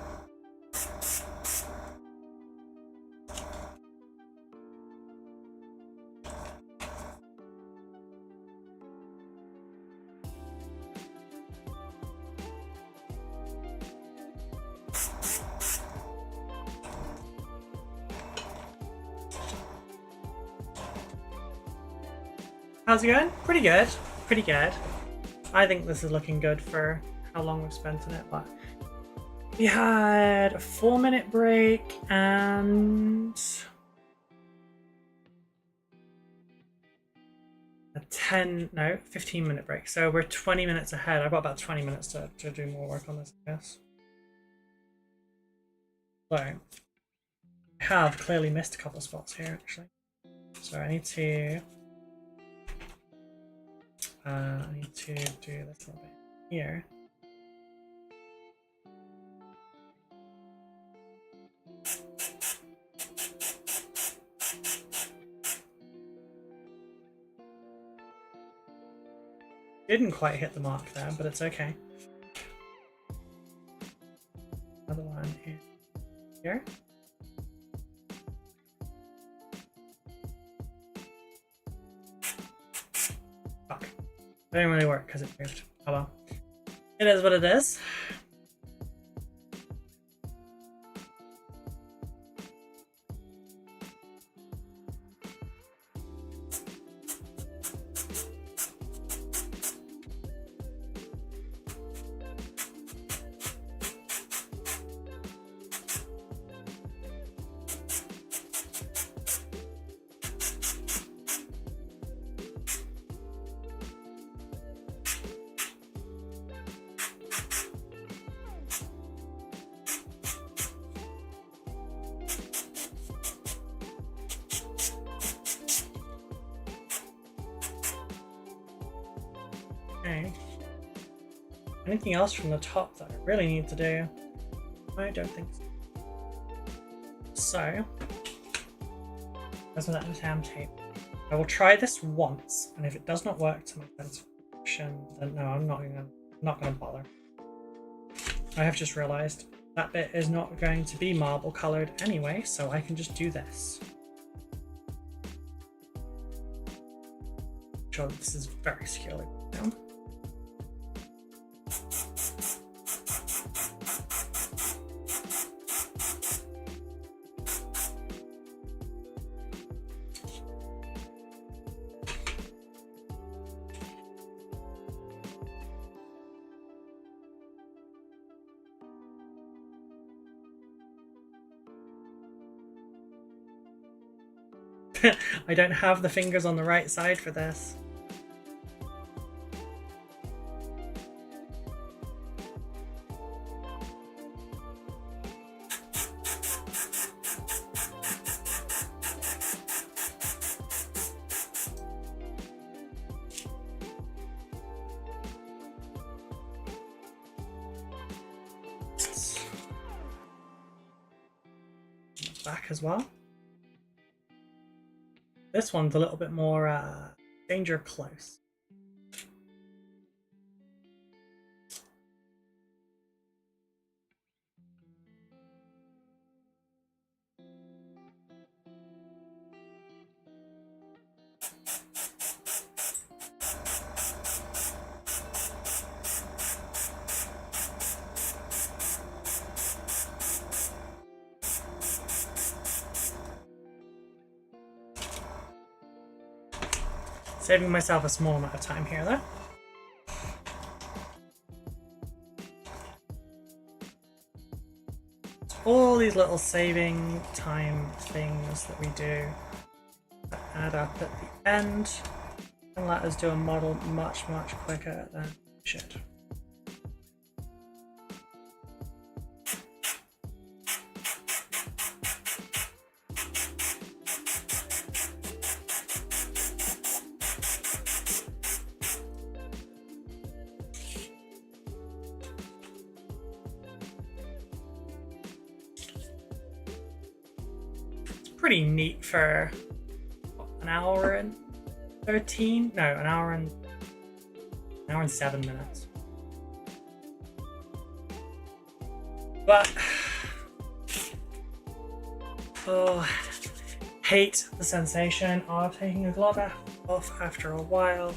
How's it going? Pretty good. Pretty good. I think this is looking good for how long we've spent on it, but we had a 4-minute break and a 15-minute break. So we're 20 minutes ahead. I've got about 20 minutes to do more work on this, I guess. So I have clearly missed a couple of spots here, actually. So I need to do this little bit here. Didn't quite hit the mark there, but it's okay. Another one here. Fuck. Didn't really work because it moved. Oh well. It is what it is. Okay. Anything else from the top that I really need to do? I don't think so. So, there's that exam tape. I will try this once, and if it does not work to my satisfaction, then no, I'm not gonna bother. I have just realised that bit is not going to be marble coloured anyway, so I can just do this. I'm sure this is very securely down. I don't have the fingers on the right side for this. Back as well. This one's a little bit more danger close. Saving myself a small amount of time here, though. All these little saving time things that we do that add up at the end and let us do a model much quicker than we should. Pretty neat for what, an hour and 13? No, an hour and 7 minutes. But oh, hate the sensation of taking a glove off after a while.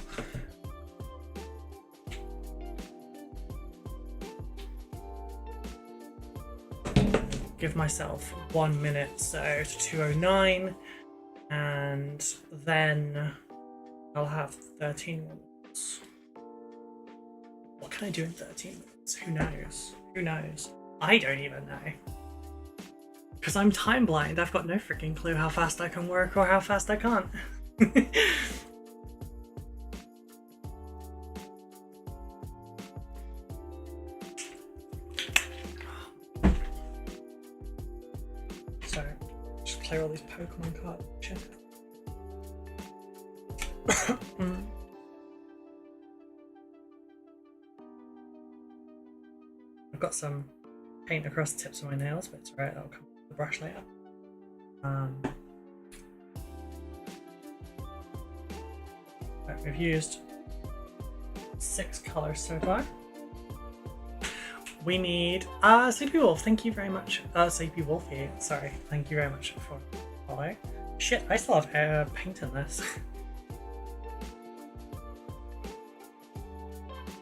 Give myself 1 minute, so to 2:09, and then I'll have 13 minutes. What can I do in 13 minutes? Who knows? Who knows? I don't even know. Because I'm time blind, I've got no freaking clue how fast I can work or how fast I can't. Clear all these Pokemon cards. Shit. I've got some paint across the tips of my nails, but it's alright, that'll come with the brush later. Right, we've used 6 colours so far. We need Sleepy Wolf, thank you very much. Sleepy Wolfie, sorry, thank you very much for following. Shit, I still have paint in this.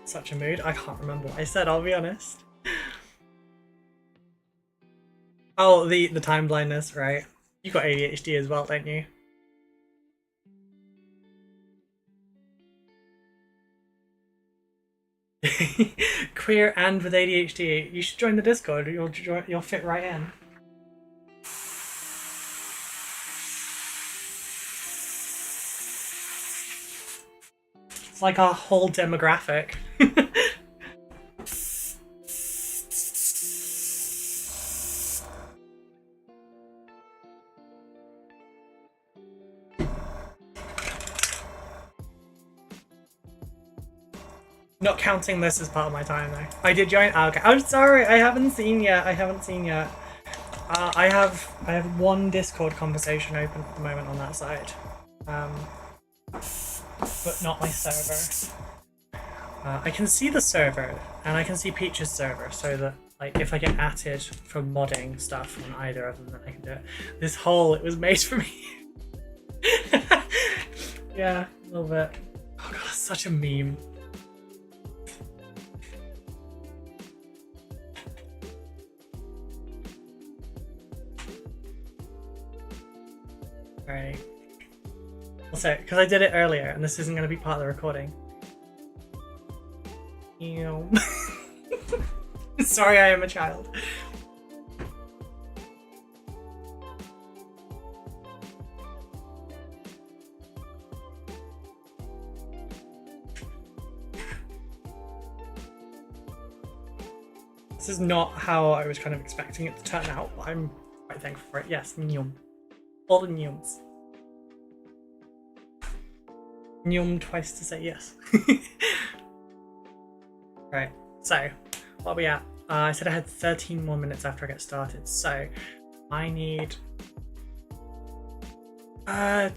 Such a mood, I can't remember what I said, I'll be honest. Oh, the time blindness, right. You've got ADHD as well, don't you? Queer and with ADHD. You should join the Discord. You'll fit right in. It's like our whole demographic. Not counting this as part of my time though. I did join. Oh, okay. I'm sorry. I haven't seen yet. I have one Discord conversation open at the moment on that side, but not my server. I can see the server and I can see Peach's server, so that like if I get atted for modding stuff on either of them, then I can do it. This hole, it was made for me. Yeah, a little bit. Oh god, that's such a meme. Right. Also, because I did it earlier and this isn't going to be part of the recording. Ew. Sorry, I am a child. This is not how I was kind of expecting it to turn out, but I'm quite thankful for it. Yes, Nyum. All the Nyums. Nyum twice to say yes. Right, so what are we at? I said I had 13 more minutes after I get started, so I need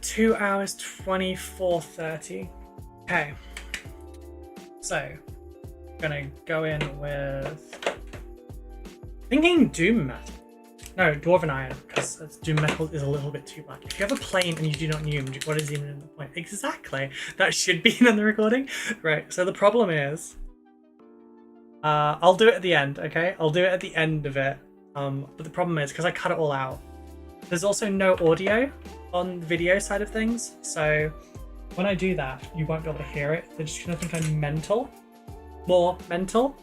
2 hours 24:30. Okay, so I'm gonna go in with thinking Doom Metal. No, Dwarven Iron, because Doom Metal is a little bit too black. If you have a plane and you do not Nume, what is even the point? Exactly, that should be in the recording. Right, so the problem is, I'll do it at the end, okay? I'll do it at the end of it. But the problem is, because I cut it all out, there's also no audio on the video side of things, so when I do that, you won't be able to hear it. They're just gonna think I'm mental. More mental.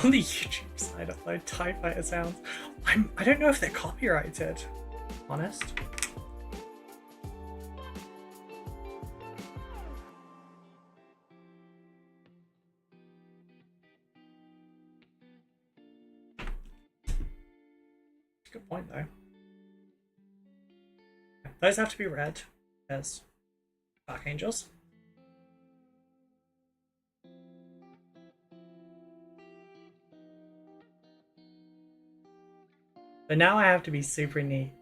On the YouTube side, upload TIE Fighter sounds. I don't know if they're copyrighted. Honest. Good point though. Those have to be red as Dark Angels. But now I have to be super neat.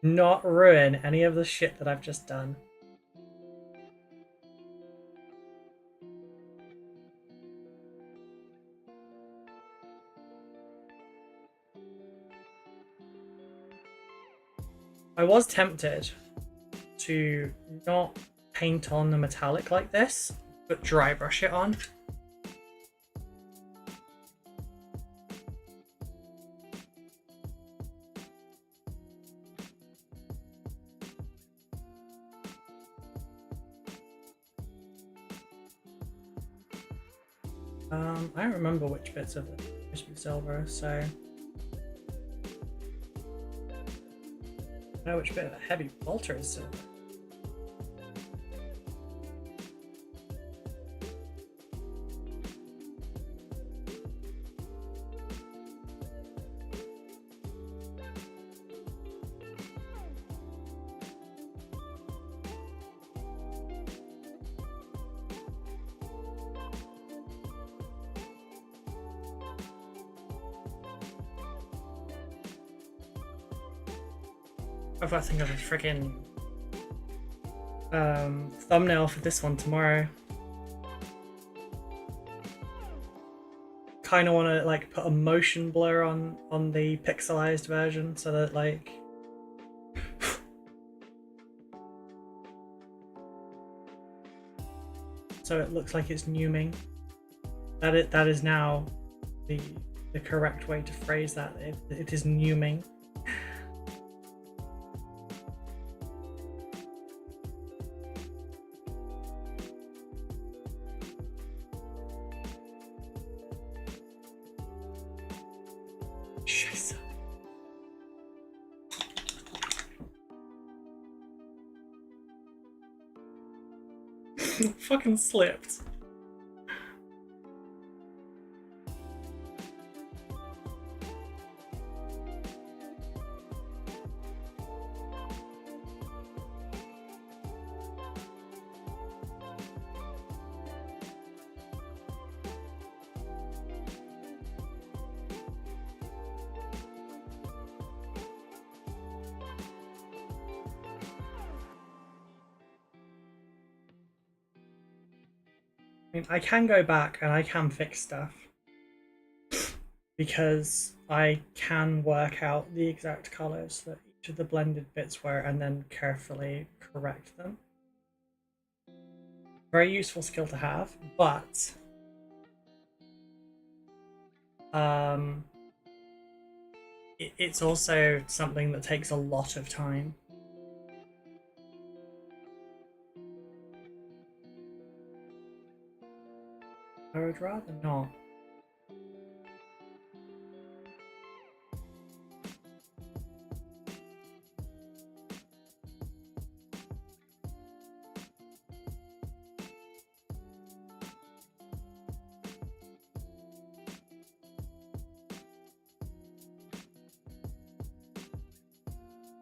Not ruin any of the shit that I've just done. I was tempted to not paint on the metallic like this, but dry brush it on. I don't remember which bits of it used to be silver, so I know which bit of the heavy bolter is silver. I've got to think of a freaking thumbnail for this one tomorrow. Kind of want to like put a motion blur on the pixelized version so that like so it looks like it's numing. That is now the correct way to phrase that. It is numing. Fucking slipped. I can go back and I can fix stuff because I can work out the exact colors that each of the blended bits were and then carefully correct them. Very useful skill to have, but it's also something that takes a lot of time. I would rather not.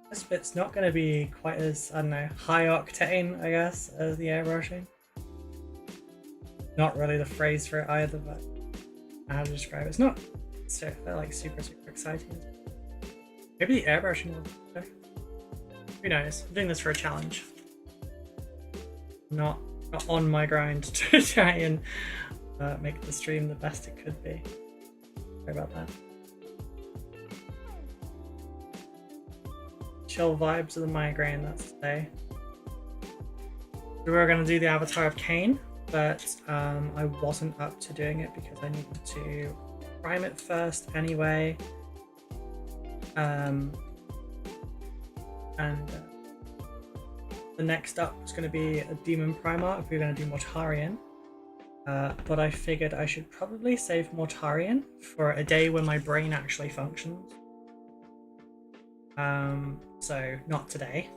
This bit's not going to be quite as, I don't know, high octane, I guess, as the airbrushing. Not really the phrase for it either, but how to describe it. It's not so like super exciting. Maybe the airbrushing will be better. Who knows? I'm doing this for a challenge. Not on my grind to try and make the stream the best it could be. Sorry about that. Chill vibes of the migraine, that's today. We were going to do the avatar of Cain, but I wasn't up to doing it because I needed to prime it first anyway. the next up was going to be a Demon Primarch if we were going to do Mortarion. But I figured I should probably save Mortarion for a day when my brain actually functions. So not today.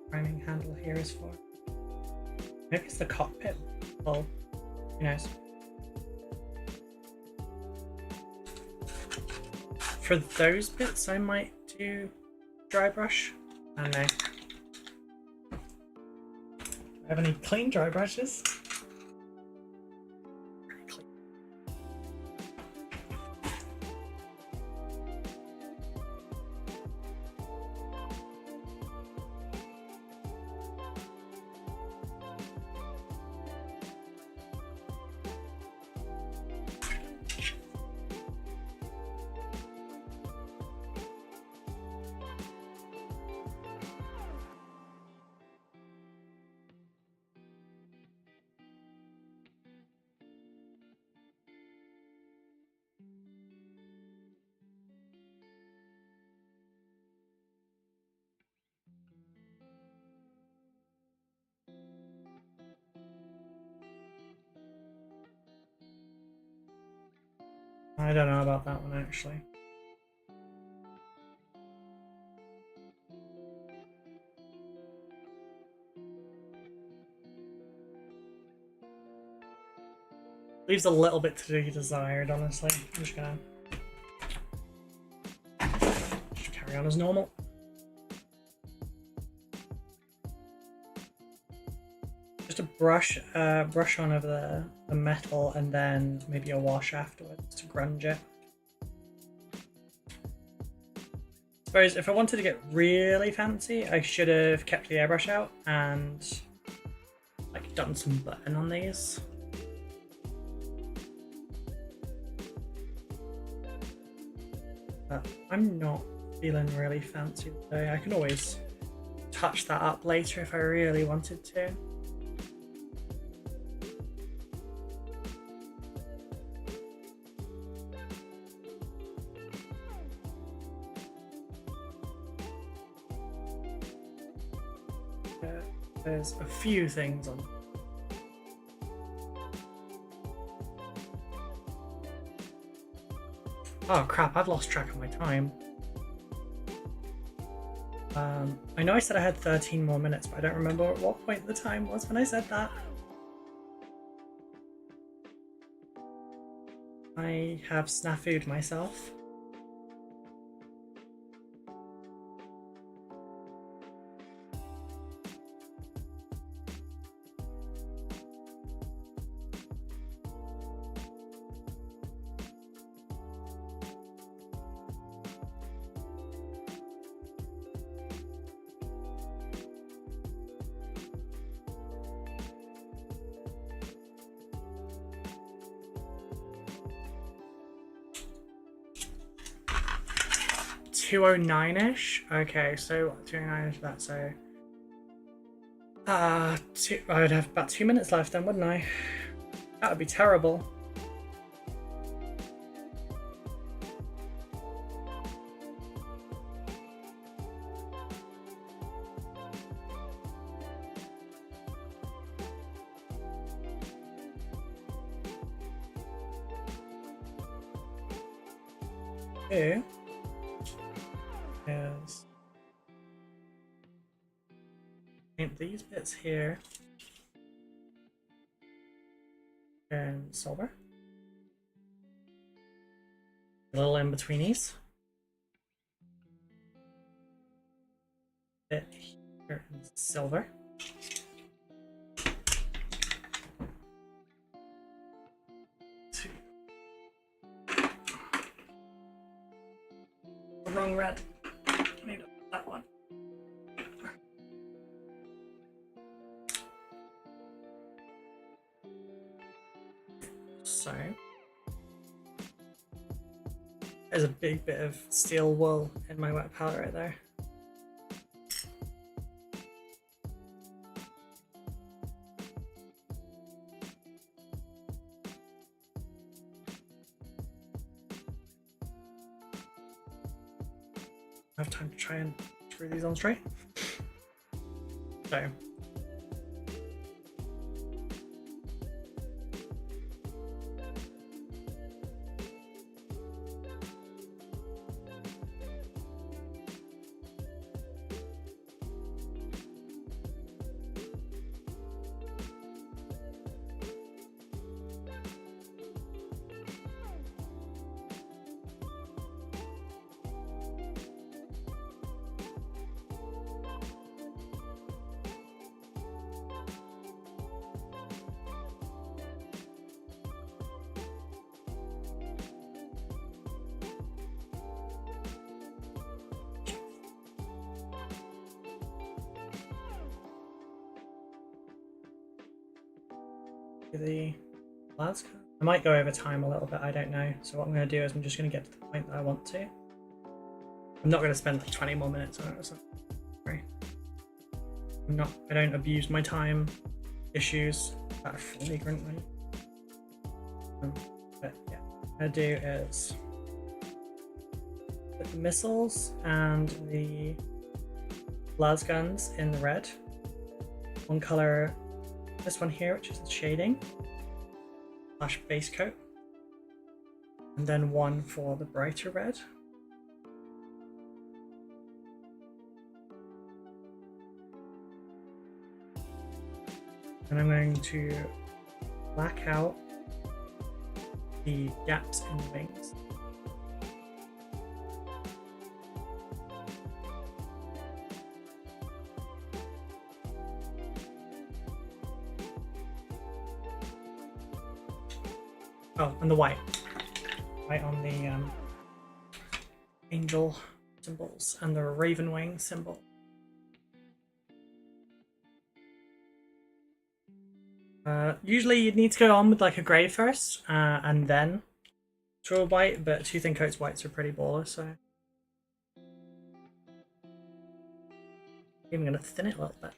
Priming handle here is for. Maybe it's the cockpit. Oh, who knows? For those bits, I might do dry brush. I don't know. Do I have any clean dry brushes? Pretty clean. I don't know about that one actually. Leaves a little bit to be desired, honestly. I'm just gonna carry on as normal. Just a brush on over the metal and then maybe a wash afterwards to grunge it. I suppose if I wanted to get really fancy, I should have kept the airbrush out and like done some button on these. But I'm not feeling really fancy today. I can always touch that up later if I really wanted to. There's a few things on. Oh crap, I've lost track of my time. I know I said I had 13 more minutes, but I don't remember at what point the time was when I said that. I have snafu'd myself. $209-ish? Okay, so 209-ish, that's so... I'd have about 2 minutes left then, wouldn't I? That would be terrible. Here is paint these bits here and silver. A little in betweenies. Bit here in silver. Wrong red. I need that one. So there's a big bit of steel wool in my wet palette right there. I have time to try and screw these on straight. So. The last, I might go over time a little bit, I don't know. So what I'm going to do is I'm just going to get to the point that I want to. I'm not going to spend like 20 more minutes on it or something. Sorry. I don't abuse my time issues that are flagrantly. But yeah, what I'm going to do is put the missiles and the las guns in the red. One color, this one here, which is the shading / base coat, and then one for the brighter red. And I'm going to black out the gaps in the wings. Oh, and the white. White on the angel symbols and the raven wing symbol. Usually you'd need to go on with like a grey first, and then draw a white, but 2 thin coats whites are pretty baller, so I'm gonna thin it a little bit.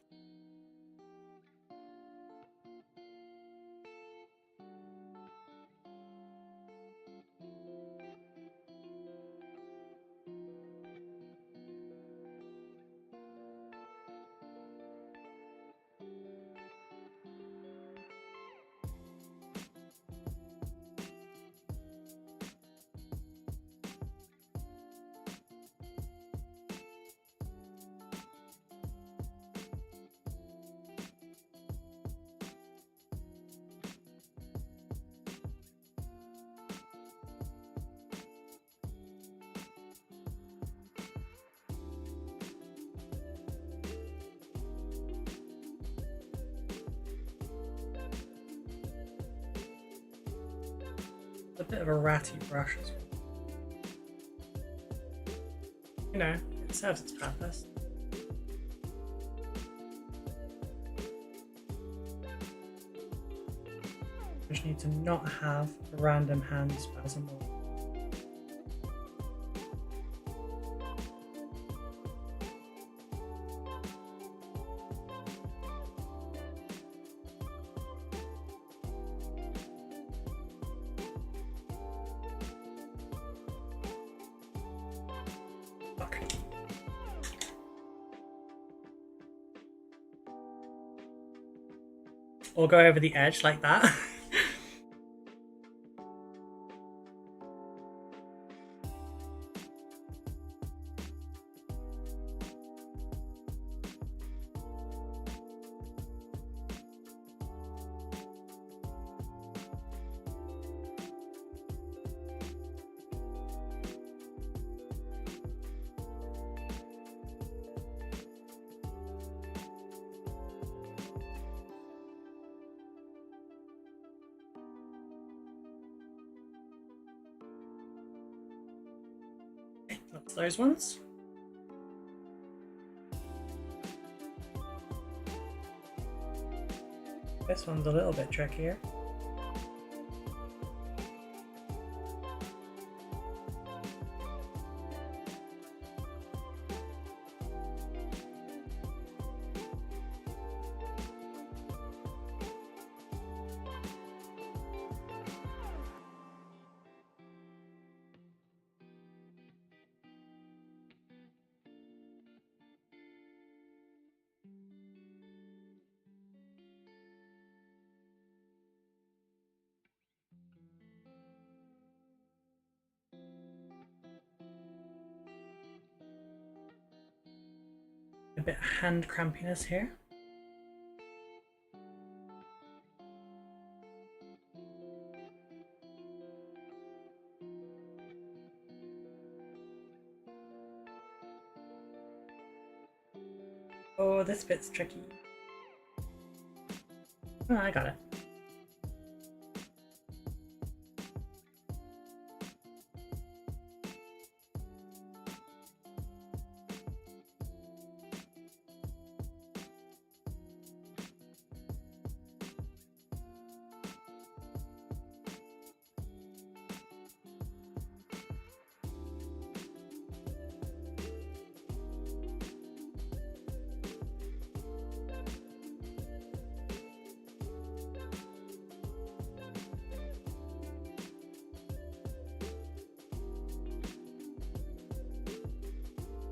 A bit of a ratty brush as well. You know, it serves its purpose. Just need to not have a random hand spasm. Or go over the edge like that. That's those ones. This one's a little bit trickier. a bit of hand crampiness here. Oh, this bit's tricky. Oh, I got it.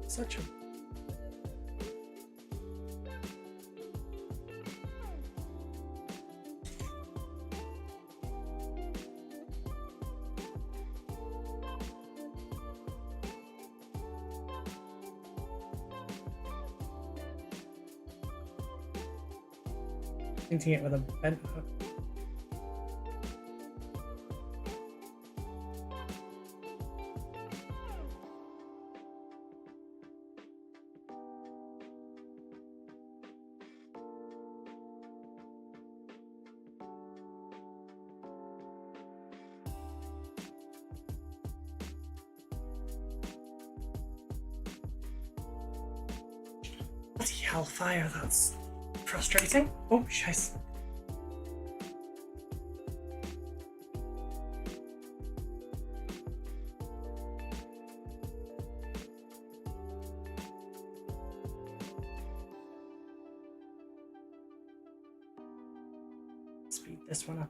Such a painting it with a bent hook. Bloody hellfire, that's frustrating. Oh, scheiße. Speed this one up.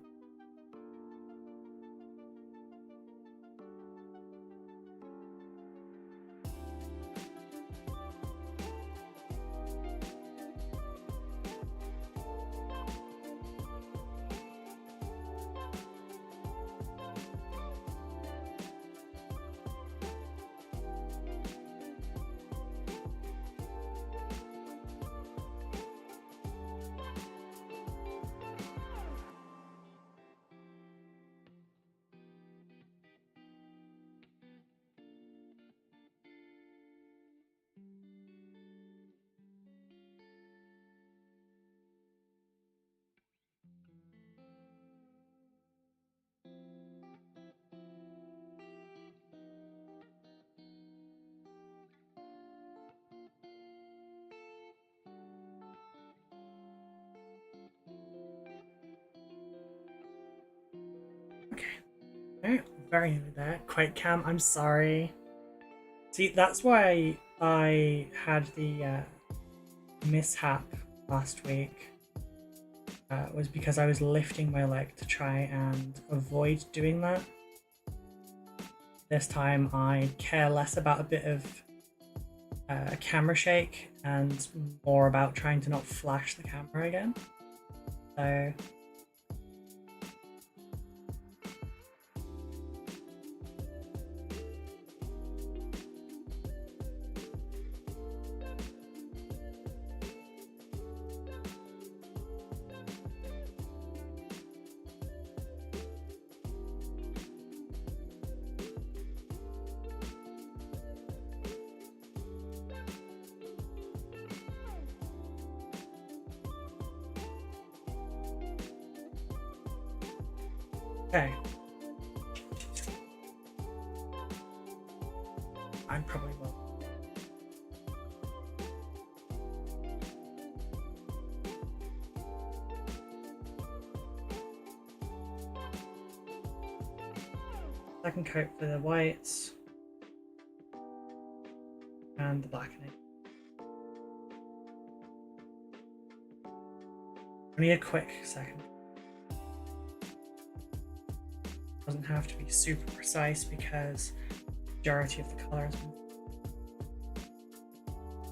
Okay, very nearly there. Quite Cam, I'm sorry. See, that's why I had the mishap last week. Was because I was lifting my leg to try and avoid doing that. This time I care less about a bit of camera shake and more about trying to not flash the camera again. So okay. I probably will. Second coat for the whites and the blackening. Only a quick second. Doesn't have to be super precise because the majority of the colour has been...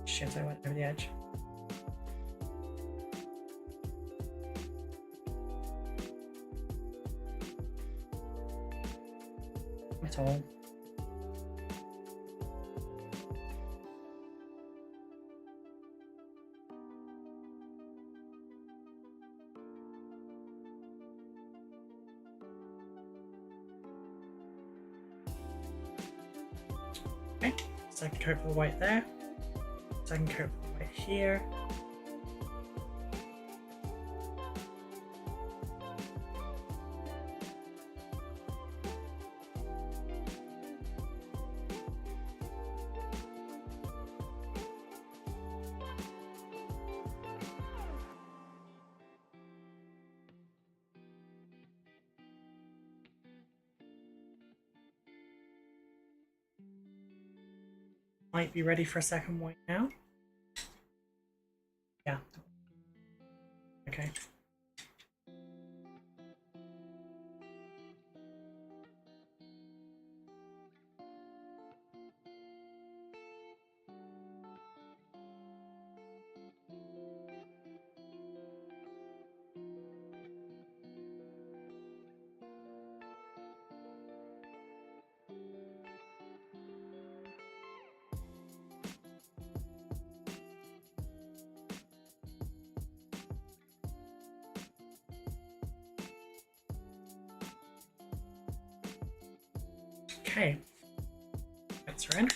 Shit, I went over the edge. At all. Okay, second coat of the white there. Second coat of the white here. Might be ready for a second white now. Yeah. Okay. Okay, that's are in.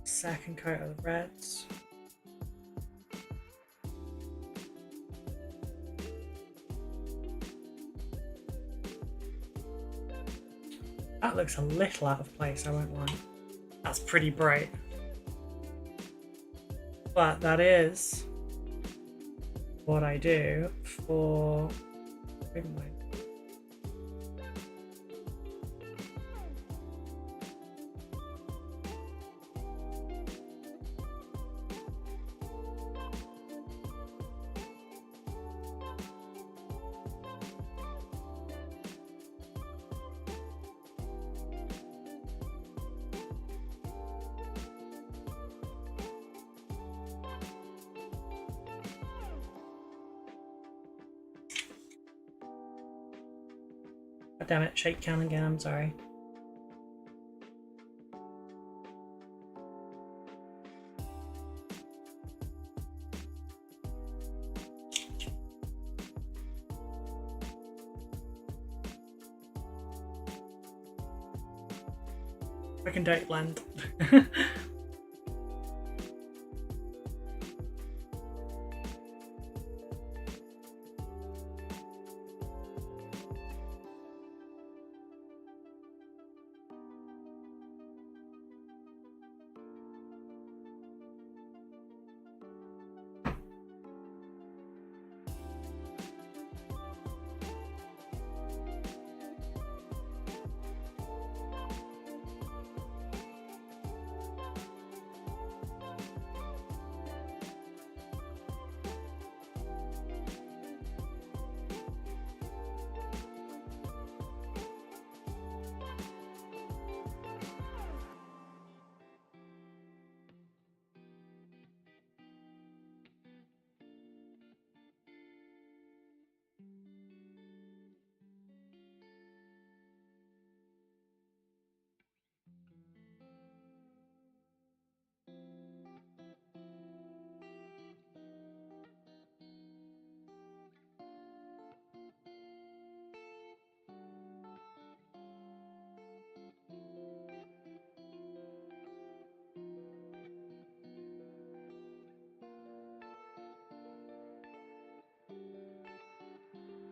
Second coat of the reds. That looks a little out of place, I won't lie. That's pretty bright. But that is what I do for... Wait a minute. God damn it, shake can again, I'm sorry. Quick and dirty blend.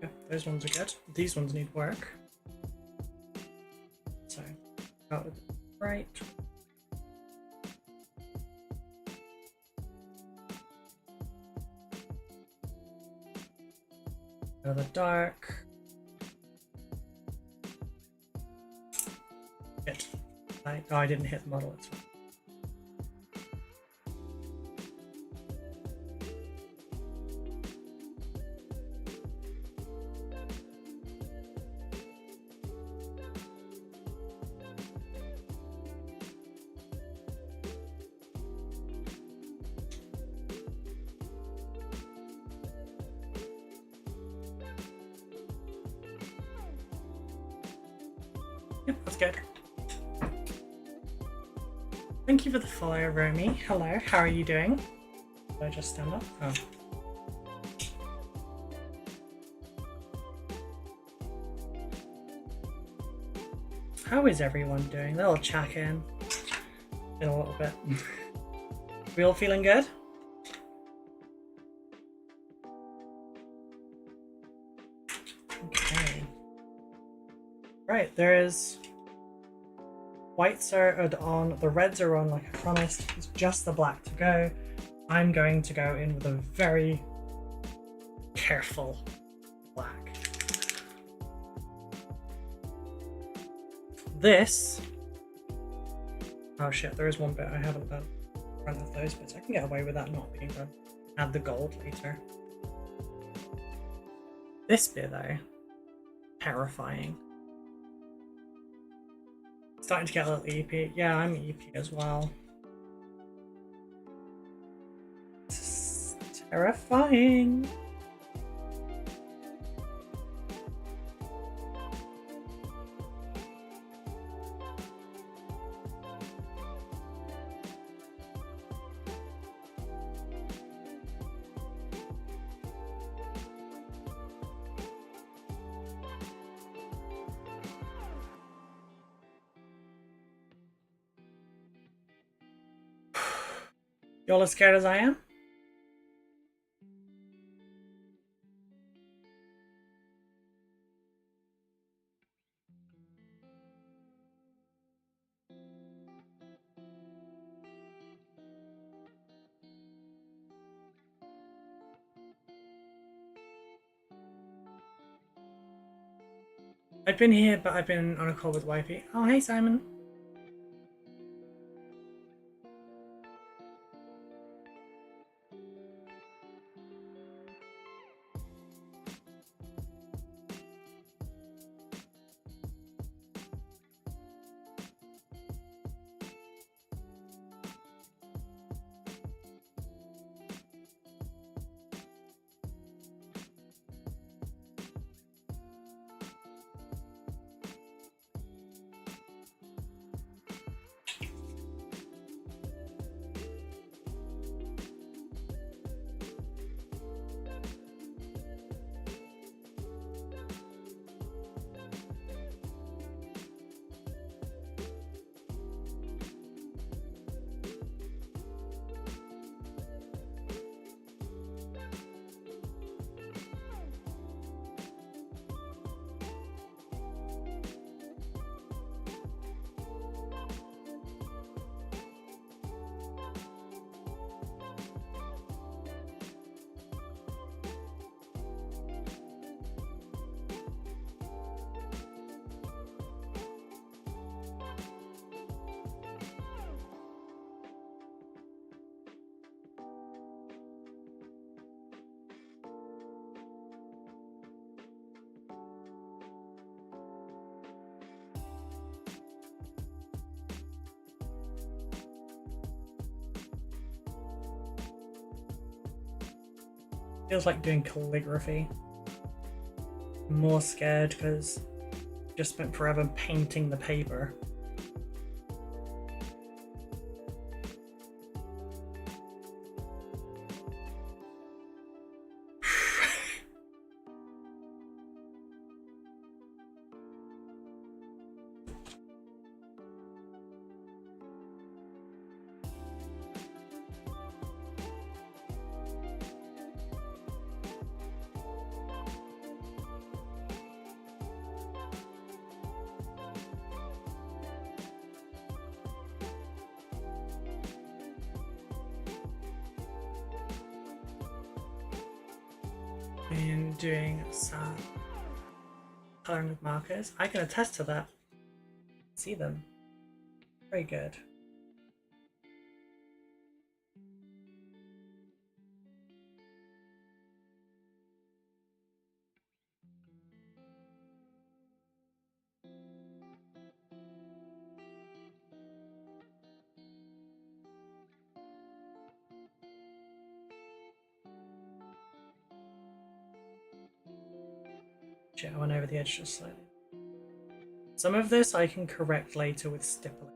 Yeah, those ones are good. These ones need work. So, start with bright. Another dark. Hit. Oh, I didn't hit the model, it's fine. Yep, that's good. Thank you for the follow, Romy. Hello, how are you doing? Did I just stand up? Oh. How is everyone doing? They'll check in a little bit. We all feeling good? Okay. Right, there is whites are on, the reds are on like I promised. It's just the black to go. I'm going to go in with a very careful black. This, oh shit, there is one bit I haven't done. Front of those bits. I can get away with that not being done. Add the gold later. This bit though, terrifying. Starting to get a little EP. Yeah, I'm EP as well. It's terrifying. Y'all as scared as I am? I've been here, but I've been on a call with Wifey. Oh, hey, Simon. Feels like doing calligraphy. I'm more scared because I just spent forever painting the paper. And doing some coloring with markers. I can attest to that. See them. Very good. Shit, I went over the edge just slightly. Some of this I can correct later with stippling.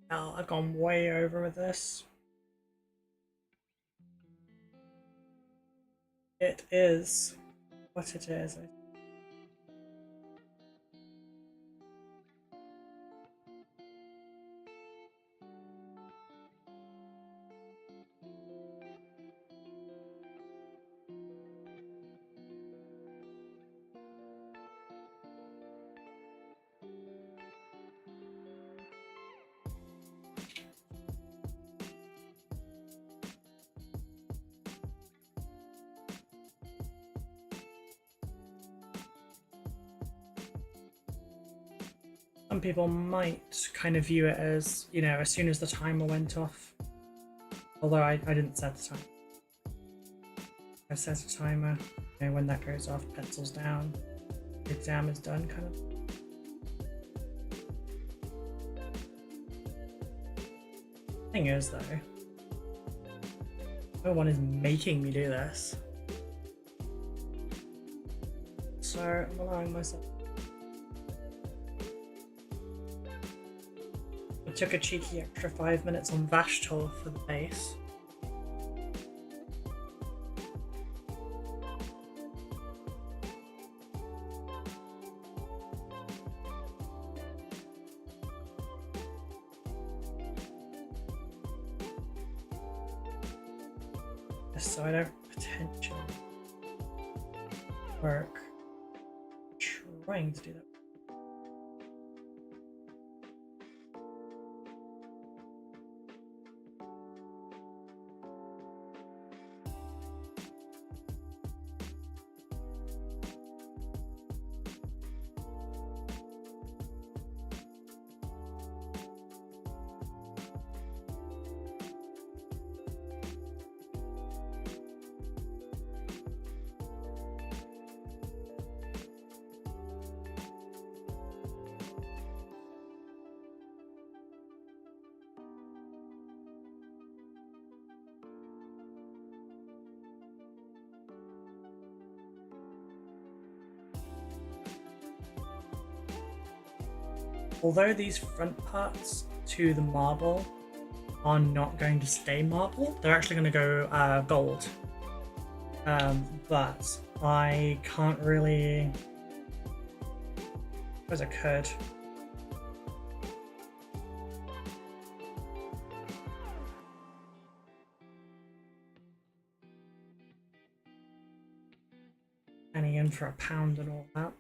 Hell, I've gone way over with this. It is what it is. Some people might kind of view it as, you know, as soon as the timer went off. Although I didn't set the timer. I set a timer, you know, when that goes off, pencils down, the exam is done, kind of. Thing is, though, no one is making me do this. So I'm allowing myself. I took a cheeky extra 5 minutes on Vashtor for the base. Just so I don't potentially work trying to do that. Although these front parts to the marble are not going to stay marble, they're actually going to go gold. But I can't really... I suppose I could. Penny in for £1 and all that.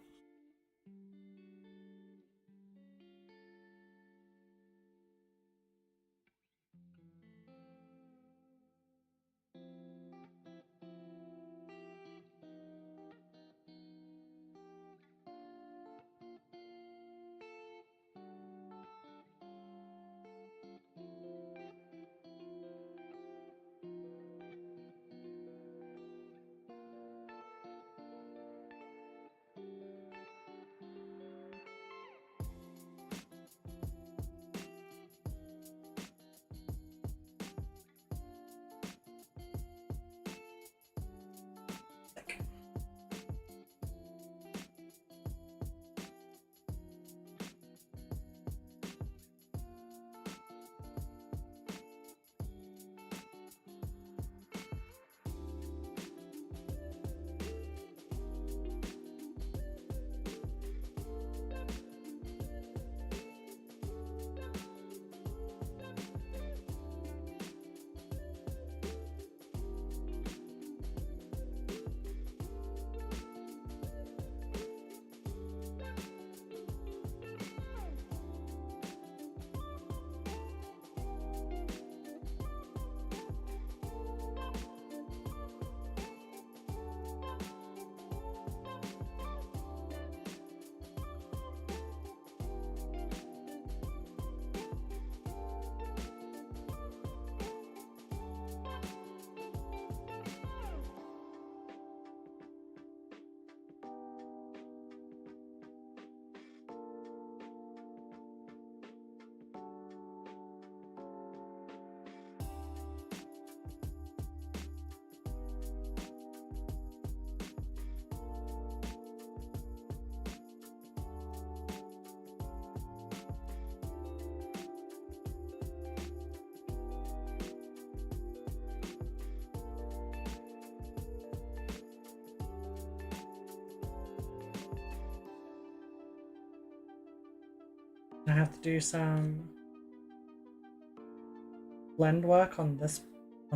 have to do some blend work on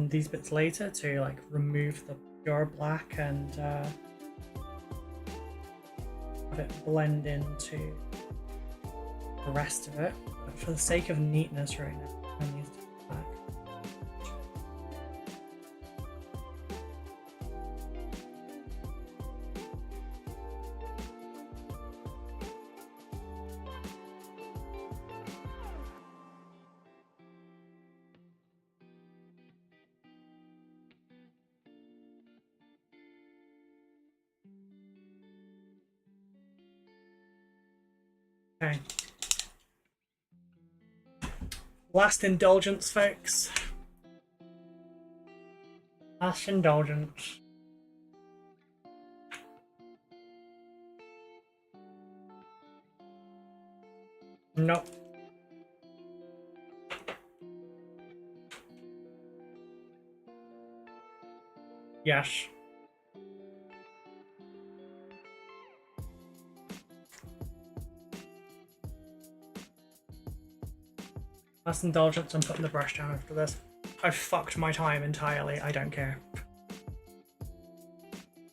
these bits later to like remove the pure black and have it blend into the rest of it. But for the sake of neatness right now, I'm going to use black. Okay. Last indulgence, folks. Last indulgence. Nope. Yes. Last indulgence, I'm putting the brush down after this. I've fucked my time entirely, I don't care.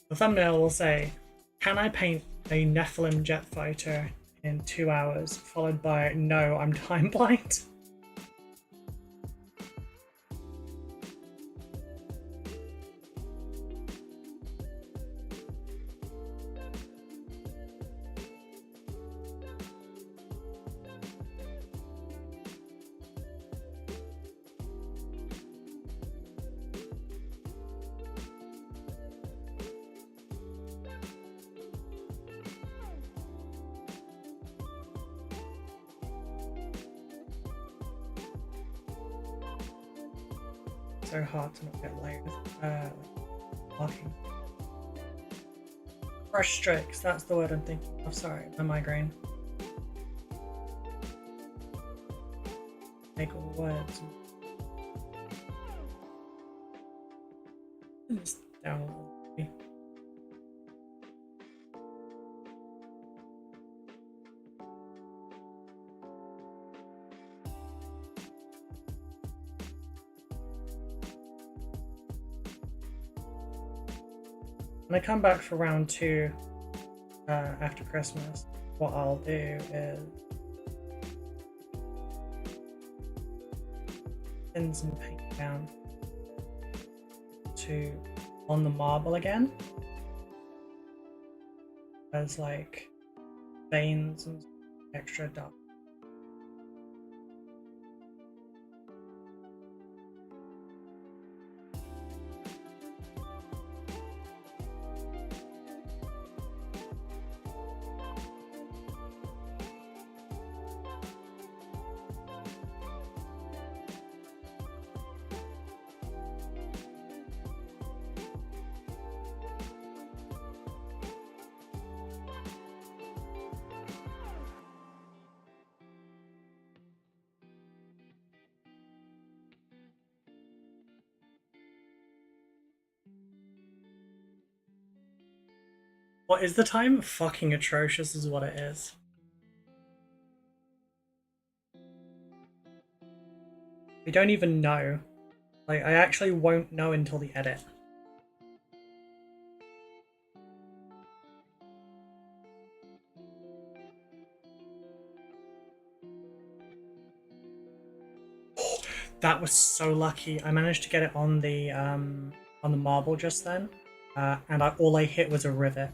The thumbnail will say, can I paint a Nephilim Jetfighter in 2 hours? Followed by, no, I'm time blind. So hard to not get layers. Marking. Brush strokes, that's the word I'm thinking of. Sorry, my migraine. Make all the words. Just down a little bit. When I come back for round 2 after Christmas, what I'll do is thin some paint down to on the marble again. There's like veins and extra dark. What is the time? Fucking atrocious is what it is. We don't even know. Like, I actually won't know until the edit. That was so lucky. I managed to get it on the marble just then, and all I hit was a rivet.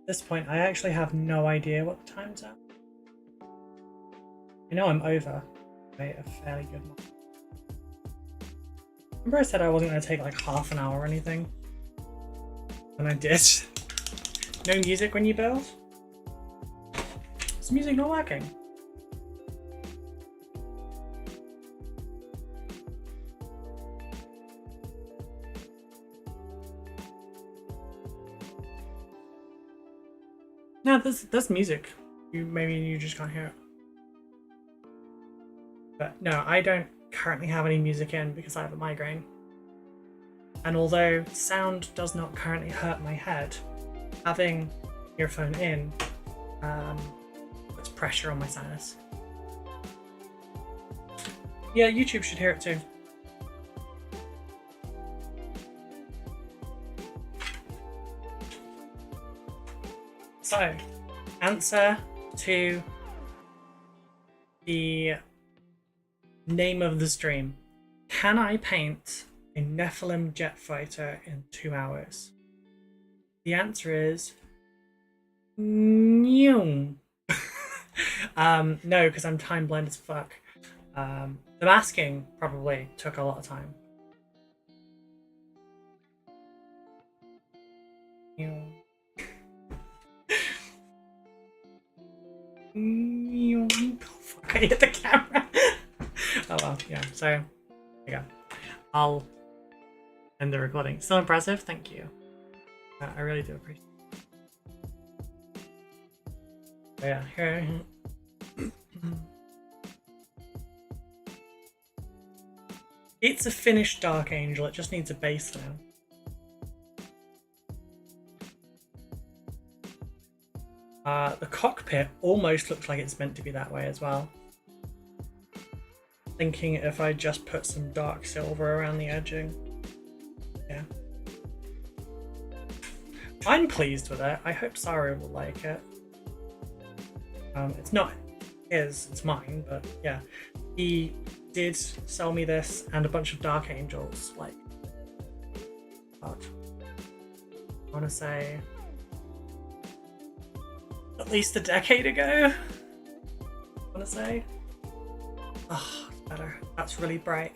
At this point, I actually have no idea what the time's at. I know I'm over by a fairly good mark. Remember I said I wasn't going to take like half an hour or anything? And I did. No music when you build? Is music not working? No, there's music. Maybe you just can't hear it. But no, I don't currently have any music in because I have a migraine. And although sound does not currently hurt my head, having earphone in puts pressure on my sinus. Yeah, YouTube should hear it too. So, answer to the name of the stream. Can I paint a Nephilim Jetfighter in 2 hours? The answer is no. No, because I'm time blind as fuck. The masking probably took a lot of time. Oh fuck, I hit the camera. Oh well, yeah, so there you go. I'll end the recording. Still impressive, thank you. I really do appreciate it. But yeah, here. It's a finished Dark Angel, it just needs a base now. The cockpit almost looks like it's meant to be that way as well. Thinking if I just put some dark silver around the edging. Yeah. I'm pleased with it. I hope Sarah will like it. It's not his, it's mine, but yeah. He did sell me this and a bunch of Dark Angels, like, what? I want to say at least a decade ago, I want to say. Oh, better. That's really bright.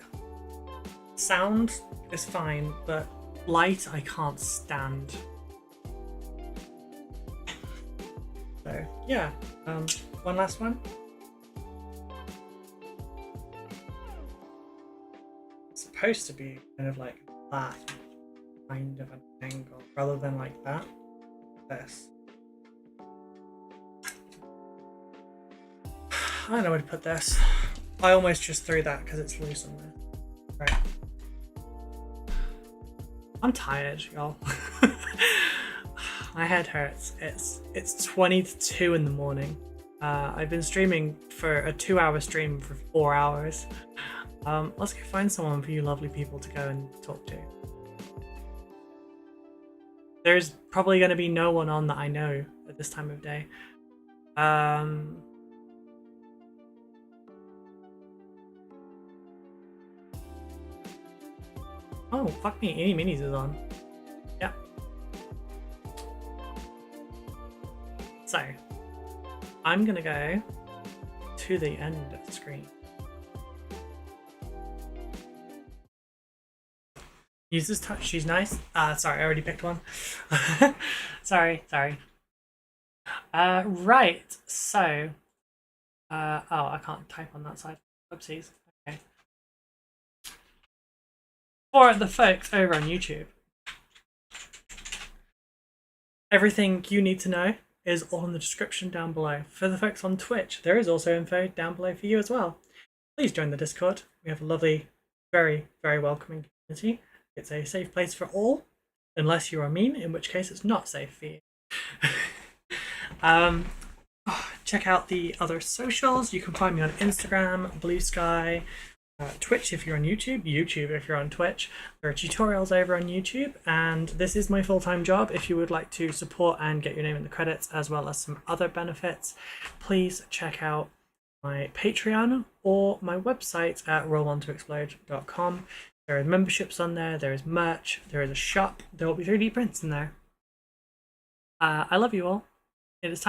Sound is fine, but light I can't stand. So, yeah. One last one. It's supposed to be kind of like that kind of an angle, rather than like that. This. I don't know where to put this. I almost just threw that because it's loose on there. Right. I'm tired, y'all. My head hurts. It's 20 to 2 in the morning. I've been streaming for a 2-hour stream for 4 hours. Let's go find someone for you lovely people to go and talk to. There's probably going to be no one on that I know at this time of day. Oh, fuck me, Any Minis is on. Yeah. So, I'm gonna go to the end of the screen. Use this touch, she's nice. Sorry, I already picked one. sorry. Right, so. Oh, I can't type on that side. Oopsies. Okay. For the folks over on YouTube, everything you need to know is all in the description down below. For the folks on Twitch, there is also info down below for you as well. Please join the Discord. We have a lovely, very, very welcoming community. It's a safe place for all, unless you are mean, in which case it's not safe for you. Check out the other socials. You can find me on Instagram, Blue Sky, Twitch if you're on YouTube, YouTube if you're on Twitch. There are tutorials over on YouTube, and this is my full-time job. If you would like to support and get your name in the credits, as well as some other benefits, please check out my Patreon or my website at rollontoexplode.com. There are memberships on there, there is merch, there is a shop, there will be 3D prints in there. I love you all. It is time.